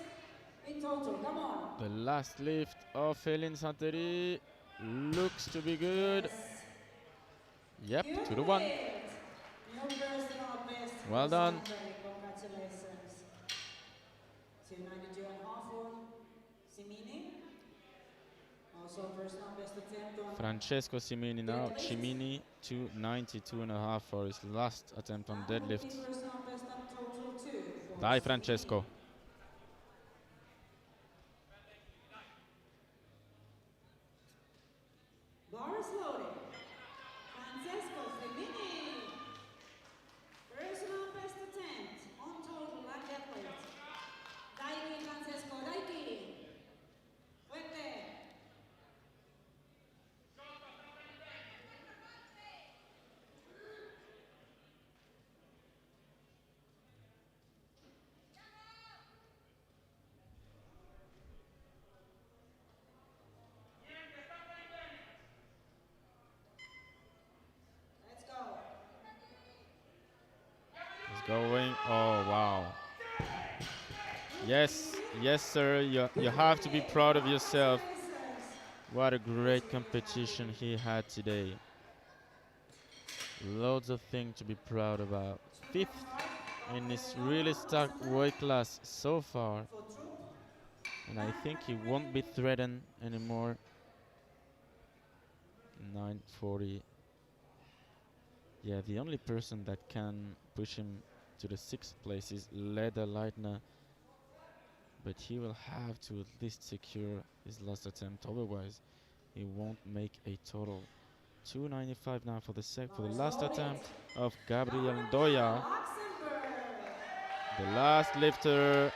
S2: in total. Come on.
S1: The last lift of Hélène Santeri looks to be good. Yep,
S2: You
S1: 2 to 1.
S2: did. New personal best.
S1: Well
S2: for
S1: done.
S2: Santeri. Congratulations. 292.5 for Simini. Also personal best attempt on
S1: Francesco Cimini now.
S2: deadlift.
S1: Cimini 292.5 for his last attempt on
S2: And
S1: deadlift.
S2: lifting personal best on total 2 for
S1: Dai
S2: Cimini.
S1: Francesco.
S2: Bar is loaded. Francesco Cimini. Personal best attempt on total and deadlift. Daiki Francesco, Daiki. Fuerte. Let's go.
S1: He's going. Oh, wow. Yes, yes, sir. You have to be proud of yourself. What a great competition he had today. Loads of things to be proud about. Fifth in this really stacked weight class so far. And I think he won't be threatened anymore. 940. Yeah, the only person that can push him to the 6th place is Leda Leitner. But he will have to at least secure his last attempt, otherwise he won't make a total. 295 now for the last attempt of Gabriel Ndoya, the last lifter,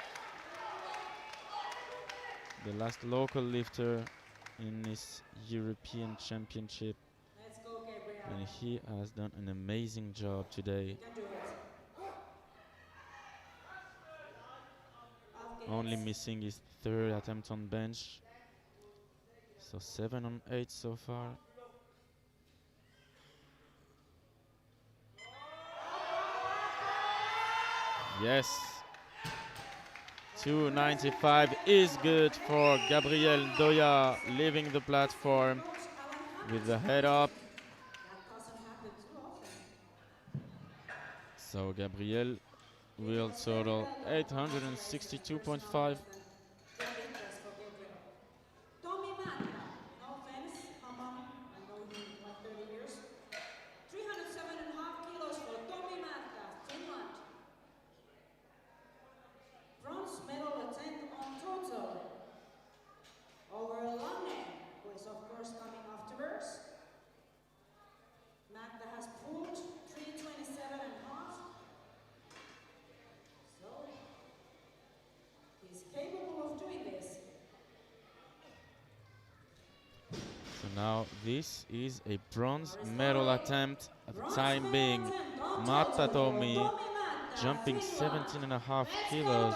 S1: the last local lifter in this European Championship.
S2: Let's go, Gabriel.
S1: And he has done an amazing job today.
S2: You can do it.
S1: Only missing his 3rd attempt on bench. So 7 on 8 so far. Yes. 295 is good for Gabriel Ndoya, leaving the platform with the head up.
S2: That doesn't happen too often.
S1: So Gabriel will total 862.5.
S2: Tommy Matta, no offense, come on, I know him like 30 years. 307.5 kilos for Tommy Matta, Finland. Bronze medal attempt on total. Over Lange, who is of course coming afterwards. Matta has pulled 327.5. So he's capable of doing this.
S1: So now this is a bronze medal attempt at the time being. Matta Tommy jumping 17.5 kilos,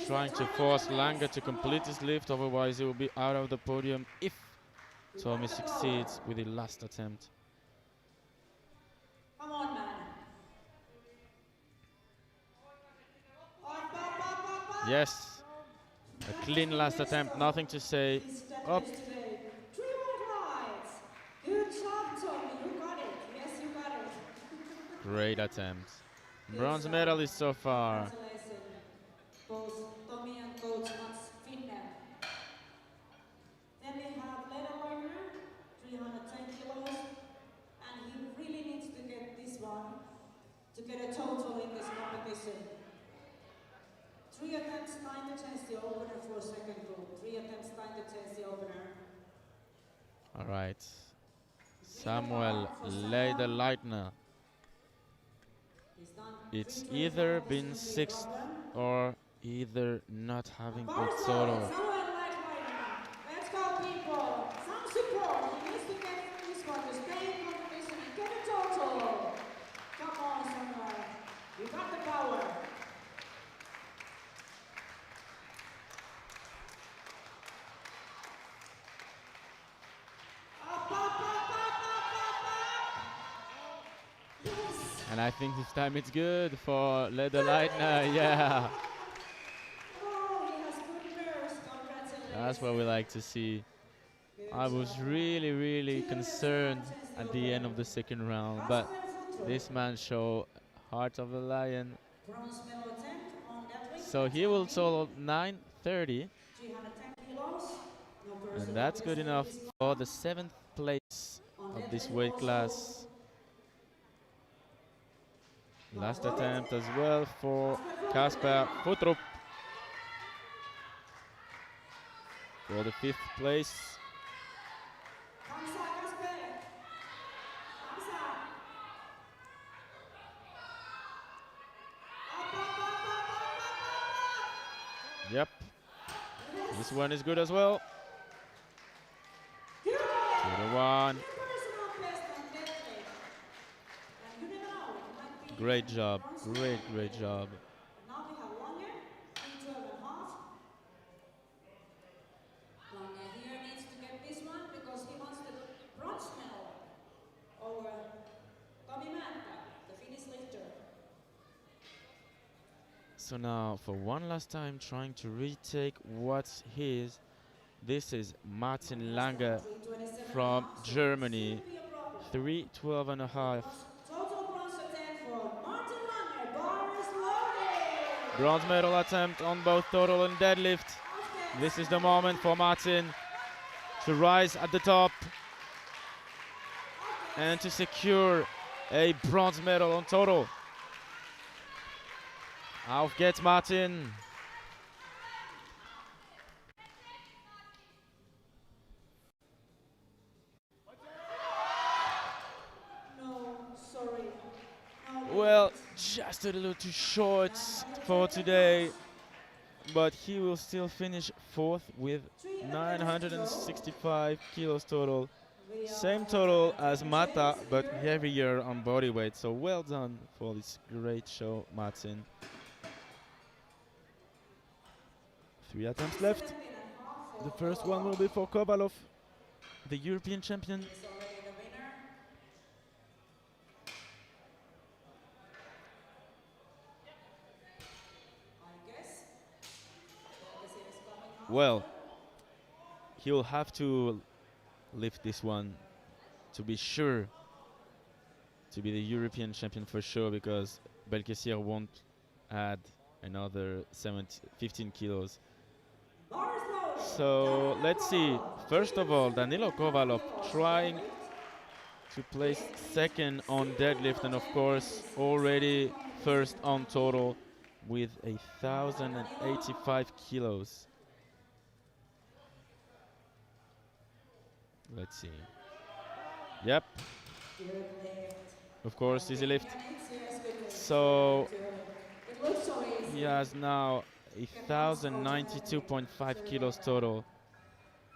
S1: trying to force Lange to complete his lift, otherwise he will be out of the podium if Tommy succeeds with the last attempt.
S2: Come on, man.
S1: Yes, a clean last attempt, nothing to say. Up.
S2: 3 more rides. Good job, Tommy. You got it. Yes, you got it.
S1: Great attempt. Bronze medalist so far.
S2: Congratulations, both Tommy and Coach Mats Finne. Then we have Leda Leitner, 310 kilos, and he really needs to get this one to get a total in this competition. 3 attempts, 9 to chase the opener for second group. 3 attempts, 9 to chase the opener.
S1: All right. Samuel Leda Leitner. It's either been 6th or either not having a total.
S2: Let's go, people. Some support. He needs to get this one to stay in competition and get a total. Come on, Samuel. You got the power.
S1: And I think this time it's good for Leda Leitner. Yeah.
S2: Oh, he has good nerves. Congratulations.
S1: That's what we like to see. I was really concerned at the end of the second round, but this man showed heart of a lion. So he will total 930. And that's good enough for the 7th place of this weight class. Last attempt as well for Kasper Futrup for the 5th place. Yep, this one is good as well. 2-1. Great job, great job.
S2: Now we have Lange, 12.5. Lange here needs to get this one because he wants the bronze medal over Tomi Mäntä, the Finnish lifter.
S1: So now, for one last time, trying to retake what's his. This is Martin Lange from Germany. 3:12.5.
S2: Total bronze attempt for Martin Lange, bar is loaded.
S1: Bronze medal attempt on both total and deadlift. This is the moment for Martin to rise at the top and to secure a bronze medal on total. Auf geht's, Martin.
S2: No, sorry. No,
S1: Well, just a little too short for today, but he will still finish 4th with 965 kilos total. Same total as Mata, but heavier on body weight. So well done for this great show, Martin. 3 attempts left. The first one will be for Kovalov, the European champion.
S2: He's already the winner. I guess. Belkesi is coming out.
S1: Well, he'll have to lift this one to be sure to be the European champion for sure, because Belkesier won't add another 15 kilos.
S2: Bar is loaded.
S1: So let's see. First of all, Danilo Kovalov trying to place 2nd on deadlift, and of course already 1st on total with 1,085 kilos. Let's see. Yep,
S2: Good lift.
S1: of course, easy lift.
S2: Yes, good lift.
S1: So
S2: It looks so easy.
S1: he has now 1,092.5 kilos total.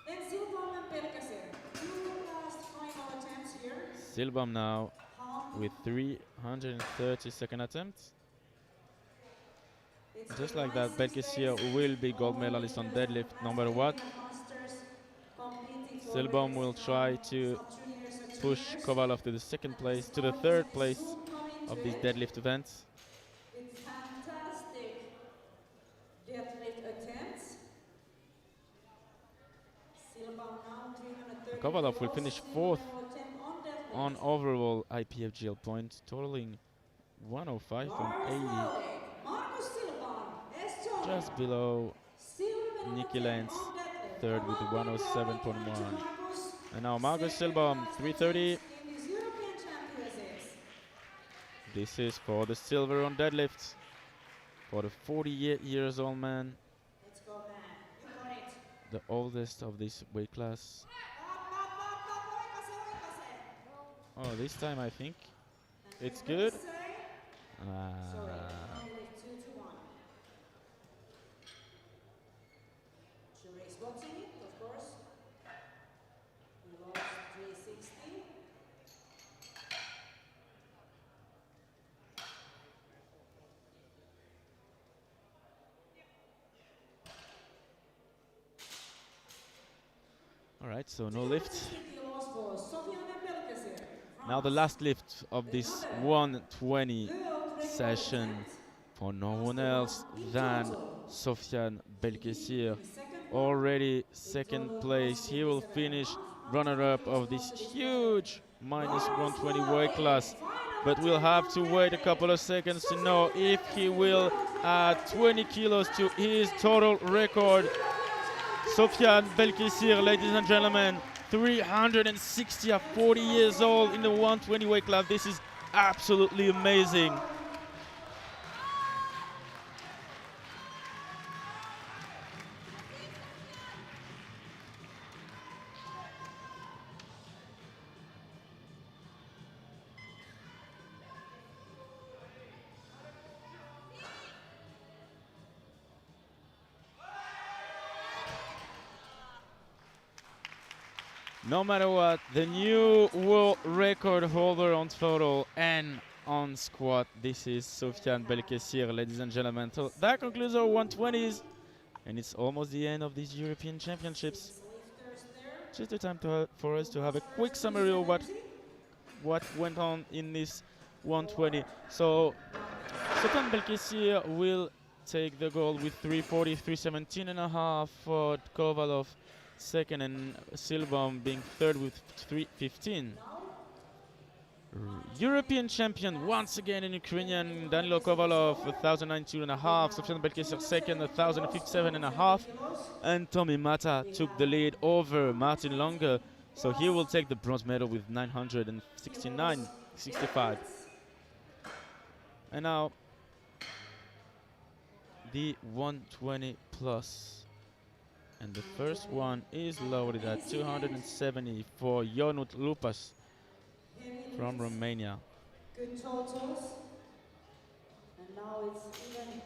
S2: Then Silvam and Belkesi. 2 last final attempts here.
S1: Silvam now
S2: Hum.
S1: with 330 second attempts.
S2: It's
S1: Just
S2: been
S1: like that,
S2: 6 days.
S1: Belkesier will be gold medalist on deadlift no matter what. Silvam will try to push Kovalov to the 2nd place, to the 3rd place of this deadlift event.
S2: It's fantastic deadlift attempts. Silvam now 330
S1: Kovalov will
S2: kilos,
S1: finish
S2: still
S1: 4th
S2: no attempt on deadlift.
S1: on overall IPFGL points, totaling
S2: Bar is
S1: 105.80,
S2: loaded. Markus Silvam, Estonia.
S1: just below
S2: Silver
S1: Nicky
S2: attempt
S1: Lenz,
S2: on deadlift.
S1: 3rd with
S2: Come on,
S1: 107.1.
S2: Markus.
S1: And now Markus
S2: Second
S1: Silvam,
S2: fastest
S1: 330.
S2: in these European Championships.
S1: This is for the silver on deadlift for the 48 years old man,
S2: Let's go, man. You got it.
S1: the oldest of this weight class. Oh, this time I think it's good.
S2: Sorry, only 2-1. Jury's watching it, of course. We lost 360.
S1: All right, so no lift.
S2: 260 kilos for Sofian and Belkesi.
S1: Now the last lift of this 120 session for no one else than Sofian Belkesier. Already 2nd place. He will finish runner-up of this huge minus 120 weight class. But we'll have to wait a couple of seconds to know if he will add 20 kilos to his total record. Sofiane Belkessir, ladies and gentlemen, 360 at 40 years old in the 120 weight class. This is absolutely amazing. No matter what, the new world record holder on total and on squat. This is Sofiane Belkessir, ladies and gentlemen. So that concludes our 120s, and it's almost the end of these European Championships. Just the time for us to have a quick summary of what went on in this 120. So Sofiane Belkessir will take the gold with 340, 317 and a half for Kovalov second, and Silbaum being third with 315. European champion once again in Ukrainian Danilo Kovalov 1092 and a half, Sofiane Belkessir second 1057 and a half, and Tommy Mata took the lead over Martin Longer, so he will take the bronze medal with 969.65. And now the 120 plus, and the first one is loaded at 270 for Ionut Lupas from Romania.
S2: Good totals. And now it's even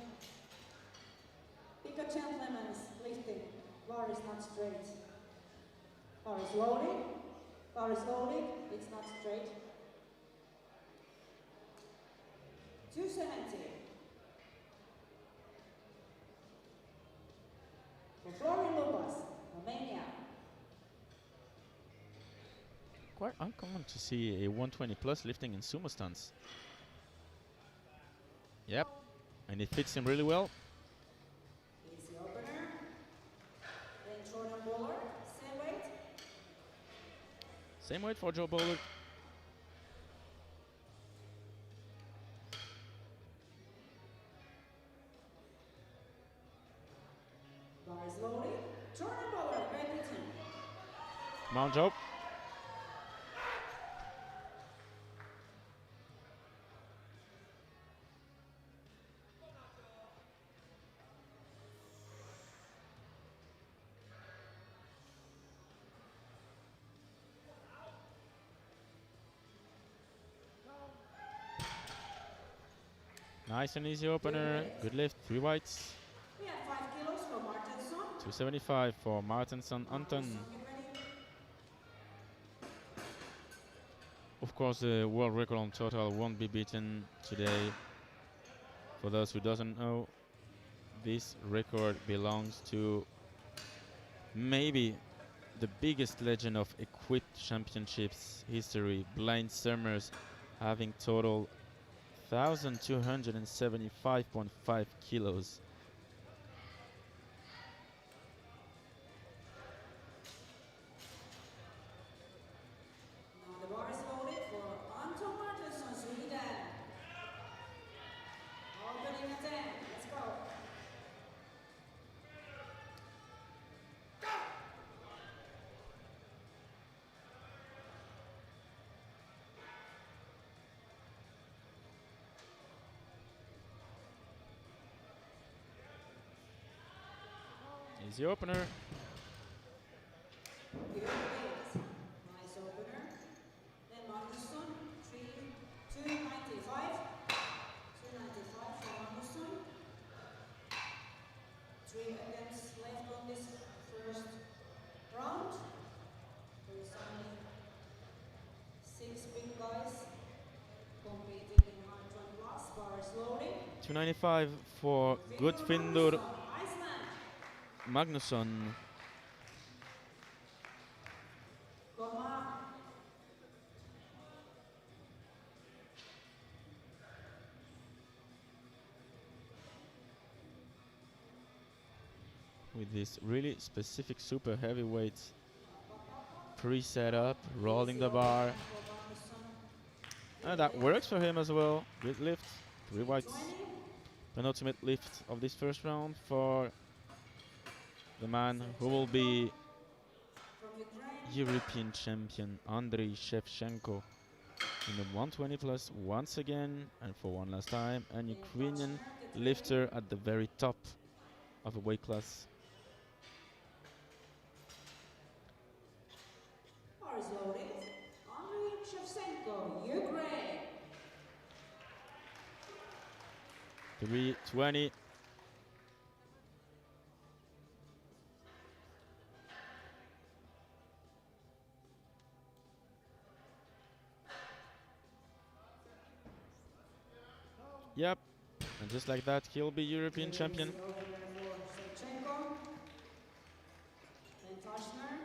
S2: bigger gentlemen's lifting. Bar is not straight. Bar is loading. Bar is loading. It's not straight. 270. For Florian Lupas, Romania.
S1: Quite uncommon to see a 120 plus lifting in sumo stance. Yep, and it fits him really well.
S2: Easy opener. Then Jordan Bowler, same weight.
S1: Same weight for Joe Bowler.
S2: Bar is loading. Jordan Bowler, Great Britain.
S1: Come on, Joe. Nice and easy opener. Good lift. 3 whites.
S2: We have 5 kilos for Martinsson.
S1: 275 for Martinsson Anton.
S2: Get ready.
S1: Of course, the world record on total won't be beaten today. For those who doesn't know, this record belongs to maybe the biggest legend of equipped championships history, Blaine Summers, having total 1,275.5 kilos.
S2: Now the bar is loaded for Anton Martinsson, Sweden. Opening at 10. Let's go.
S1: Easy opener.
S2: Good weight. Nice opener. Then Magnusson, 295. 295 for Magnusson. 3 attempts left on this first round. There's only 6 big guys competing in 120 plus. Bar is loading.
S1: 295 for Gudfindur
S2: Iceman.
S1: Magnusson.
S2: Goma.
S1: With this really specific super heavyweight pre-set up, rolling the bar. And that works for him as well. Good lift, 3 whites. Penultimate lift of this first round for the man who will be
S2: From Ukraine,
S1: European champion Andrei Shevchenko in the 120 plus once again, and for one last time, an Ukrainian
S2: Tachner, get ready.
S1: lifter at the very top of the weight class.
S2: Bar is loaded. Andrei Shevchenko, Ukraine.
S1: 320. Yep, and just like that, he'll be European champion.
S2: Easy opener for Shevchenko. Then Tachner.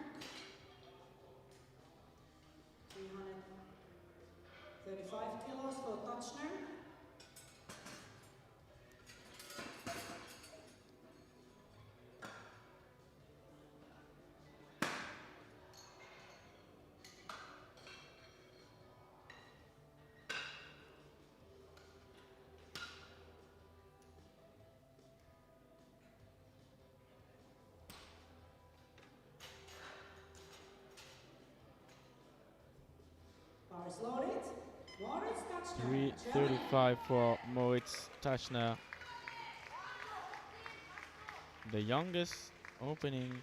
S2: 335 kilos for Tachner. Bar is loaded. Moritz Tachner, Germany.
S1: 335 for Moritz Tachner. The youngest opening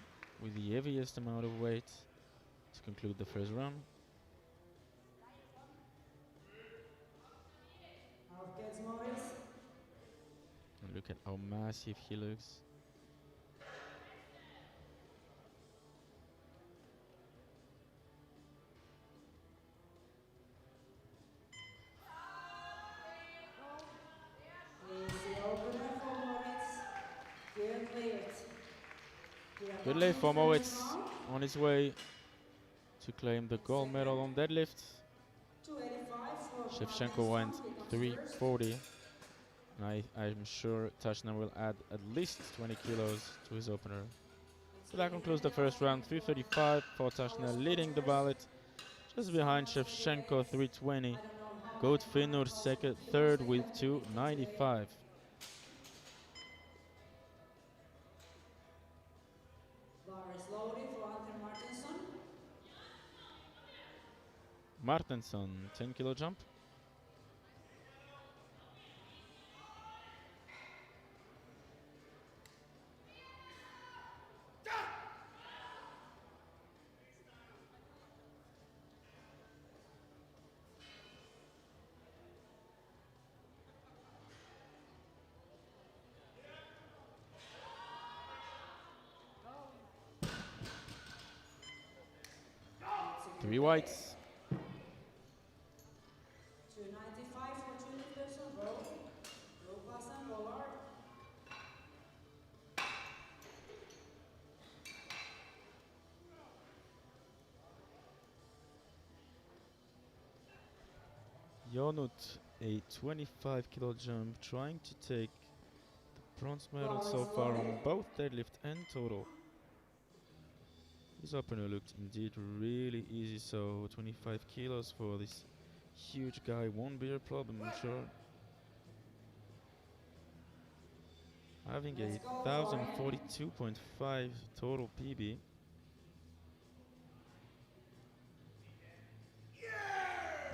S1: with the heaviest amount of weight to conclude the first round.
S2: Auf geht's, Moritz.
S1: And look at how massive he looks.
S2: Easy opener for Moritz. Good lift.
S1: Good lift for Moritz on his way to claim the gold medal on deadlift.
S2: 285 for
S1: Shevchenko went
S2: Martinsson becomes
S1: 340. And I'm sure Tachner will add at least 20 kilos to his opener. So that concludes the first round. 335 for Tachner, leading the ballot. Just behind Shevchenko, 320. Goat-Finnur second, third with 295.
S2: Bar is loaded for Ante Martinsson.
S1: Martinsson, 10 kilo jump. Three whites.
S2: 295 for two lifters on row. Row pass and Bollard.
S1: Yonut, a 25 kilo jump, trying to take the bronze medal so far on both deadlift and total. His opener looked indeed really easy, so 25 kilos for this huge guy won't be a problem, I'm sure. Having a 1042.5 total PB.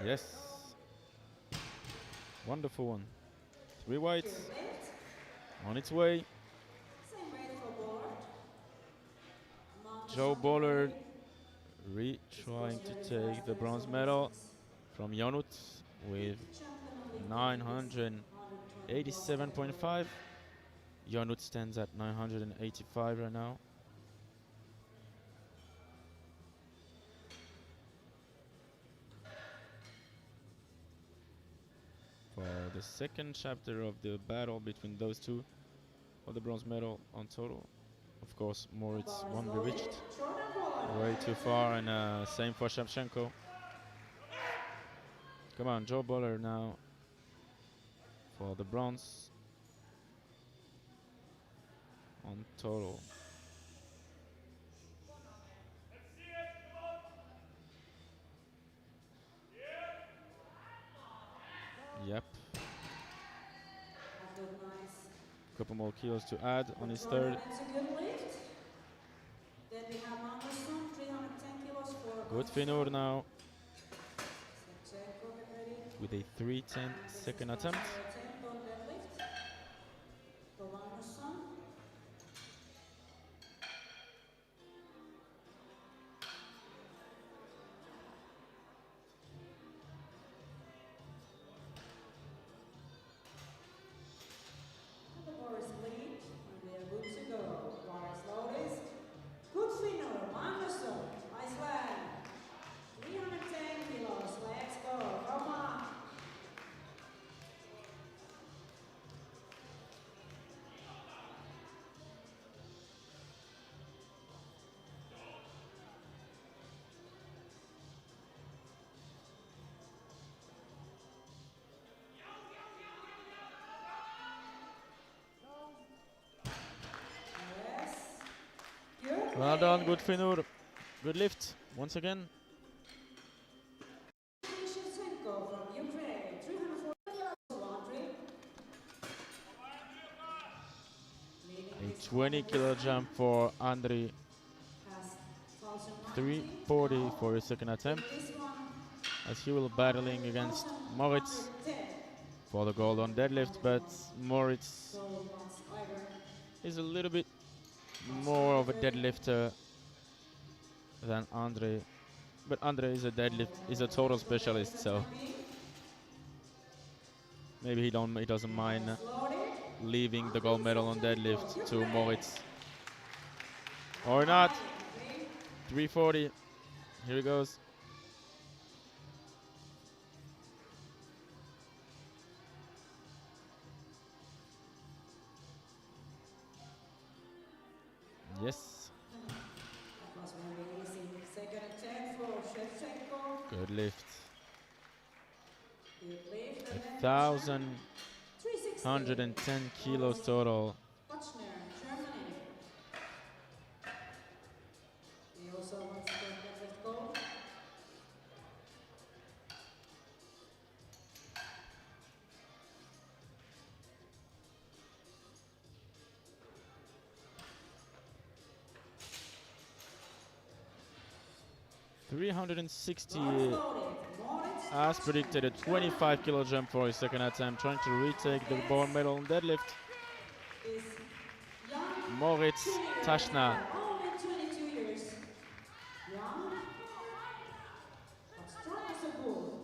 S1: Yes. Wonderful one. Three whites. On its way.
S2: Same weight for Bollard.
S1: Joe Bollard trying to take the bronze medal from Yonut with 987.5. Yonut stands at 985 right now. For the second chapter of the battle between those two for the bronze medal on total. Of course, Moritz won't be reached. Way too far, and same for Shevchenko. Come on, Joe Bollard now for the bronze on total. Yep. Couple more kilos to add on his third.
S2: It's a good lift. Then we have Anderson, 310 kilos for
S1: Good
S2: Anderson.
S1: Finur now
S2: Shevchenko, get ready.
S1: with a 3:10 second attempt.
S2: Tempo deadlift for Anderson. The bar is clean, and we are good to go. Bar is loaded. Good Finur, Anderson, Iceland. 310 kilos, let's go, come on. Yes. Good
S1: Well done,
S2: lift.
S1: good Finur. Good lift once again.
S2: Shevchenko from Ukraine, 340 kilos,
S1: A 20 kilo jump for Andriy. 340 for his second attempt, as he will battling against Moritz for the gold on deadlift, but Moritz is a little bit more of a deadlifter than Andre, but Andre is a total specialist, so maybe he doesn't mind leaving the gold medal on deadlift to Moritz. Or not. 340. Here he goes. Yes. Good lift. 1,110 kilos total.
S2: He also wants to deadlift gold.
S1: $360 as predicted, a 25 kilo jump for his second attempt, trying to retake the gold medal on deadlift. Moritz Tashna.
S2: Only 22 years. Young, but strong as a bull.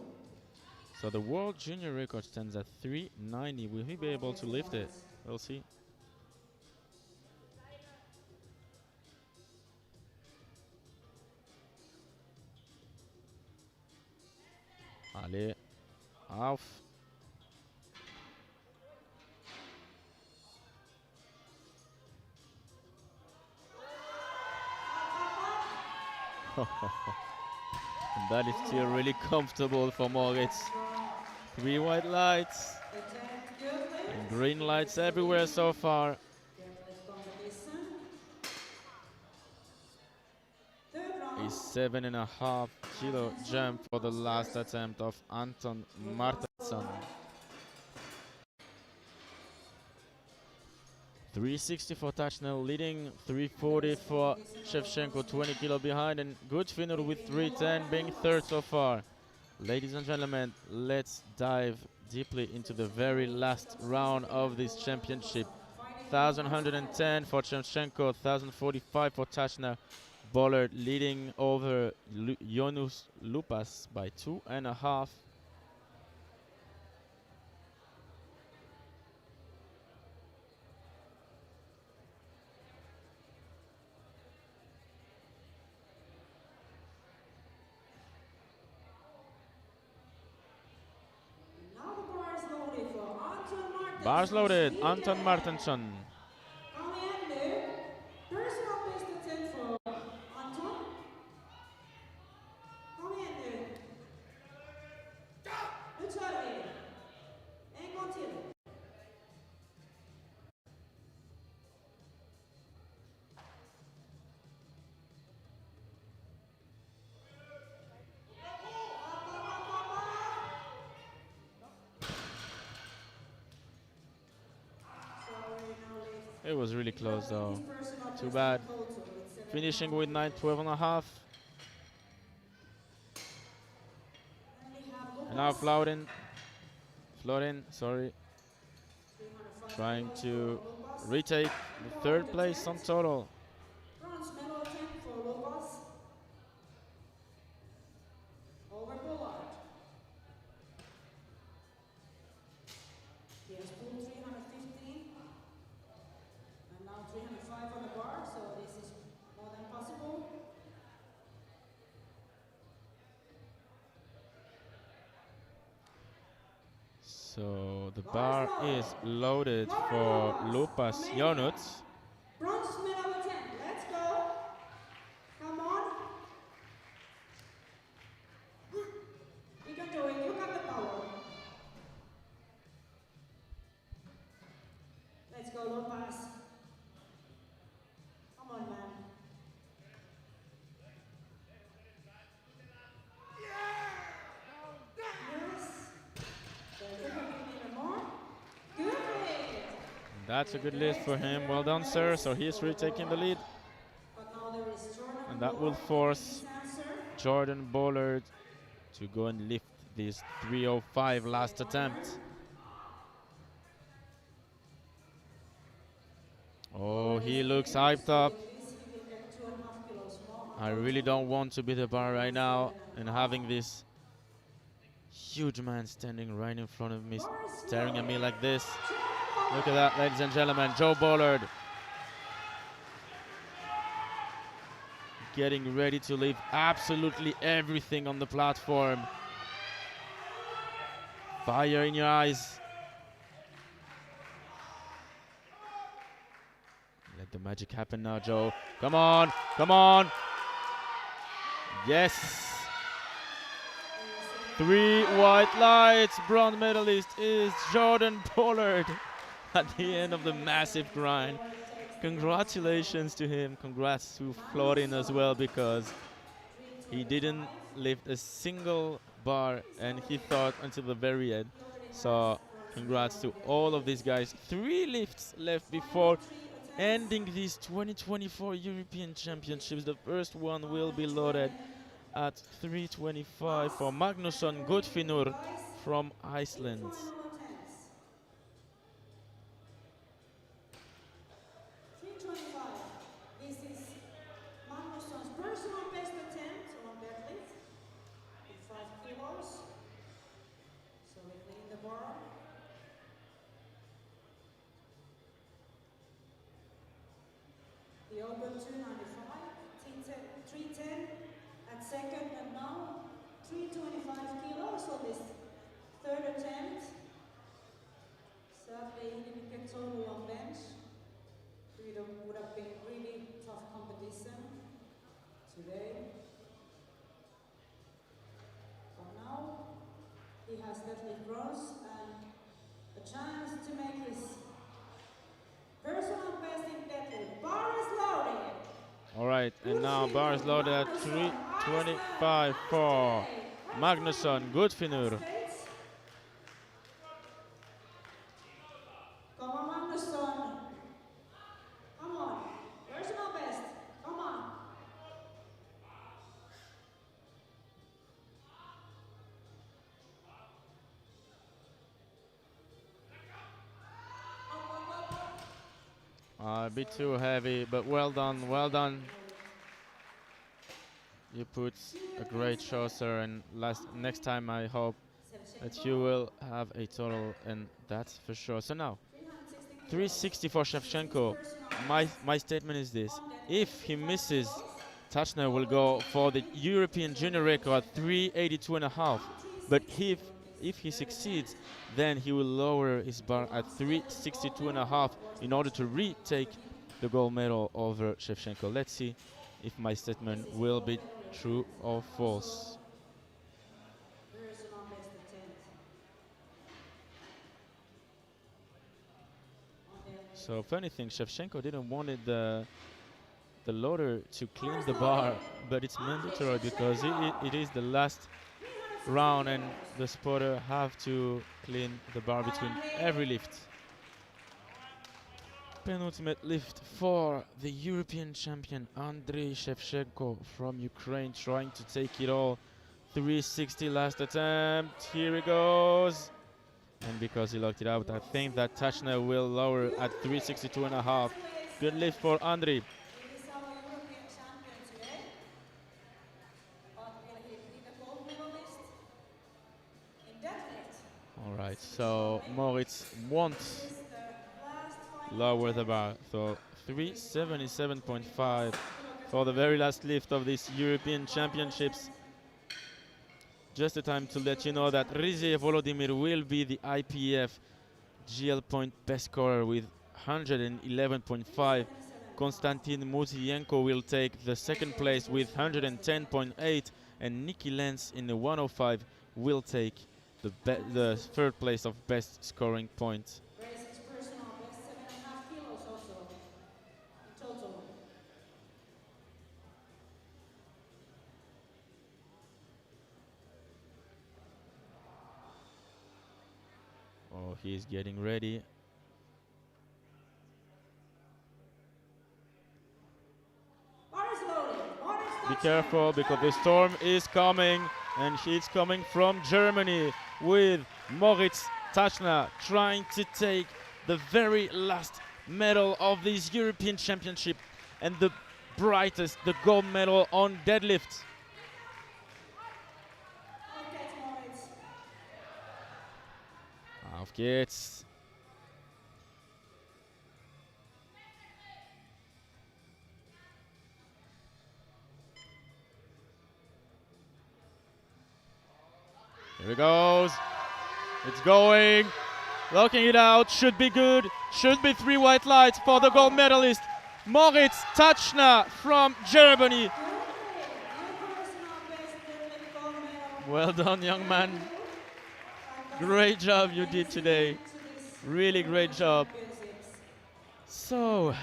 S1: So the world junior record stands at 390. Will he be able to lift it? We'll see. Allez, auf. And that is still really comfortable for Moritz. 3 white lights and green lights everywhere so far. A 7.5 kilo jump for the last attempt of Anton Martinsson. 360 for Tachnel, leading 340 for Shevchenko, 20 kilo behind, and good Finur with 310, being third so far. Ladies and gentlemen, let's dive deeply into the very last round of this championship. 1,110 for Shevchenko, 1,045 for Tachnel. Bollard leading over Jonas Lupas by 2.5. Bars loaded, Anton Martinsson.
S2: Personal best attempt for Anton. Kom igen nu. Nu kör vi. En gång till.
S1: It was really close though. Too bad. finishing with 9:12.5. And now Florin, sorry, trying to retake the third place on total.
S2: Bronze medal attempt for Lucas. Over Bullard. He has pulled 315 and now 305 on the bar, so this is more than possible.
S1: So the bar is loaded for Lupas Jonuts.
S2: Bronze medal attempt, let's go. Come on. You can do it, you got the power. Let's go, Lupas. Come on, man.
S1: That's a good lift for him. Well done, sir. So he's retaking the lead. And that will force Jordan Bullard to go and lift this 305 last attempt. Oh, he looks hyped up. I really don't want to be the bar right now and having this huge man standing right in front of me, staring at me like this. Look at that, ladies and gentlemen, Joe Bullard getting ready to leave absolutely everything on the platform. Fire in your eyes. Let the magic happen now, Joe. Come on, come on. Yes. 3 white lights. Bronze medalist is Jordan Bullard at the end of the massive grind. Congratulations to him. Congrats to Florin as well, because he didn't lift a single bar and he thought until the very end. So congrats to all of these guys. 3 lifts left before ending these 2024 European Championships. The first one will be loaded at 3:25 for Magnusson Gudfinur from Iceland.
S2: This is Magnusson's personal best attempt on deadlift with 5 kilos. So we clean the bar. He opened 295, 310 at second, and now 325 kilos on this third attempt. Sadly, he didn't get total on bench. It would have been really tough competition today. But now he has deadlift bronze and a chance to make his personal best in deadlift. Bar is loaded.
S1: All right, and now bar is loaded at 3:25 for Magnusson Gudfinur.
S2: Come on, Magnusson. Come on, personal best. Come on.
S1: A bit too heavy, but well done, well done. You put a great show, sir, and next time I hope that you will have a total, and that's for sure. So now, 360 for Shevchenko. My statement is this: if he misses, Tachner will go for the European junior record 382.5. But if he succeeds, then he will lower his bar at 362.5 in order to retake the gold medal over Shevchenko. Let's see if my statement will be true or false. So if anything, Shevchenko didn't wanted the loader to clean the bar, but it's mandatory because it is the last round and the spotter have to clean the bar between every lift. Penultimate lift for the European champion Andrei Shevchenko from Ukraine, trying to take it all. 360 last attempt. Here he goes. And because he locked it out, I think that Tachna will lower at 362.5. Good lift for Andrei.
S2: He is our European champion today, but will he be the gold medalist in deadlift?
S1: All right, so Moritz won't
S2: This is the last final
S1: lower the
S2: attempt.
S1: bar. So 377.5 for the very last lift of these European Championships. Just a time to let you know that Rizie Volodymyr will be the IPF GL point best scorer with 111.5. Konstantin Mutyenko will take the second place with 110.8, and Nikki Lenz in the 105 will take the third place of best scoring point.
S2: Race his personal best 7.5 kilos also in total.
S1: Oh, he's getting ready.
S2: Bar is loaded.
S1: Be careful because the storm is coming, and it's coming from Germany with Moritz Tachna trying to take the very last medal of this European Championship and the brightest, the gold medal on deadlift.
S2: Okay, Moritz.
S1: Auf geht's. Here it goes. It's going. Locking it out. Should be good. Should be 3 white lights for the gold medalist. Moritz Tachna from Germany. Well done, young man. Great job you did today. Really great job. So,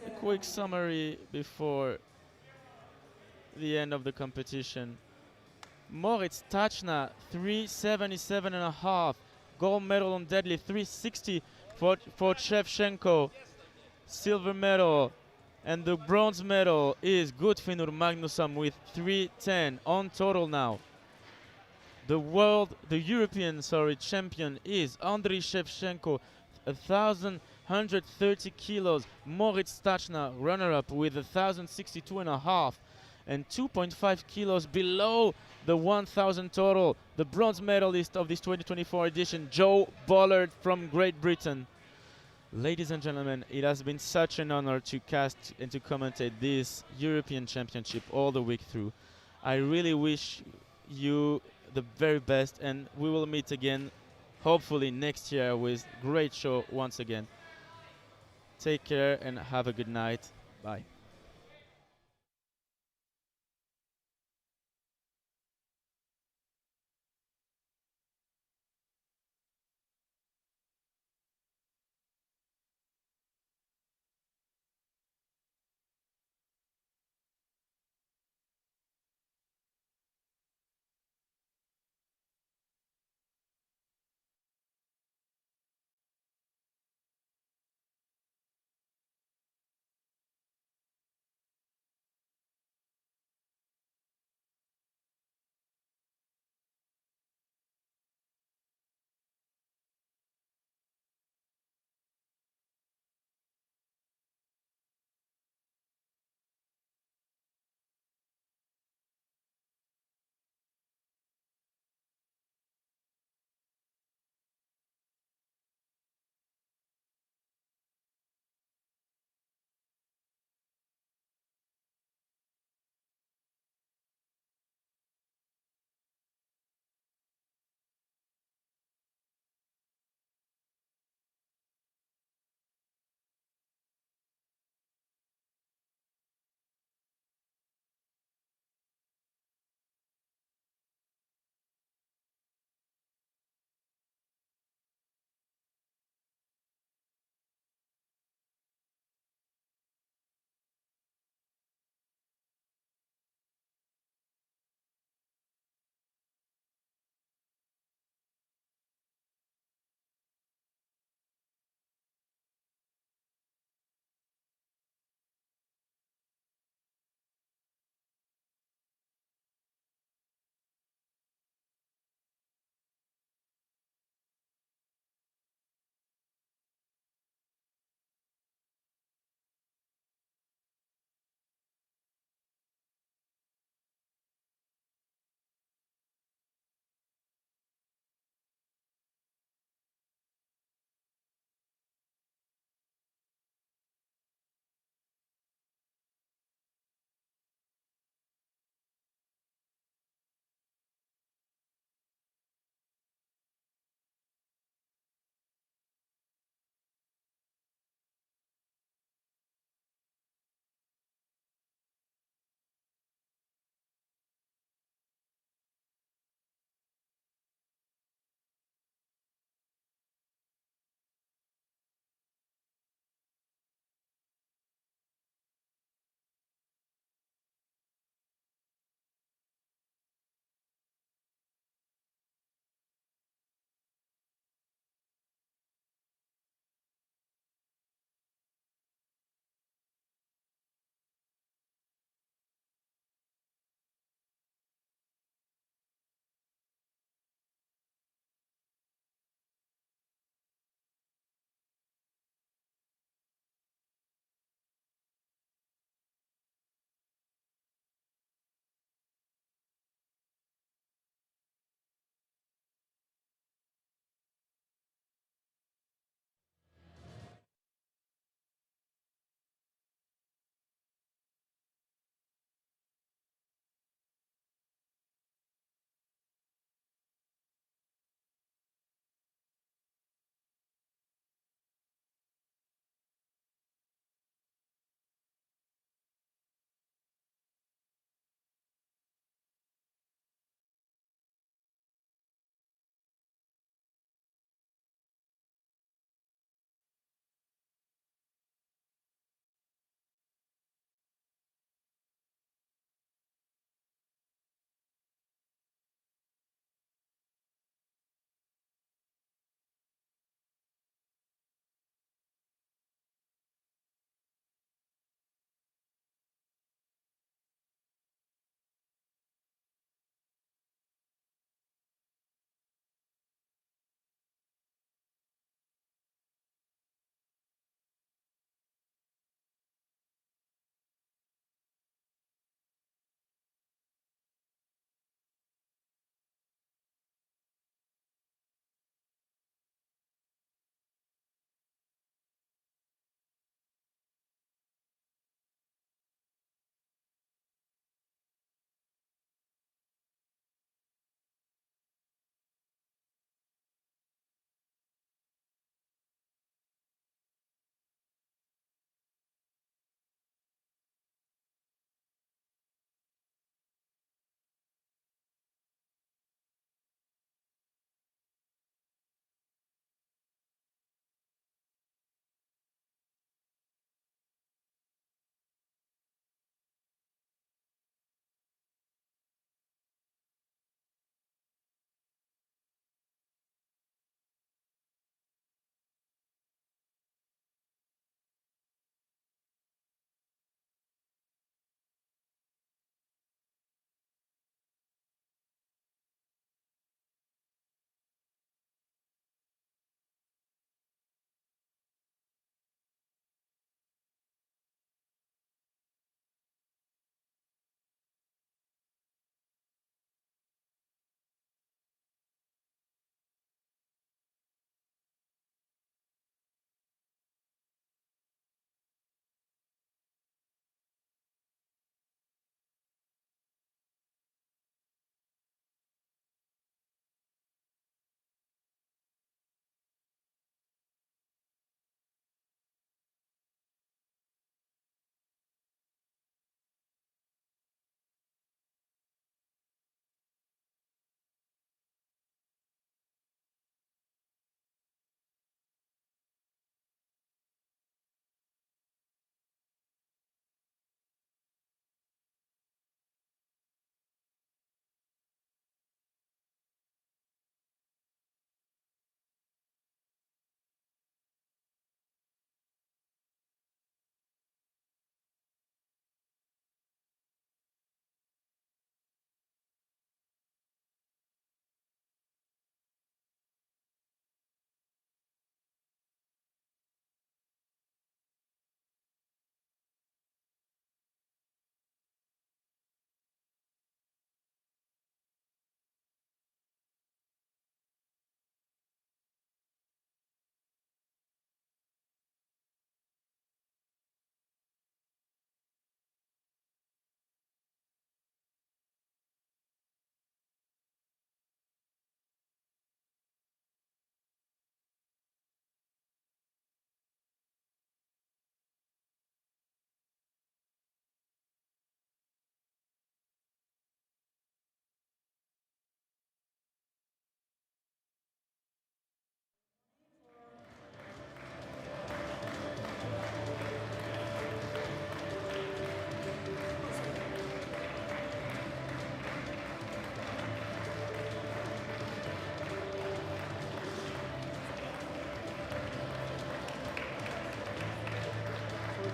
S1: a quick summary before the end of the competition. Moritz Tachna, 377.5. Gold medal on deadlift, 360 for Shevchenko. Silver medal. And the bronze medal is Gudfinur Magnusson with 310 on total now. The European champion is Andrei Shevchenko, 1,130 kilos. Moritz Tachna, runner-up with 1,062.5 and 2.5 kilos below the 1,000 total. The bronze medalist of this 2024 edition, Joe Bollard from Great Britain. Ladies and gentlemen, it has been such an honor to cast and to commentate this European Championship all the week through. I really wish you the very best, and we will meet again hopefully next year with great show once again. Take care and have a good night. Bye.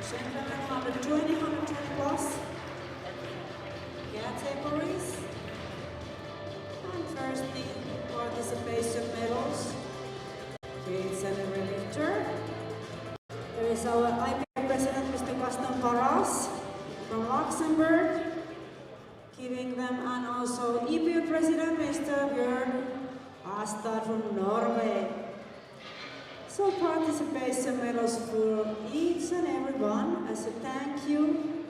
S2: Gentlemen 120, 120 plus categories. And firstly, participation medals. It's a lifter. There is our IPA president, Mr. Gaston Paras from Luxembourg, giving them, and also EPA president, Mr. Björn Astad from Norway. So participation medals for each and everyone as a thank you.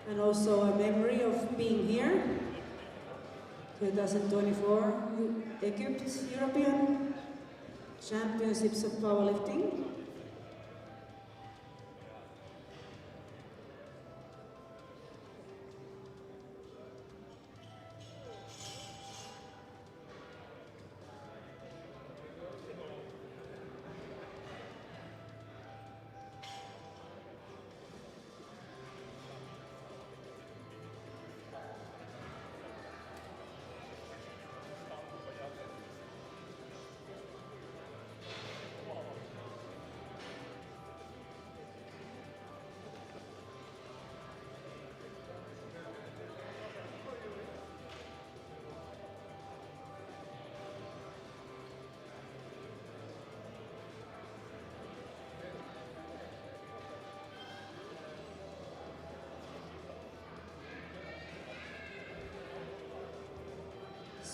S2: And also a memory of being here. 2024 Egypt European Championships of Powerlifting.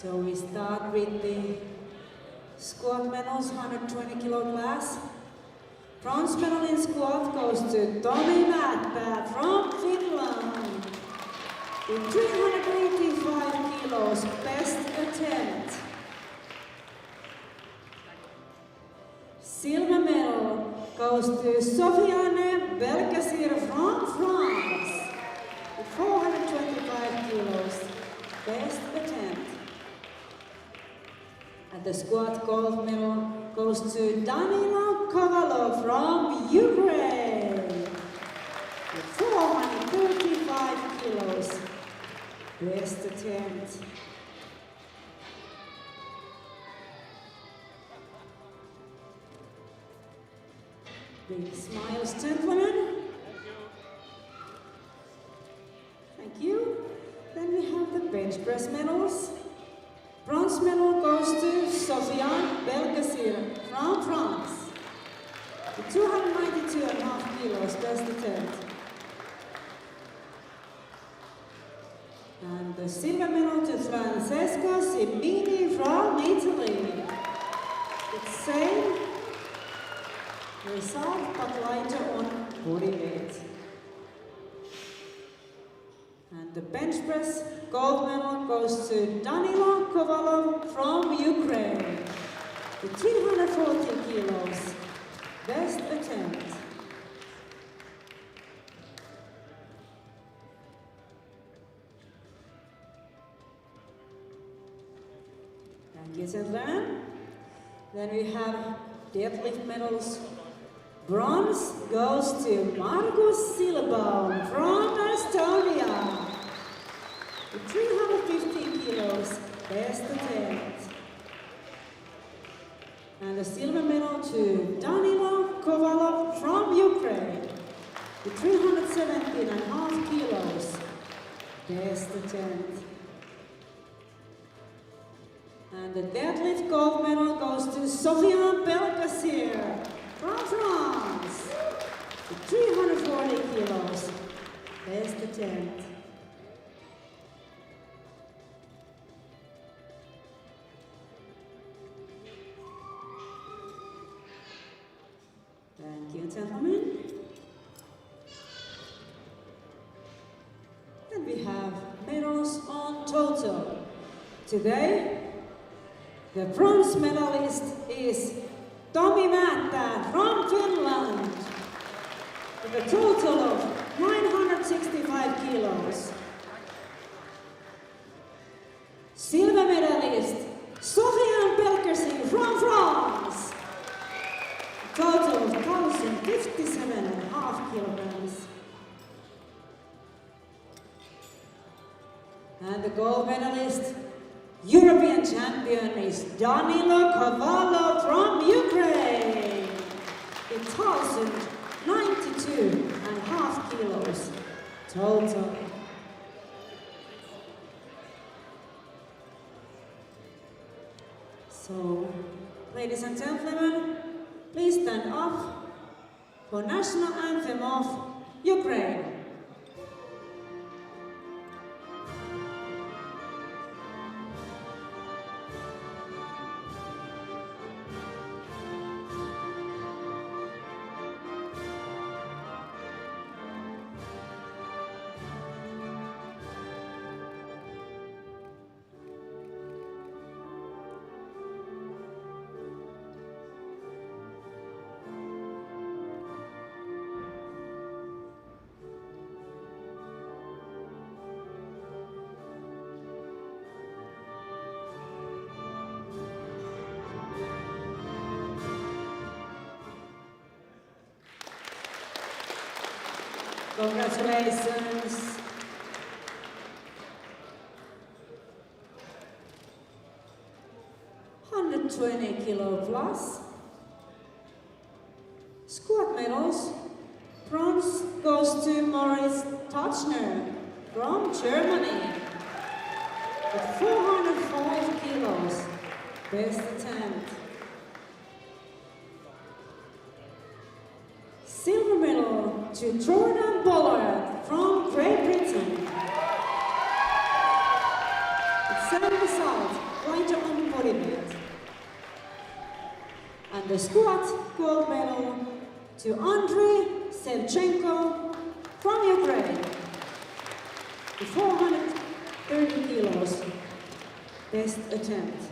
S2: So we start with the squat medals, 120 kilo class. Bronze medal in squat goes to Tomi Mättää from Finland. In 385 kilos, best attempt. Silver medal goes to Sofiane Belkacir from France. With 425 kilos, best attempt. And the squat gold medal goes to Danilo Kovalov from Ukraine. With 435 kilos, best attempt. Big smiles, gentlemen. Thank you. Then we have the bench press medals. Bronze medal goes to Sofiane Belkacir from France. With 292.5 kilos, best attempt. And the silver medal to Francesco Simini from Italy. It's same result, but lighter on body weight. And the bench press gold medal goes to Danilo Kovalov from Ukraine. With 340 kilos, best attempt. Thank you, gentlemen. Then we have deadlift medals. Bronze goes to Margus Silbaum from Estonia. With 315 kilos, best attempt. And the silver medal to Danilo Kovalov from Ukraine. With 317.5 kilos, best attempt. And the deadlift gold medal goes to Sofiane Belkacir from France. With 340 kilos, best attempt. Thank you, gentlemen. And we have medals on total. Today, the bronze medalist is Tomi Mättää from Finland with a total of 965 kilos. Silver medalist Sofiane Belkacir from France. A total of 1,057.5 kilograms. And the gold medalist, European champion, is Danilo Kovalov from Ukraine. 1,092.5 kilos total. So, ladies and gentlemen, please stand up for national anthem of Ukraine. Congratulations. $120 kilo plus. Squat medals. Bronze goes to Moritz Touchner from Germany with 405 kilos. Best attempt. Silver medal to Jordan Bollard from Great Britain. With 7 result, lighter on body weight. And the squat gold medal to Andrei Sevchenko from Ukraine. With 430 kilos. Best attempt.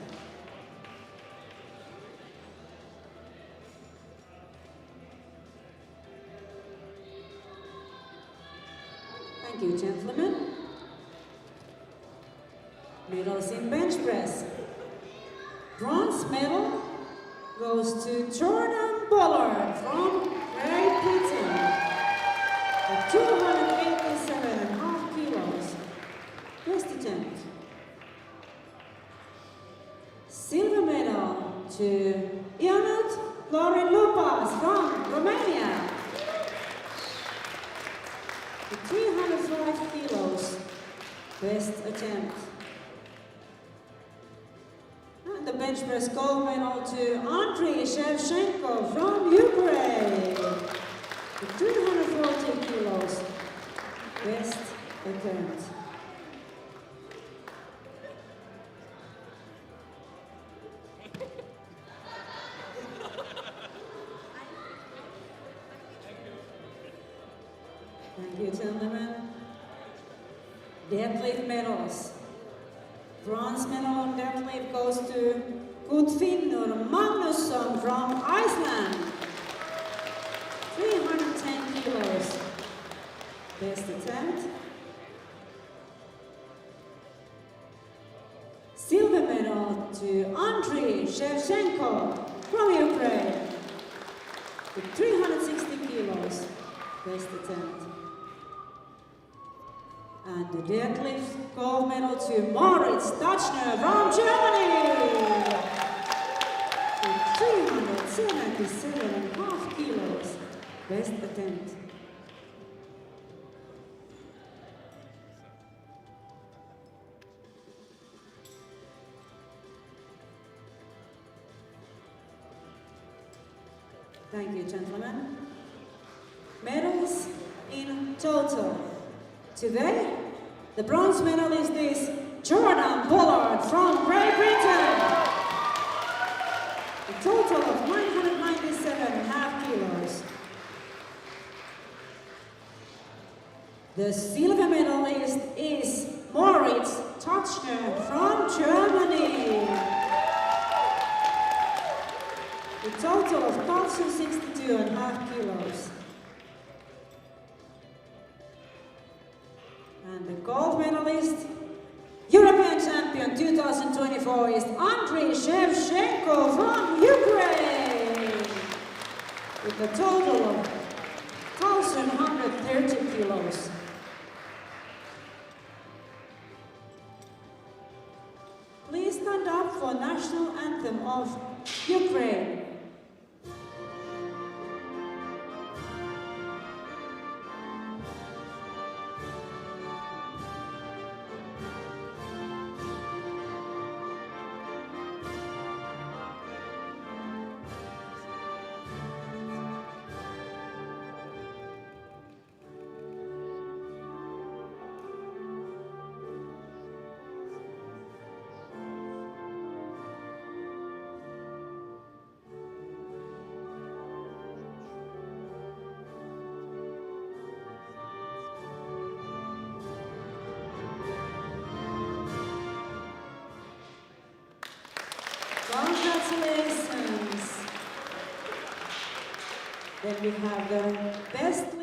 S2: Thank you, gentlemen. Medals in bench press. Bronze medal goes to Jordan Bollard from Great Britain with 287.5 kilos. Best attempt. Silver medal to Ionut Lauren Lupas from Romania. 305 kilos, best attempt. And the bench press gold medal to Andrei Shevchenko from Ukraine. 340 kilos, best attempt. Thank you, gentlemen. Deadlift medals. Bronze medal on deadlift goes to Gudfinnur Magnusson from Iceland. 310 kilos. Best attempt. Silver medal to Andrei Shevchenko from Ukraine. With 360 kilos. Best attempt. And the deadlift gold medal to Moritz Touchner from Germany with 377.5 kilos. Best attempt. Thank you, gentlemen. Medals in total. Today, the bronze medalist is Jordan Bollard from Great Britain. A total of 997.5 kilos. The silver medalist is Moritz Touchner from Germany. A total of 1,062.5 kilos. And the gold medalist, European champion 2024 is Andrei Shevchenko from Ukraine with a total of 1,130 kilos. Please stand up for national anthem of Ukraine. Congratulations! Then we have the best